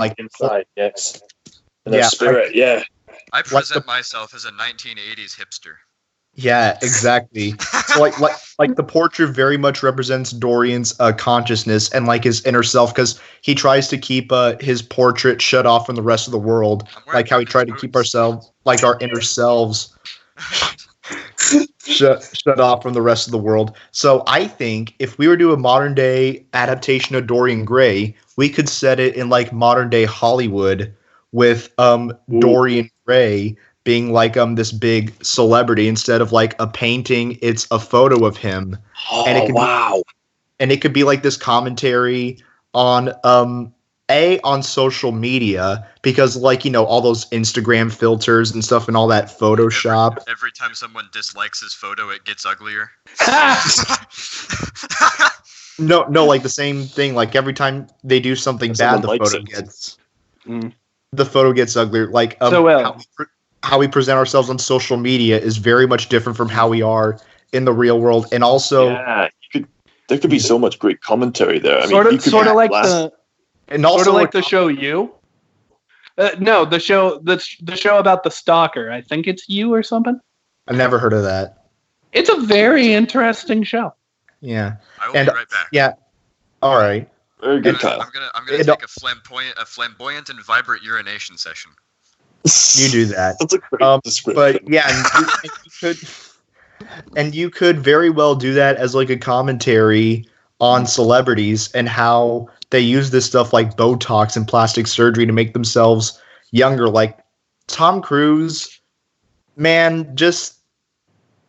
Yes. In the spirit, yeah. I present myself as a 1980s hipster. Yeah, exactly. So like the portrait very much represents Dorian's consciousness and like his inner self, because he tries to keep his portrait shut off from the rest of the world, like how he tried to keep ourselves, like our inner selves, shut off from the rest of the world. So I think if we were to do a modern day adaptation of Dorian Gray, we could set it in like modern day Hollywood with Dorian Gray being like this big celebrity. Instead of like a painting, it's a photo of him. And it could be like this commentary on on social media, because like all those Instagram filters and stuff and all that Photoshop. Every time someone dislikes his photo, it gets uglier. No, like the same thing. Like every time they do something bad, the photo gets. the photo gets uglier. Like how we present ourselves on social media is very much different from how we are in the real world, and also there could be so much great commentary there. I sort mean, of like the show You. No, the show about the stalker. I think it's You or something. I've never heard of that. It's a very interesting show. Yeah. I will be right back. Yeah. All right. Very good, Kyle. I'm gonna take a flamboyant and vibrant urination session. You do that. That's a great description. But yeah, and you could very well do that as like a commentary on celebrities and how they use this stuff like Botox and plastic surgery to make themselves younger. Like Tom Cruise, man, just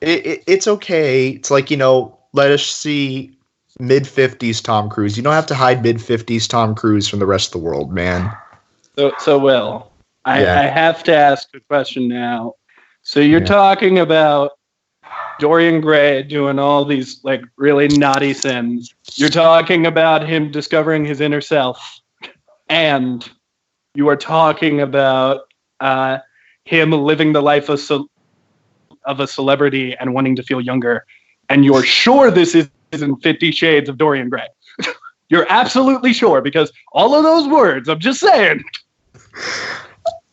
it's okay. It's like, let us see mid-50s Tom Cruise. You don't have to hide mid-50s Tom Cruise from the rest of the world, man. So Will, I have to ask a question now. So you're talking about Dorian Gray doing all these like really naughty sins. You're talking about him discovering his inner self, and you are talking about him living the life of a celebrity and wanting to feel younger. And you're sure this isn't 50 Shades of Dorian Gray. You're absolutely sure, because all of those words, I'm just saying.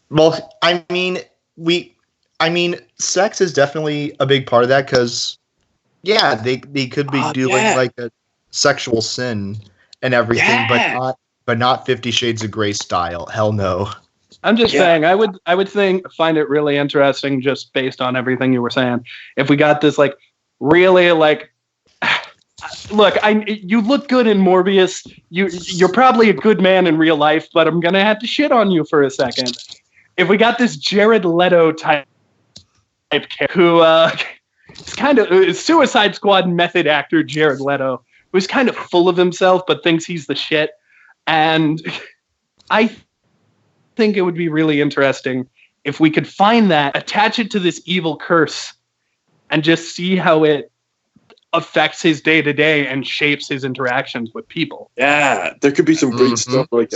Well, I mean, sex is definitely a big part of that, because, they could be doing like a sexual sin and everything, but not 50 Shades of Grey style. Hell no. I'm just saying, I would find it really interesting, just based on everything you were saying, if we got this like really like, look, you look good in Morbius. You're probably a good man in real life, but I'm gonna have to shit on you for a second. If we got this Jared Leto type character who is kind of Suicide Squad method actor Jared Leto, who's kind of full of himself but thinks he's the shit, and I think it would be really interesting if we could find that, attach it to this evil curse, and just see how it affects his day-to-day and shapes his interactions with people. Yeah, there could be some great stuff. Like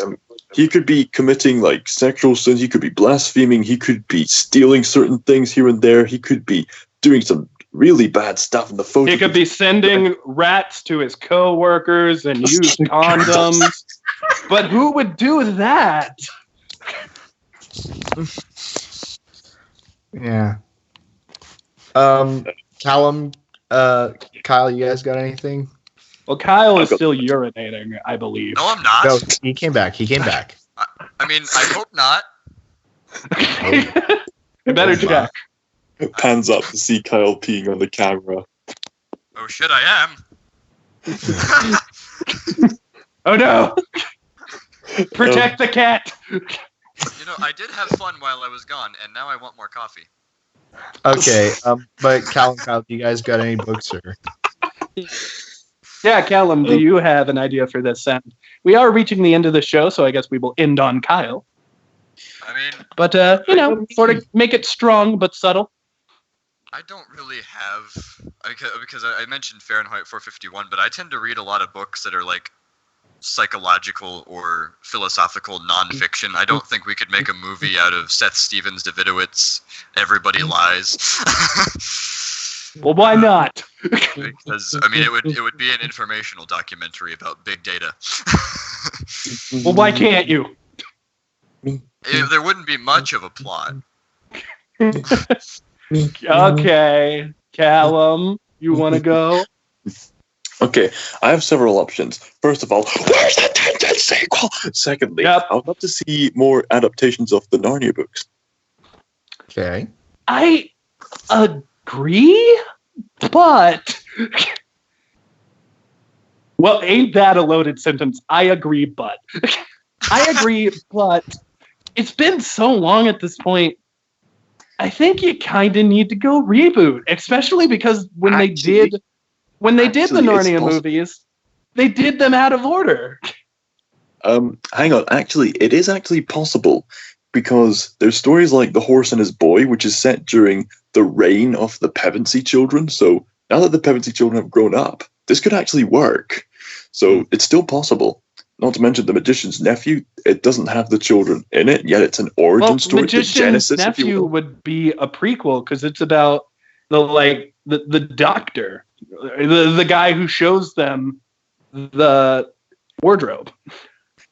he could be committing like sexual sins, he could be blaspheming, he could be stealing certain things here and there, he could be doing some really bad stuff in the photo. He could be sending rats to his co-workers and used condoms. But who would do that? Yeah. Callum, Kyle, you guys got anything? Well, Kyle is still urinating, I believe. No, I'm not. No, he came back. I mean, I hope not. You better check. Pans up to see Kyle peeing on the camera. Oh shit, I am. Oh no! Protect the cat! I did have fun while I was gone, and now I want more coffee. Okay, but Callum, do you guys got any books or? Yeah, Callum, do you have an idea for this? And we are reaching the end of the show, so I guess we will end on Kyle. I mean, but sort of make it strong but subtle. I don't really have, because I mentioned Fahrenheit 451, but I tend to read a lot of books that are like psychological or philosophical nonfiction. I don't think we could make a movie out of Seth Stevens Davidowitz. Everybody Lies. Well, why not? Because I mean, it would be an informational documentary about big data. Well, why can't you? There wouldn't be much of a plot. Okay, Callum, you want to go? Okay, I have several options. First of all, where's the Tintin sequel? Secondly, I would love to see more adaptations of the Narnia books. Okay. I agree, but... Well, ain't that a loaded sentence? I agree, but... I agree, but... It's been so long at this point. I think you kind of need to go reboot, especially because when they did the Narnia movies, they did them out of order. Hang on. Actually, it is actually possible because there's stories like The Horse and His Boy, which is set during the reign of the Pevensey children. So now that the Pevensey children have grown up, this could actually work. So it's still possible. not to mention the magician's nephew. It doesn't have the children in it, yet it's an origin story. Magician's the Genesis, nephew would be a prequel because it's about the doctor, the guy who shows them the wardrobe.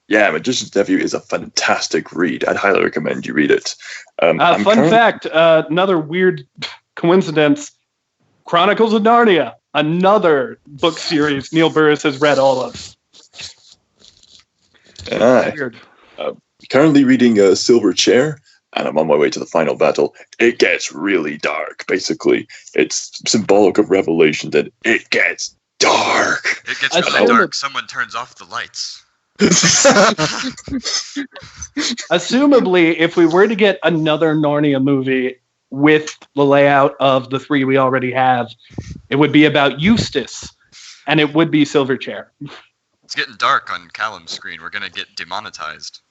Yeah, Magician's Nephew is a fantastic read. I'd highly recommend you read it. Fun fact, another weird coincidence, Chronicles of Narnia, another book series Neil Burris has read all of. Weird. Currently reading Silver Chair, and I'm on my way to the final battle. It gets really dark, basically. It's symbolic of Revelation that it gets dark. It gets really dark. Someone turns off the lights. Assumably, if we were to get another Narnia movie with the layout of the three we already have, it would be about Eustace, and it would be Silverchair. It's getting dark on Callum's screen. We're going to get demonetized.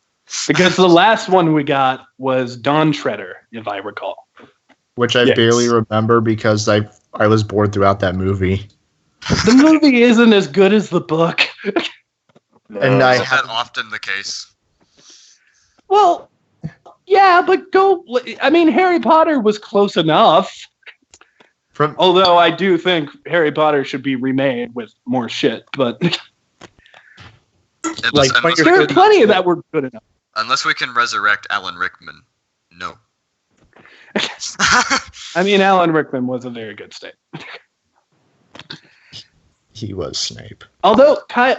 Because the last one we got was Dawn Shredder, if I recall. Which I barely remember because I was bored throughout that movie. The movie isn't as good as the book. And Isn't that often the case? Well, yeah, but Harry Potter was close enough. Although I do think Harry Potter should be remade with more shit, but there are plenty of that were good enough. Unless we can resurrect Alan Rickman. No. Alan Rickman was a very good Snape. He was Snape. Although, Kyle,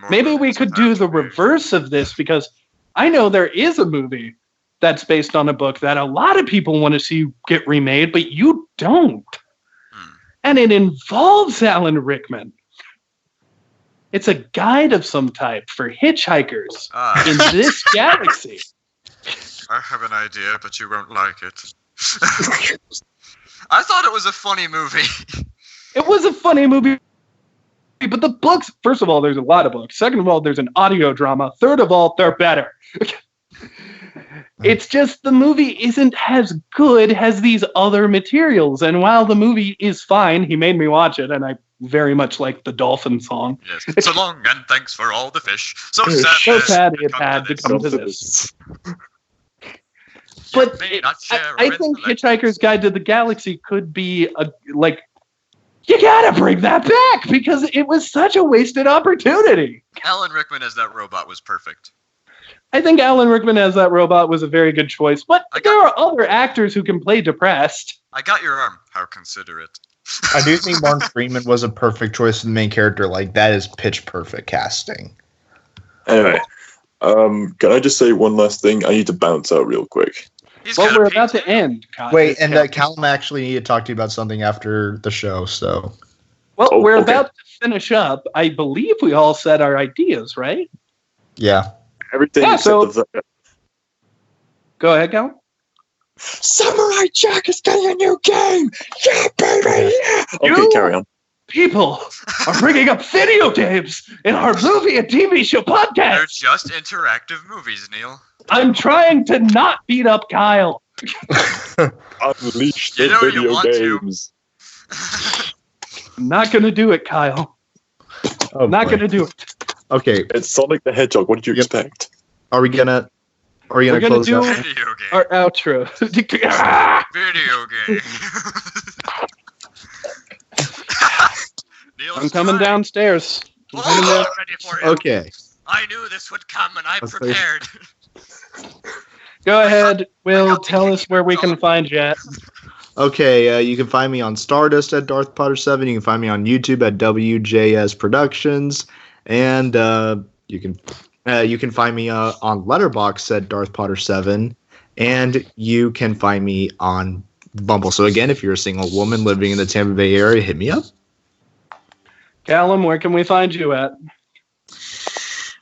maybe we could do the reverse of this, because I know there is a movie that's based on a book that a lot of people want to see get remade, but you don't. And it involves Alan Rickman. It's a guide of some type for hitchhikers in this galaxy. I have an idea, but you won't like it. I thought it was a funny movie. It was a funny movie, but the books, first of all, there's a lot of books. Second of all, there's an audio drama. Third of all, they're better. It's just the movie isn't as good as these other materials. And while the movie is fine, he made me watch it, and I very much like the dolphin song. Yes. So long, and thanks for all the fish. So sad it had to come to this. But I think Hitchhiker's Guide to the Galaxy could be you gotta bring that back, because it was such a wasted opportunity. Alan Rickman as that robot was perfect. I think Alan Rickman as that robot was a very good choice, but there are other actors who can play depressed. I got your arm. How considerate. I do think Martin Freeman was a perfect choice for the main character. That is pitch perfect casting. Anyway, can I just say one last thing? I need to bounce out real quick. We're about to end. Wait, and Callum actually need to talk to you about something after the show, so... Well, we're about to finish up. I believe we all said our ideas, right? Yeah. Everything Go ahead, Callum. Samurai Jack is getting a new game! Yeah, baby! Yeah! Okay, carry on. People are bringing up video games in our movie and TV show podcast. They're just interactive movies, Neil. I'm trying to not beat up Kyle. Unleash the video games. I'm not going to do it, Kyle. Not going to do it. Okay. It's Sonic the Hedgehog. What did you expect? Are we gonna close do out? Our outro. Video game. I'm coming downstairs. Oh, ready for him. Okay. I knew this would come, and I prepared. Go ahead, Will. Tell us where we can find you at. Okay, you can find me on Stardust at Darth Potter 7. You can find me on YouTube at WJS Productions, and you can find me on Letterboxd at Darth Potter 7, and you can find me on Bumble. So again, if you're a single woman living in the Tampa Bay area, hit me up. Callum, where can we find you at?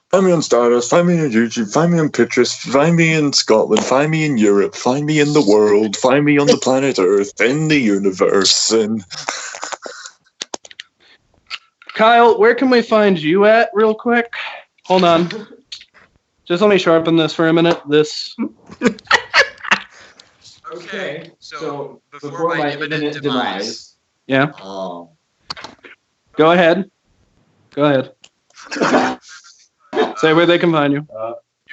Find me on Stardust, find me on YouTube, find me on Pinterest, find me in Scotland, find me in Europe, find me in the world, find me on the planet Earth, in the universe, and... Kyle, where can we find you at, real quick? Hold on. Just let me sharpen this for a minute. Okay, so before my imminent demise... Yeah? Oh. Go ahead. Say where they can find you.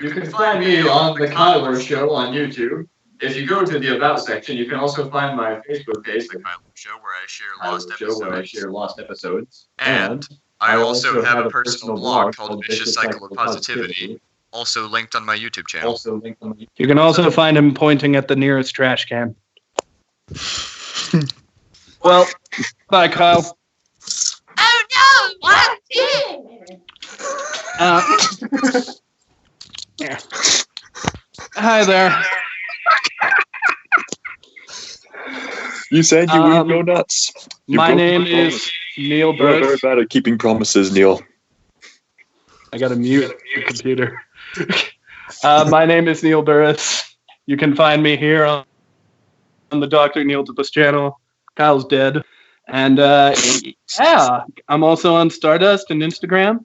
You can find me on the Kyler Show on YouTube. If you go to the About section, you can also find my Facebook page, The Kyler Show, where I share lost episodes. And I also have a personal blog called Vicious Cycle of Positivity, also linked on my YouTube channel. You can also find him pointing at the nearest trash can. Well, bye, Kyle. Oh no! What did? Yeah. Hi there. You said you wouldn't go nuts. My name is Neil You're very Burris. bad at keeping promises, Neil. I gotta mute the computer. My name is Neil Burris. You can find me here on the Dr. Knealetapus channel. Kyle's dead. And yeah, I'm also on Stardust and Instagram.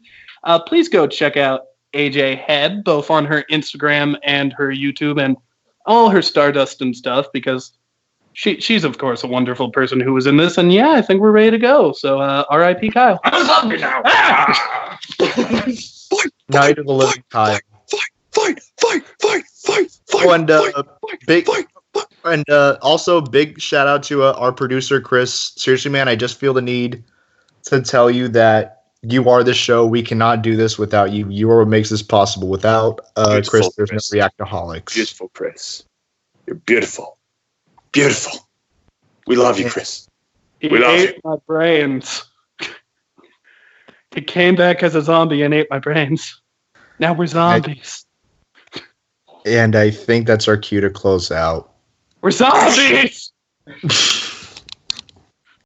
Please go check out AJ Head, both on her Instagram and her YouTube and all her Stardust and stuff, because she's of course a wonderful person who was in this. And yeah, I think we're ready to go. So R.I.P. Kyle. I'm a zombie now. Night of the Living Kyle. Fight! And also big shout out to our producer Chris. Seriously, man, I just feel the need to tell you that you are the show. We cannot do this without you. You are what makes this possible. Without Chris, there's no Reactaholics. Beautiful, Chris. You're beautiful. Beautiful. We love you, Chris. He We love ate my brains. He came back as a zombie and ate my brains. Now we're zombies. And I think that's our cue to close out. We're zombies!